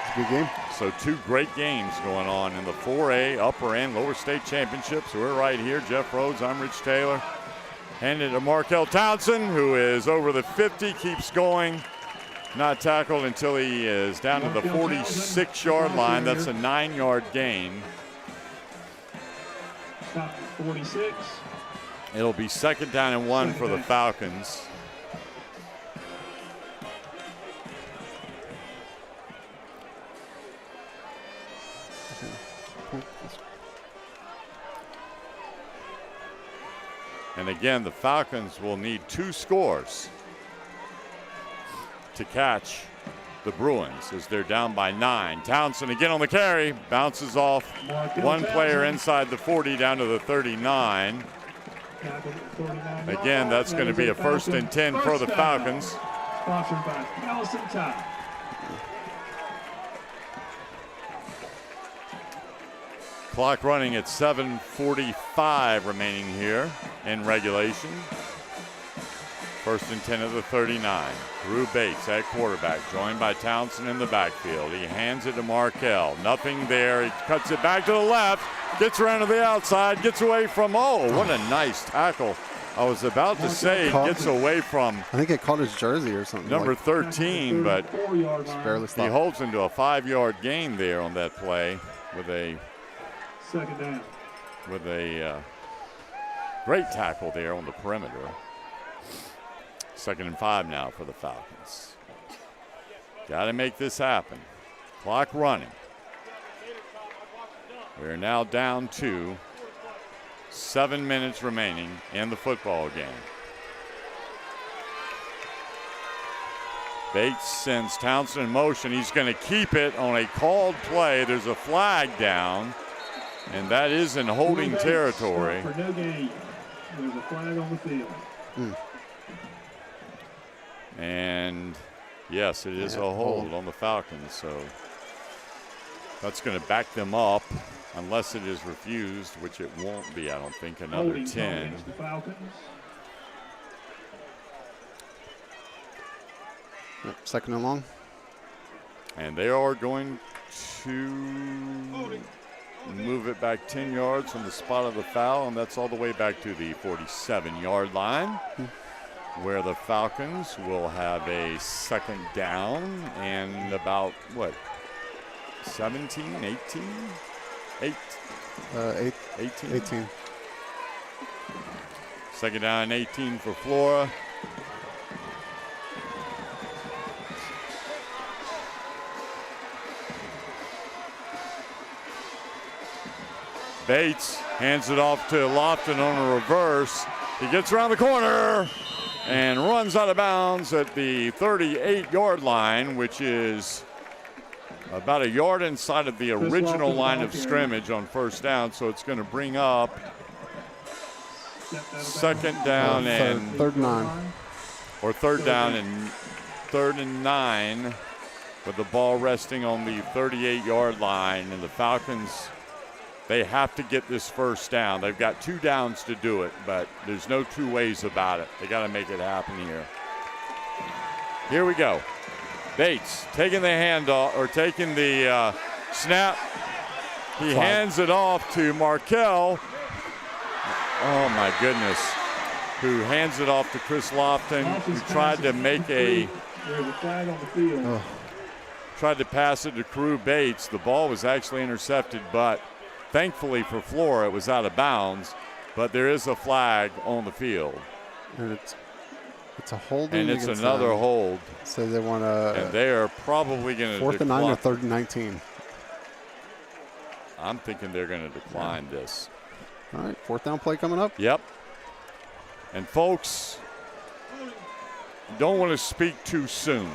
It's a good game. So 2 great games going on in the 4A upper and lower state championships. We're right here. Jeff Rhodes, I'm Rich Taylor. Handed to Markel Townsend, who is over the 50, keeps going. Not tackled until he is down to the 46-yard line. That's a 9-yard gain. 46. It'll be 2nd down and 1 for the Falcons. And again, the Falcons will need 2 scores to catch the Bruins as they're down by 9. Townsend again on the carry, bounces off one player inside the 40 down to the 39. Again, that's going to be a 1st and 10 for the Falcons. Sponsored by Allison Tire. Clock running at 7:45 remaining here in regulation. 1st and 10 of the 39. Drew Bates at quarterback, joined by Townsend in the backfield. He hands it to Markel. Nothing there. He cuts it back to the left, gets around to the outside, gets away from, what a nice tackle. I was about to say gets away from, I think it caught his jersey or something. Number 13, but barely he holds into a 5-yard gain there on that play with a 2nd down. With a great tackle there on the perimeter. 2nd and 5 now for the Falcons. Got to make this happen. Clock running. We're now down to 7 minutes remaining in the football game. Bates sends Townsend in motion. He's going to keep it on a called play. There's a flag down, and that is in holding territory. For no gain. There's a flag on the field. And yes, it is a hold on the Falcons, so that's going to back them up unless it is refused, which it won't be, I don't think, another Holding 10. The Falcons. 2nd and long. And they are going to move it back 10 yards from the spot of the foul, and that's all the way back to the 47-yard line, where the Falcons will have a 2nd down and about, 17, 18? 18. 2nd down and 18 for Flora. Bates hands it off to Lofton on a reverse. He gets around the corner and runs out of bounds at the 38-yard line, which is about a yard inside of the original line of scrimmage on 1st down. So it's going to bring up 2nd down and 3rd and 9. Or 3rd down and 3rd and 9 with the ball resting on the 38-yard line. And the Falcons, they have to get this 1st down. They've got 2 downs to do it, but there's no 2 ways about it. They got to make it happen here. Here we go. Bates taking the handoff, or taking the Snap. He hands it off to Markel. Oh, my goodness. Who hands it off to Chris Lofton, who tried to make a tried to pass it to Carew Bates. The ball was actually intercepted, but thankfully for Flora, it was out of bounds. But there is a flag on the field. And it's a holding. And it's another hold. So they want to. And they are probably going to 4th and 9 or 3rd and 19. I'm thinking they're going to decline this. All right, 4th down play coming up. Yep. And folks, don't want to speak too soon,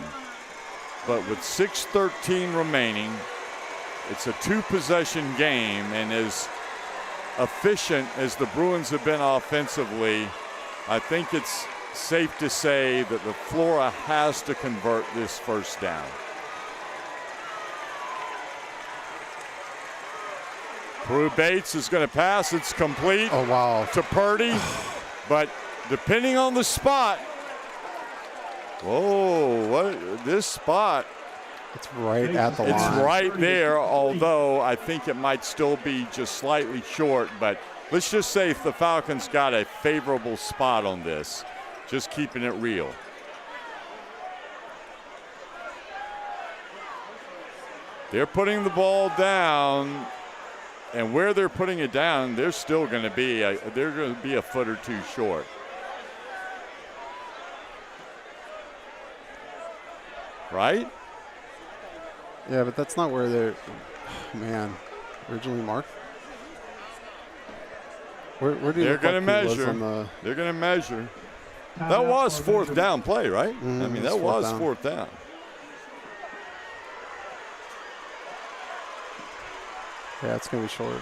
but with 6:13 remaining, it's a 2-possession game, and as efficient as the Bruins have been offensively, I think it's safe to say that the Flora has to convert this first down. Carew Bates is going to pass. It's complete. Oh, wow. To Purdy. But depending on the spot, this spot. It's right at the line. It's right there, although I think it might still be just slightly short. But let's just say if the Falcons got a favorable spot on this, just keeping it real. They're putting the ball down. And where they're putting it down, they're still going to be a foot or two short. Right? Yeah, but that's not where they're, originally marked. Where do they're going to measure? They're going to measure. That was 4th down play, right? I mean, that was 4th down. Yeah, it's going to be short.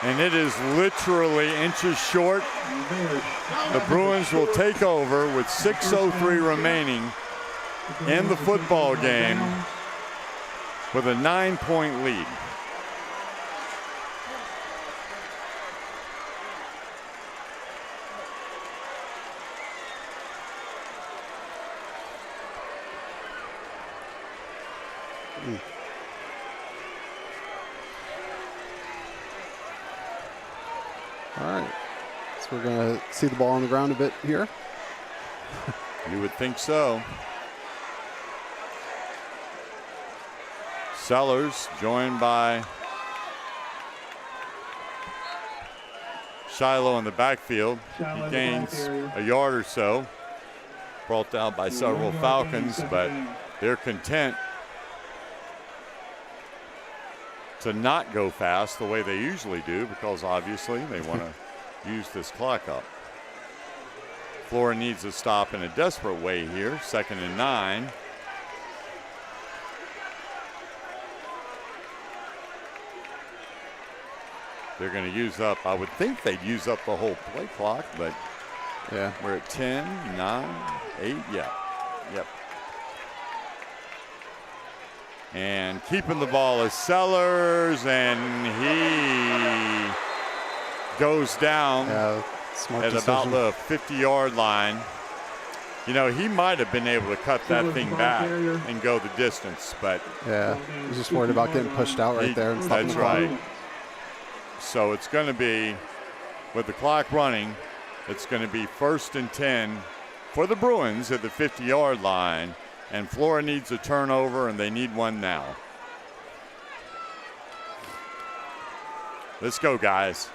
And it is literally inches short. The Bruins will take over with 6:03 remaining in the football game with a 9-point lead. All right, so we're going to see the ball on the ground a bit here. You would think so. Sellers joined by Shiloh in the backfield. He gains a yard or so. Brought down by several Falcons, but they're content to not go fast the way they usually do, because obviously they want to use this clock up. Flora needs a stop in a desperate way here. 2nd and 9. They're going to use up, I would think they'd use up the whole play clock, but yeah, we're at 10, 9, 8, yeah, yep. And keeping the ball is Sellers, and he goes down at about the 50-yard line. You know, he might have been able to cut that thing back and go the distance, but yeah, he's just worried about getting pushed out right there. And that's right. So it's going to be, with the clock running, it's going to be 1st and 10 for the Bruins at the 50-yard line. And Flora needs a turnover, and they need one now. Let's go, guys.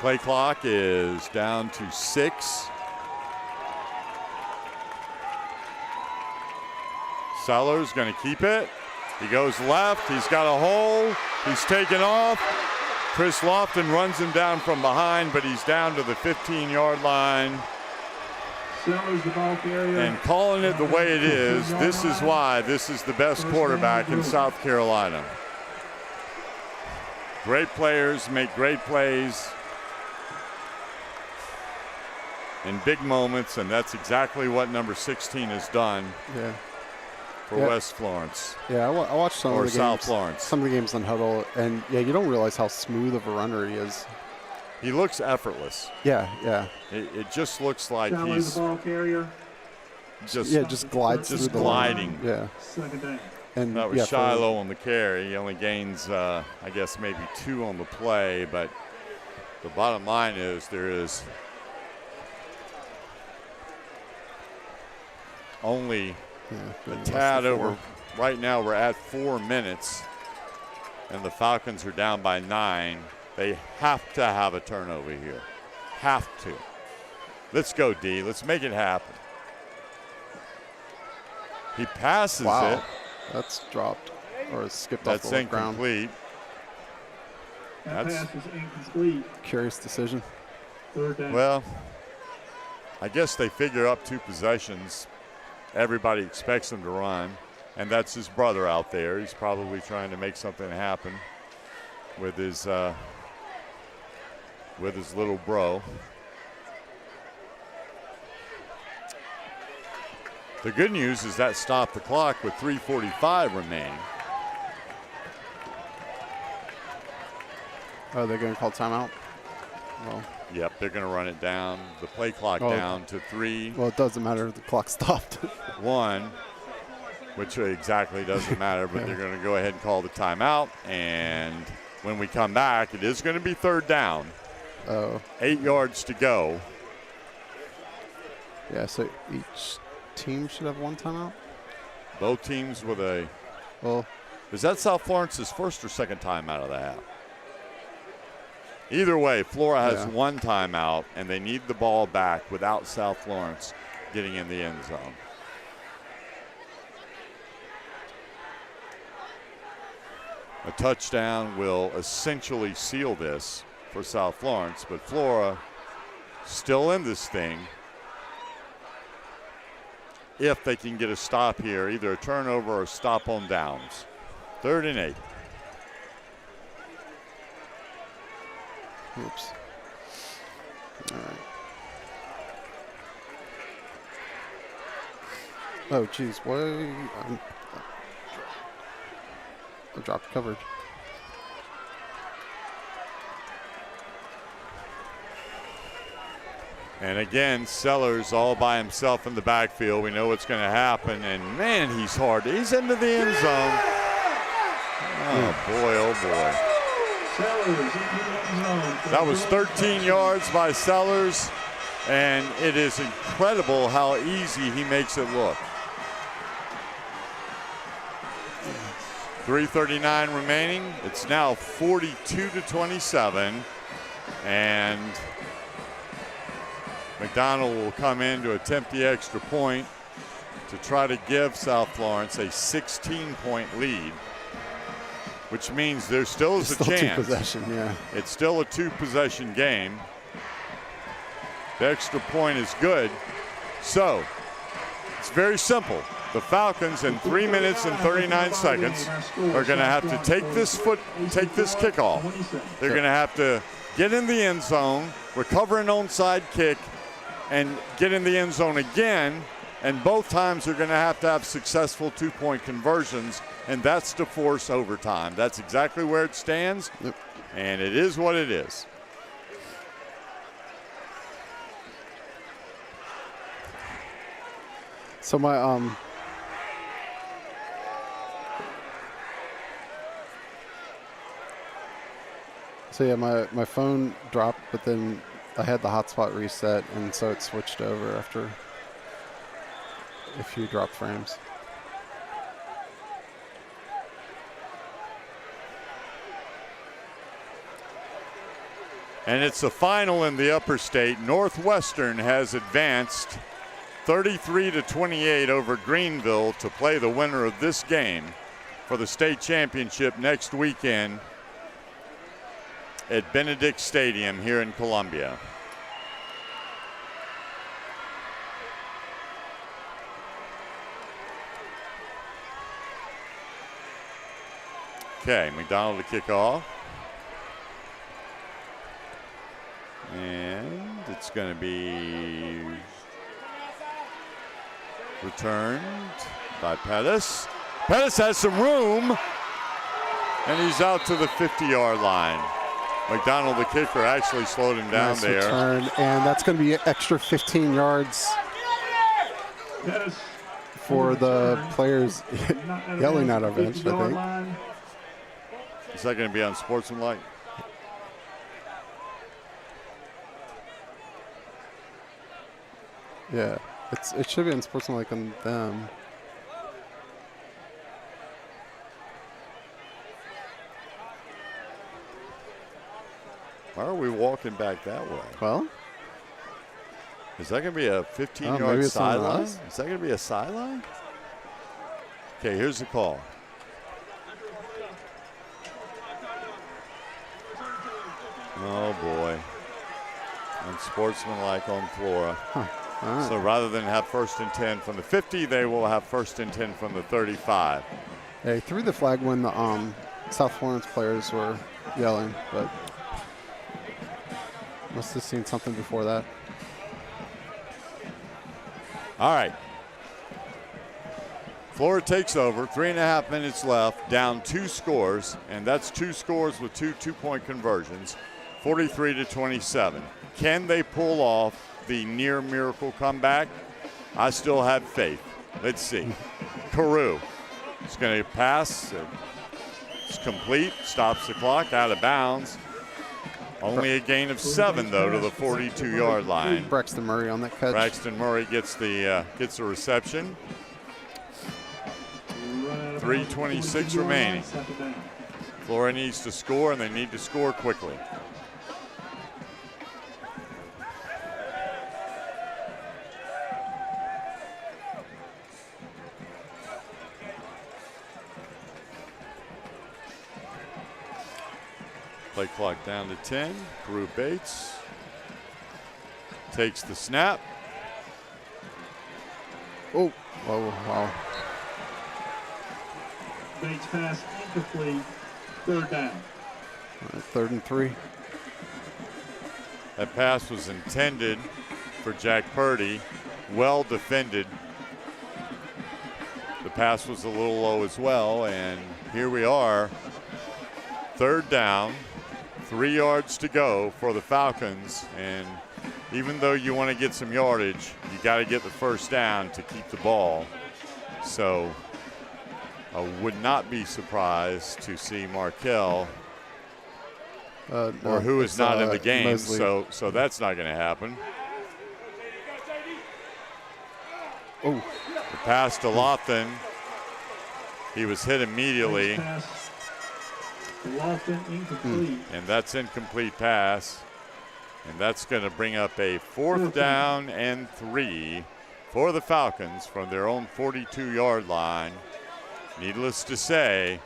Play clock is down to 6. Sellers going to keep it. He goes left. He's got a hole. He's taken off. Chris Lofton runs him down from behind, but he's down to the 15-yard line. And calling it the way it is, this is why this is the best quarterback in South Carolina. Great players make great plays in big moments, and that's exactly what number 16 has done. Yeah. For West Florence. Yeah, I watched some of the games. South Florence. Some of the games on Huddle, and yeah, you don't realize how smooth of a runner he is. He looks effortless. Yeah, yeah. It just looks like Shallow he's the ball carrier. just glides just through the gliding. line. Yeah. Second down. And That was yeah, Shiloh on the carry. He only gains, I guess, maybe 2 on the play. But the bottom line is there is only a tad over. Right now we're at 4 minutes, and the Falcons are down by 9. They have to have a turnover here. Have to. Let's go, D. Let's make it happen. He passes it. That's dropped or skipped That's off the ground. incomplete. That pass is incomplete. Curious decision. Third down. Well, I guess they figure up 2 possessions. Everybody expects him to run, and that's his brother out there. He's probably trying to make something happen with his little bro. The good news is that stopped the clock with 3:45 remaining. Oh, they're going to call timeout? Well, yep, they're going to run it down, the play clock down to 3. Well, it doesn't matter. The clock stopped. 1, which exactly doesn't matter, but they're going to go ahead and call the timeout. And when we come back, it is going to be third down. 8 yards to go. Yeah, so each team should have 1 timeout? Both teams with a. Well, is that South Florence's first or second timeout of the half? Either way, Flora has 1 timeout, and they need the ball back without South Florence getting in the end zone. A touchdown will essentially seal this for South Florence, but Flora still in this thing if they can get a stop here, either a turnover or a stop on downs. 3rd and 8. Oops. All right. Oh, geez. What? I dropped coverage. And again, Sellers all by himself in the backfield. We know what's going to happen. And, man, he's hard. He's into the end zone. Oh, boy, oh, boy. That was 13 yards by Sellers, and it is incredible how easy he makes it look. 3:39 remaining. It's now 42-27, and McDonald will come in to attempt the extra point to try to give South Florence a 16-point lead, which means there still is a chance. 2 possession, yeah. It's still a 2-possession game. The extra point is good. So it's very simple. The Falcons in 3 minutes and 39 seconds are going to have to take this kickoff. They're going to have to get in the end zone, recover an onside kick, and get in the end zone again. And both times they're going to have successful 2-point conversions, and that's to force overtime. That's exactly where it stands, and it is what it is. So my my phone dropped, but then I had the hotspot reset, and so it switched over after a few drop frames. And it's a final in the upper state. Northwestern has advanced 33-28 over Greenville to play the winner of this game for the state championship next weekend at Benedict Stadium here in Columbia. Okay, McDonald to kick off. And it's going to be returned by Pettis. Pettis has some room, and he's out to the 50-yard line. McDonald, the kicker, actually slowed him down Nice there. return, and that's going to be an extra 15 yards Yes. for the players yelling at our bench, I think. Line. Is that going to be unsportsmanlike? Yeah, it should be unsportsmanlike on them. Why are we walking back that way? Well, Is that going to be a maybe 15-yard it's on sideline? us. Is that going to be a sideline? Okay, here's the call. Oh, boy. Unsportsmanlike on Flora. all right. So rather than have 1st and 10 from the 50, they will have 1st and 10 from the 35. They threw the flag when the South Florence players were yelling, but must have seen something before that. All right. Flora takes over, 3.5 minutes left, down 2 scores, and that's 2 scores with 2 two-point conversions, 43-27. Can they pull off the near miracle comeback? I still have faith. Let's see. Carew is going to pass. It's complete, stops the clock, out of bounds. Only a gain of 7, though, to the 42-yard line. Braxton Murray on that catch. Braxton Murray gets the reception. 3:26 remaining. Flora needs to score, and they need to score quickly. Play clock down to 10. Carew Bates takes the snap. Oh, wow. Bates pass incomplete. 3rd down. All right, 3rd and 3. That pass was intended for Jack Purdy. Well defended. The pass was a little low as well, and here we are. 3rd down, 3 yards to go for the Falcons, and even though you want to get some yardage, you got to get the 1st down to keep the ball. So I would not be surprised to see Markel, or who is not in the game, Mosley. so that's not going to happen. Oh, The pass to Lofton. He was hit immediately, Bates pass. Lofton incomplete. and that's incomplete pass. And that's going to bring up a 4th down and 3 for the Falcons from their own 42-yard line. Needless to say,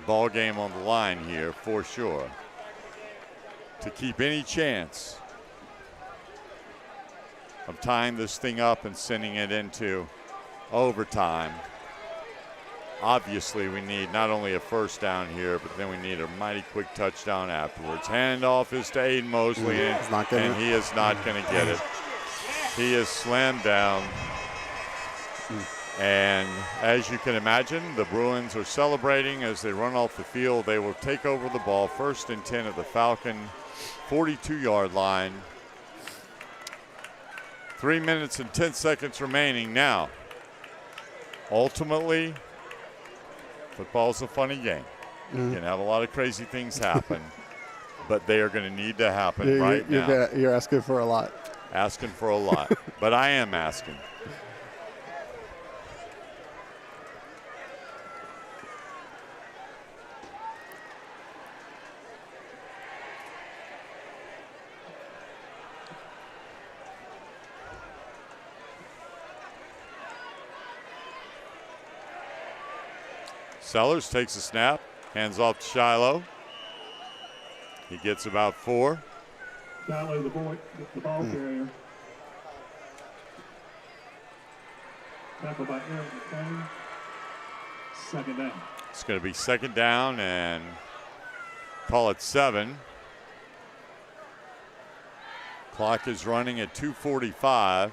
ball game on the line here for sure. To keep any chance of tying this thing up and sending it into overtime, obviously we need not only a 1st down here, but then we need a mighty quick touchdown afterwards. Handoff is to Aiden Mosley, and he is not going to get it. He is slammed down. And as you can imagine, the Bruins are celebrating as they run off the field. They will take over the ball, 1st and 10 at the Falcon 42-yard line. 3 minutes and 10 seconds remaining now. Ultimately, football's a funny game. You can have a lot of crazy things happen, but they are going to need to happen right now. You're asking for a lot. Asking for a lot, but I am asking. Sellers takes a snap, hands off to Shiloh. He gets about 4. Shiloh, the ball carrier. Tackle by Eric McClain. 2nd down. It's going to be 2nd down and call it 7. Clock is running at 2:45.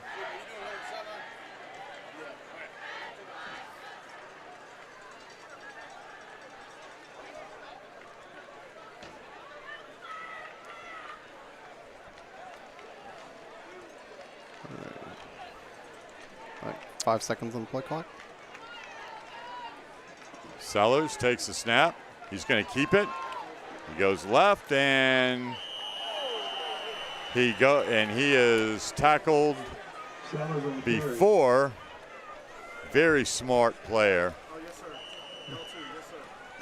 5 seconds on the play clock. Sellers takes the snap. He's going to keep it. He goes left, and he is tackled before. Very smart player.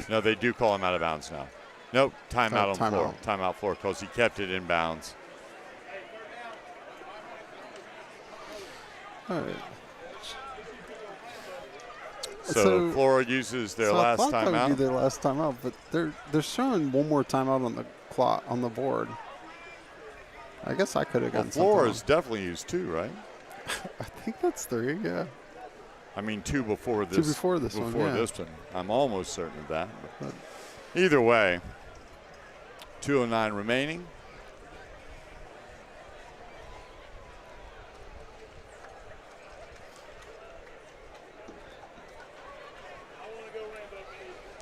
No, they do call him out of bounds now. Nope, timeout on the floor. Timeout floor because he kept it in bounds. All right. So Flora uses their last timeout. I thought that would be their last timeout, but they're showing one more timeout on the clock on the board. I guess I could have gotten something. Flora's definitely used 2, right? I think that's 3. Yeah. I mean 2 before this. 2 before this one. Before this one, I'm almost certain of that. But either way, 2:09 remaining.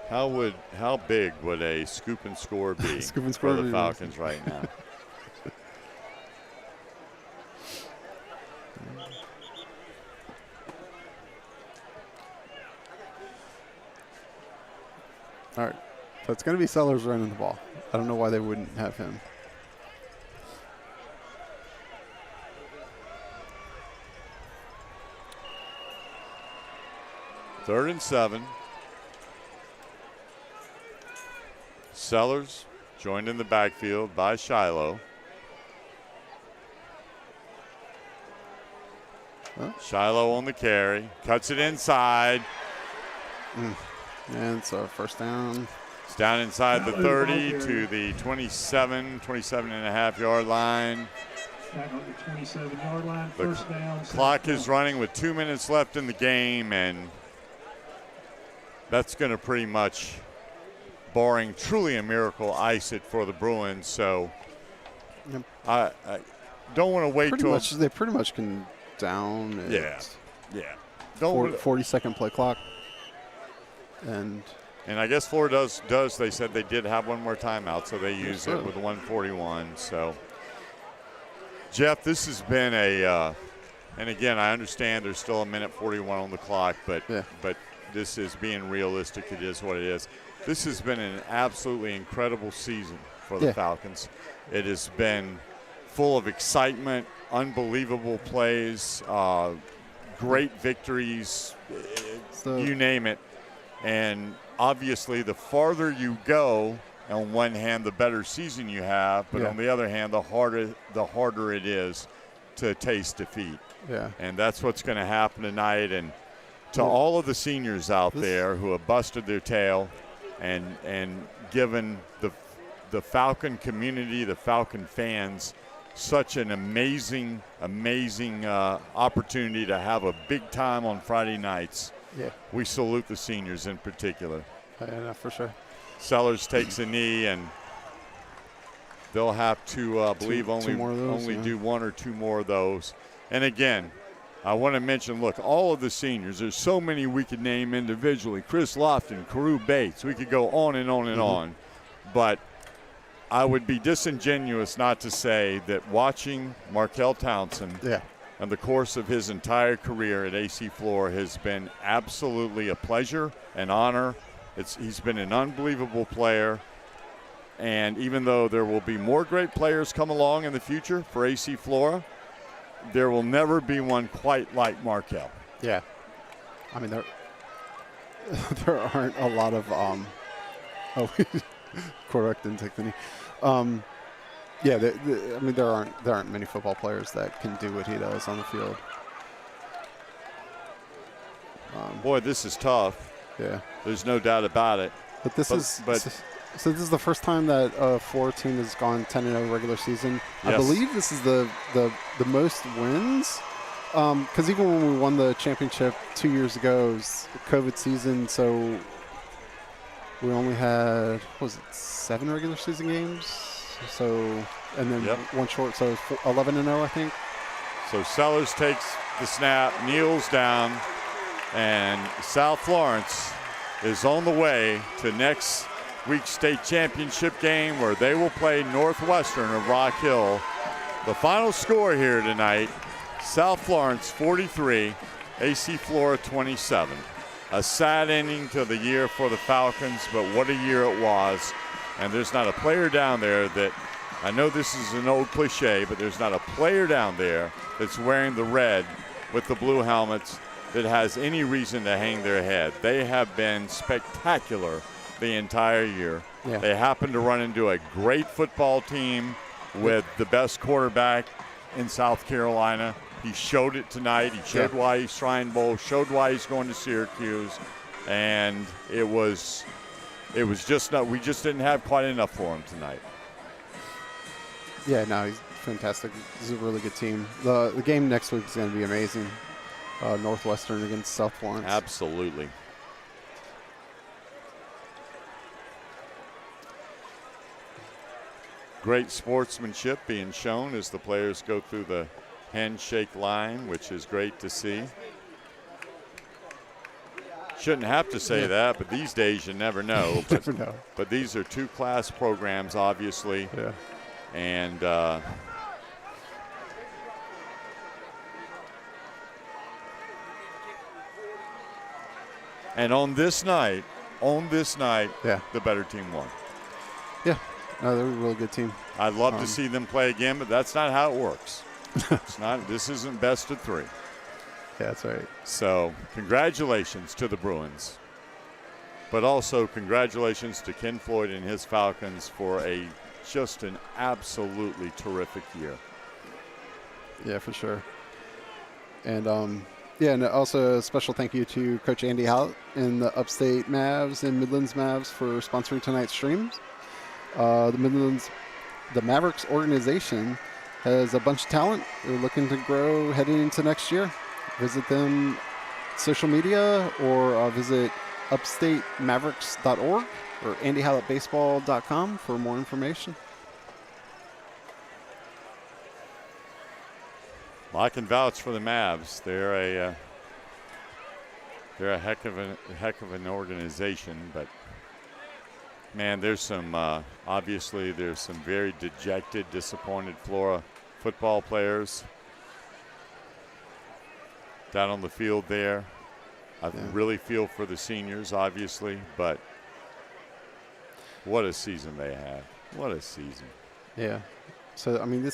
How big would a scoop and score be for the Falcons right now? All right, so it's going to be Sellers running the ball. I don't know why they wouldn't have him. Third and 7. Sellers joined in the backfield by Shiloh. Huh? Shiloh on the carry, cuts it inside. And so first down. It's down inside the 30 to the 27 and a half yard line. Back on the 27-yard line, first down. Clock is running with 2 minutes left in the game, and that's going to pretty much, barring truly a miracle, ice it for the Bruins. So Yep. I don't want to wait till they pretty much can down it. Yeah. Don't 40-second play clock. And I guess Florida does. They said they did have one more timeout, so they use it with 1:41. So, Jeff, this has been and again, I understand there's still 1:41 on the clock, but this is being realistic. It is what it is. This has been an absolutely incredible season for the Falcons. It has been full of excitement, unbelievable plays, great victories, you name it. And obviously, the farther you go, on one hand, the better season you have. But on the other hand, the harder it is to taste defeat. Yeah. And that's what's going to happen tonight. And to all of the seniors out there who have busted their tail and given the Falcon community, the Falcon fans, such an amazing opportunity to have a big time on Friday nights. Yeah. We salute the seniors in particular. Yeah, for sure. Sellers takes a knee, and they'll have to, I believe, only do 1 or 2 more of those. And again, I want to mention, look, all of the seniors, there's so many we could name individually. Chris Lofton, Carew Bates, we could go on and on and on. But I would be disingenuous not to say that watching Markel Townsend and the course of his entire career at AC Flora has been absolutely a pleasure, an honor. He's been an unbelievable player. And even though there will be more great players come along in the future for AC Flora, there will never be one quite like Markel. Yeah. I mean, there aren't a lot of Correct didn't take the knee. I mean, there aren't many football players that can do what he does on the field. Boy, this is tough. Yeah, there's no doubt about it. But this is the first time that a Florida team has gone 10-0 regular season. Yes. I believe this is the most wins. Because even when we won the championship 2 years ago, it was the COVID season, so we only had 7 regular season games. So, and then one short, so 11-0, I think. So Sellers takes the snap, kneels down, and South Florence is on the way to next week's state championship game, where they will play Northwestern of Rock Hill. The final score here tonight, South Florence 43, AC Flora 27. A sad ending to the year for the Falcons, but what a year it was. And there's not a player down there that, I know this is an old cliche, but there's not a player down there that's wearing the red with the blue helmets that has any reason to hang their head. They have been spectacular the entire year. Yeah. They happen to run into a great football team with the best quarterback in South Carolina. He showed it tonight. He showed why he's Shrine Bowl, showed why he's going to Syracuse, and it was just not. We just didn't have quite enough for him tonight. Yeah, no, he's fantastic. This is a really good team. The game next week is going to be amazing. Northwestern against South Florence. Absolutely. Great sportsmanship being shown as the players go through the handshake line, which is great to see. Shouldn't have to say that, but these days you never know. Never know. But these are two-class programs, obviously. Yeah. And on this night, the better team won. Yeah. No, they're a really good team. I'd love to see them play again, but that's not how it works. It's not. This isn't best of 3. Yeah, that's right. So congratulations to the Bruins. But also congratulations to Ken Floyd and his Falcons for just an absolutely terrific year. Yeah, for sure. And and also a special thank you to Coach Andy Hallett and the Upstate Mavs and Midlands Mavs for sponsoring tonight's streams. The Mavericks organization has a bunch of talent. They're looking to grow heading into next year. Visit them social media or visit upstatemavericks.org or andyhallettbaseball.com for more information. Well, I can vouch for the Mavs. They're a heck of an organization, but man, there's some obviously there's some very dejected, disappointed Flora football players down on the field there. I really feel for the seniors, obviously, but what a season they had. What a season. Yeah. So, I mean,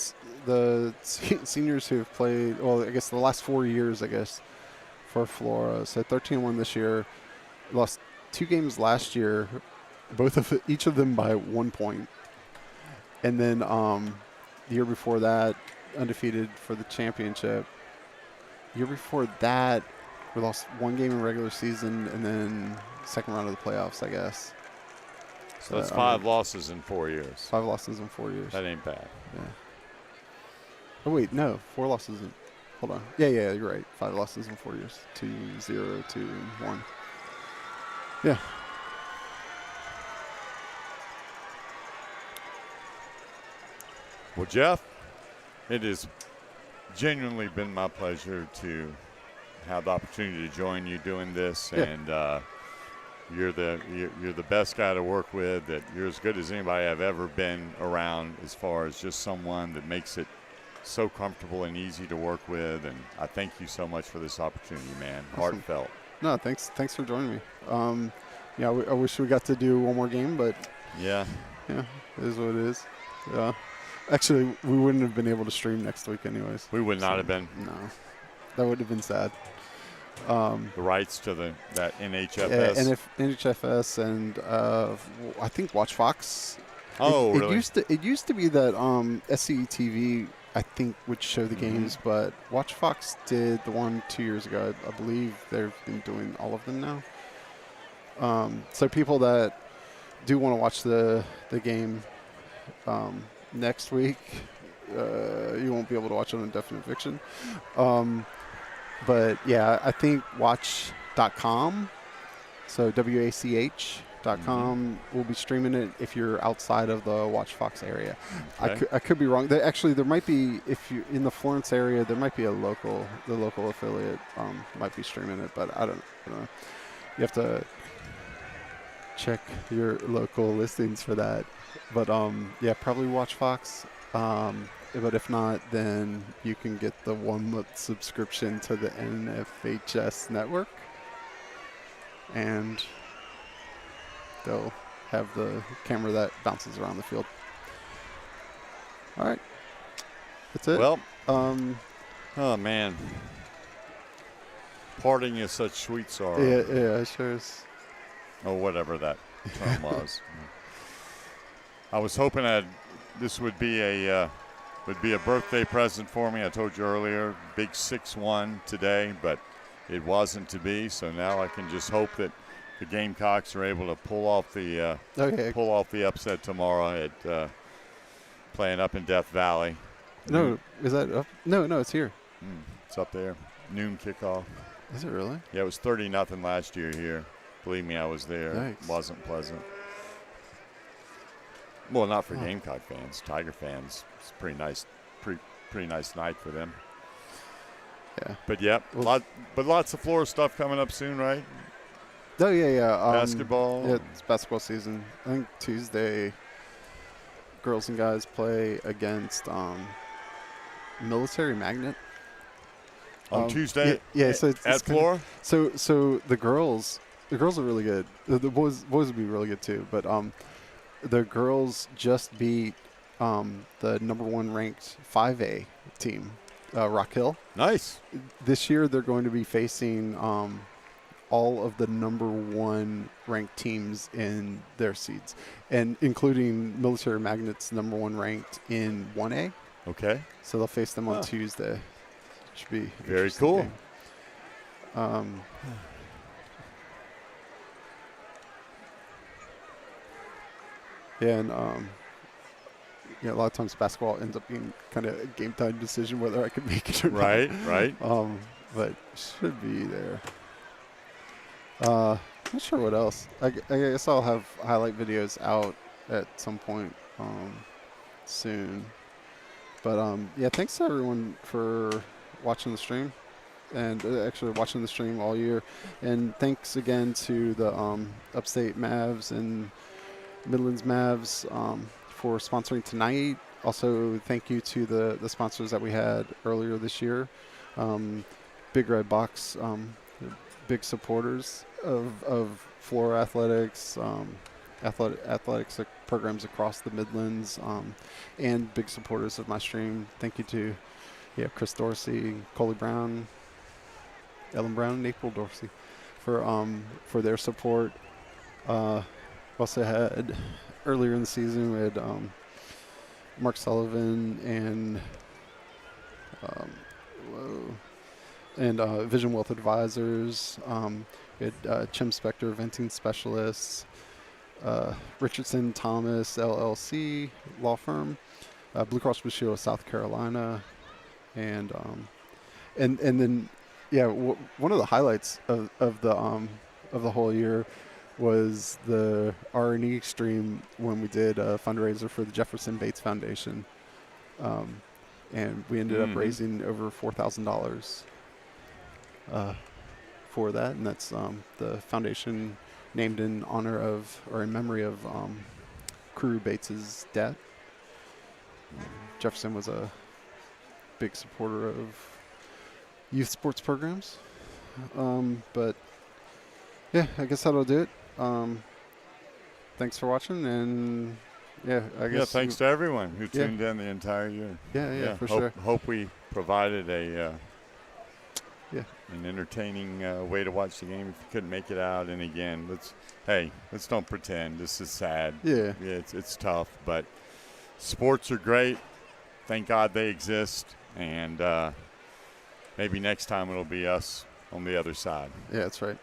the seniors who have played, well, I guess the last 4 years, for Flora. So 13-1 this year. Lost 2 games last year, each of them by 1 point. And then the year before that, undefeated for the championship. Year before that, we lost 1 game in regular season and then second round of the playoffs, I guess. So that's 5 losses in 4 years. 5 losses in 4 years. That ain't bad. Yeah. Oh, wait, no. 4 losses in. Hold on. Yeah, you're right. 5 losses in 4 years. 2-0, 2-1. Yeah. Well, Jeff, it has genuinely been my pleasure to have the opportunity to join you doing this, and you're the best guy to work with. That you're as good as anybody I've ever been around, as far as just someone that makes it so comfortable and easy to work with. And I thank you so much for this opportunity, man. Awesome. Heartfelt. No, thanks for joining me. I wish we got to do one more game, but yeah, it is what it is. Yeah. Actually, we wouldn't have been able to stream next week anyways. We would not have been. No. That would have been sad. The rights to that NHFS. Yeah, and if NHFS and I think Watch Fox. Oh, really? It used to be that SCTV, I think, would show the games, but Watch Fox did the one 2 years ago. I believe they've been doing all of them now. So people that do want to watch the game next week, you won't be able to watch it on Definite Fiction. But yeah, I think watch.com, so WACH.com will be streaming it if you're outside of the Watch Fox area. Okay. I could be wrong. There might be, if you're in the Florence area, there might be the local affiliate might be streaming it, but I don't know. You have to check your local listings for that. But probably Watch Fox. but if not, then you can get the 1-month subscription to the NFHS network, and they'll have the camera that bounces around the field. All right, that's it. Well, oh man, parting is such sweet sorrow. Yeah, it sure is. Or whatever that term was. I was hoping this would be a birthday present for me. I told you earlier, big 6-1 today, but it wasn't to be. So now I can just hope that the Gamecocks are able to pull off the upset tomorrow at playing up in Death Valley. No, is that up? No, it's here. It's up there. Noon kickoff. Is it really? Yeah, it was 30-0 last year here. Believe me, I was there. Yikes. It wasn't pleasant. Well, not for Gamecock fans. Tiger fans, it's a pretty nice night for them. Yeah. But yeah, lots of Florida stuff coming up soon, right? Oh yeah. Basketball. Yeah, it's basketball season. I think Tuesday, girls and guys play against Military Magnet on Tuesday. Yeah. So at Flora. So the girls are really good. The boys would be really good too. But the girls just beat the number 1 ranked 5A team, Rock Hill. Nice. This year they're going to be facing all of the number 1 ranked teams in their seeds, and including Military Magnets, number 1 ranked in 1A. Okay. So they'll face them on Tuesday. Should be very cool. Game. Yeah, and a lot of times basketball ends up being kind of a game time decision whether I can make it or not. Right. But should be there. Not sure what else. I guess I'll have highlight videos out at some point soon. But yeah, thanks to everyone for watching the stream, and actually watching the stream all year. And thanks again to the Upstate Mavs and Midlands Mavs for sponsoring tonight. Also, thank you to the sponsors that we had earlier this year. Big Red Box, big supporters of Flora athletics, athletics programs across the Midlands, and big supporters of my stream. Thank you to Chris Dorsey, Coley Brown, Ellen Brown, and April Dorsey for their support. Also had earlier in the season we had Mark Sullivan and Vision Wealth Advisors. We had Chim Spector, venting specialists, Richardson Thomas LLC law firm, Blue Cross Blue Shield of South Carolina, and then one of the highlights of the whole year was the R&E stream when we did a fundraiser for the Jefferson Bates Foundation, and we ended up raising over $4,000 for that, and that's the foundation named in honor of or in memory of Crew Bates's dad. Jefferson was a big supporter of youth sports programs, but yeah, I guess that'll do it. Thanks for watching, and I guess thanks to everyone who tuned in the entire year. For sure. Hope we provided an entertaining way to watch the game if you couldn't make it out. And again, let's don't pretend this is sad. It's tough, but sports are great. Thank God they exist, and maybe next time it'll be us on the other side. Yeah, that's right.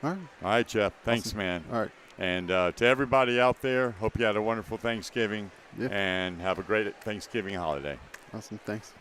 All right, Jeff. Thanks, awesome. man. All right. And to everybody out there, hope you had a wonderful Thanksgiving and have a great Thanksgiving holiday. Awesome. Thanks.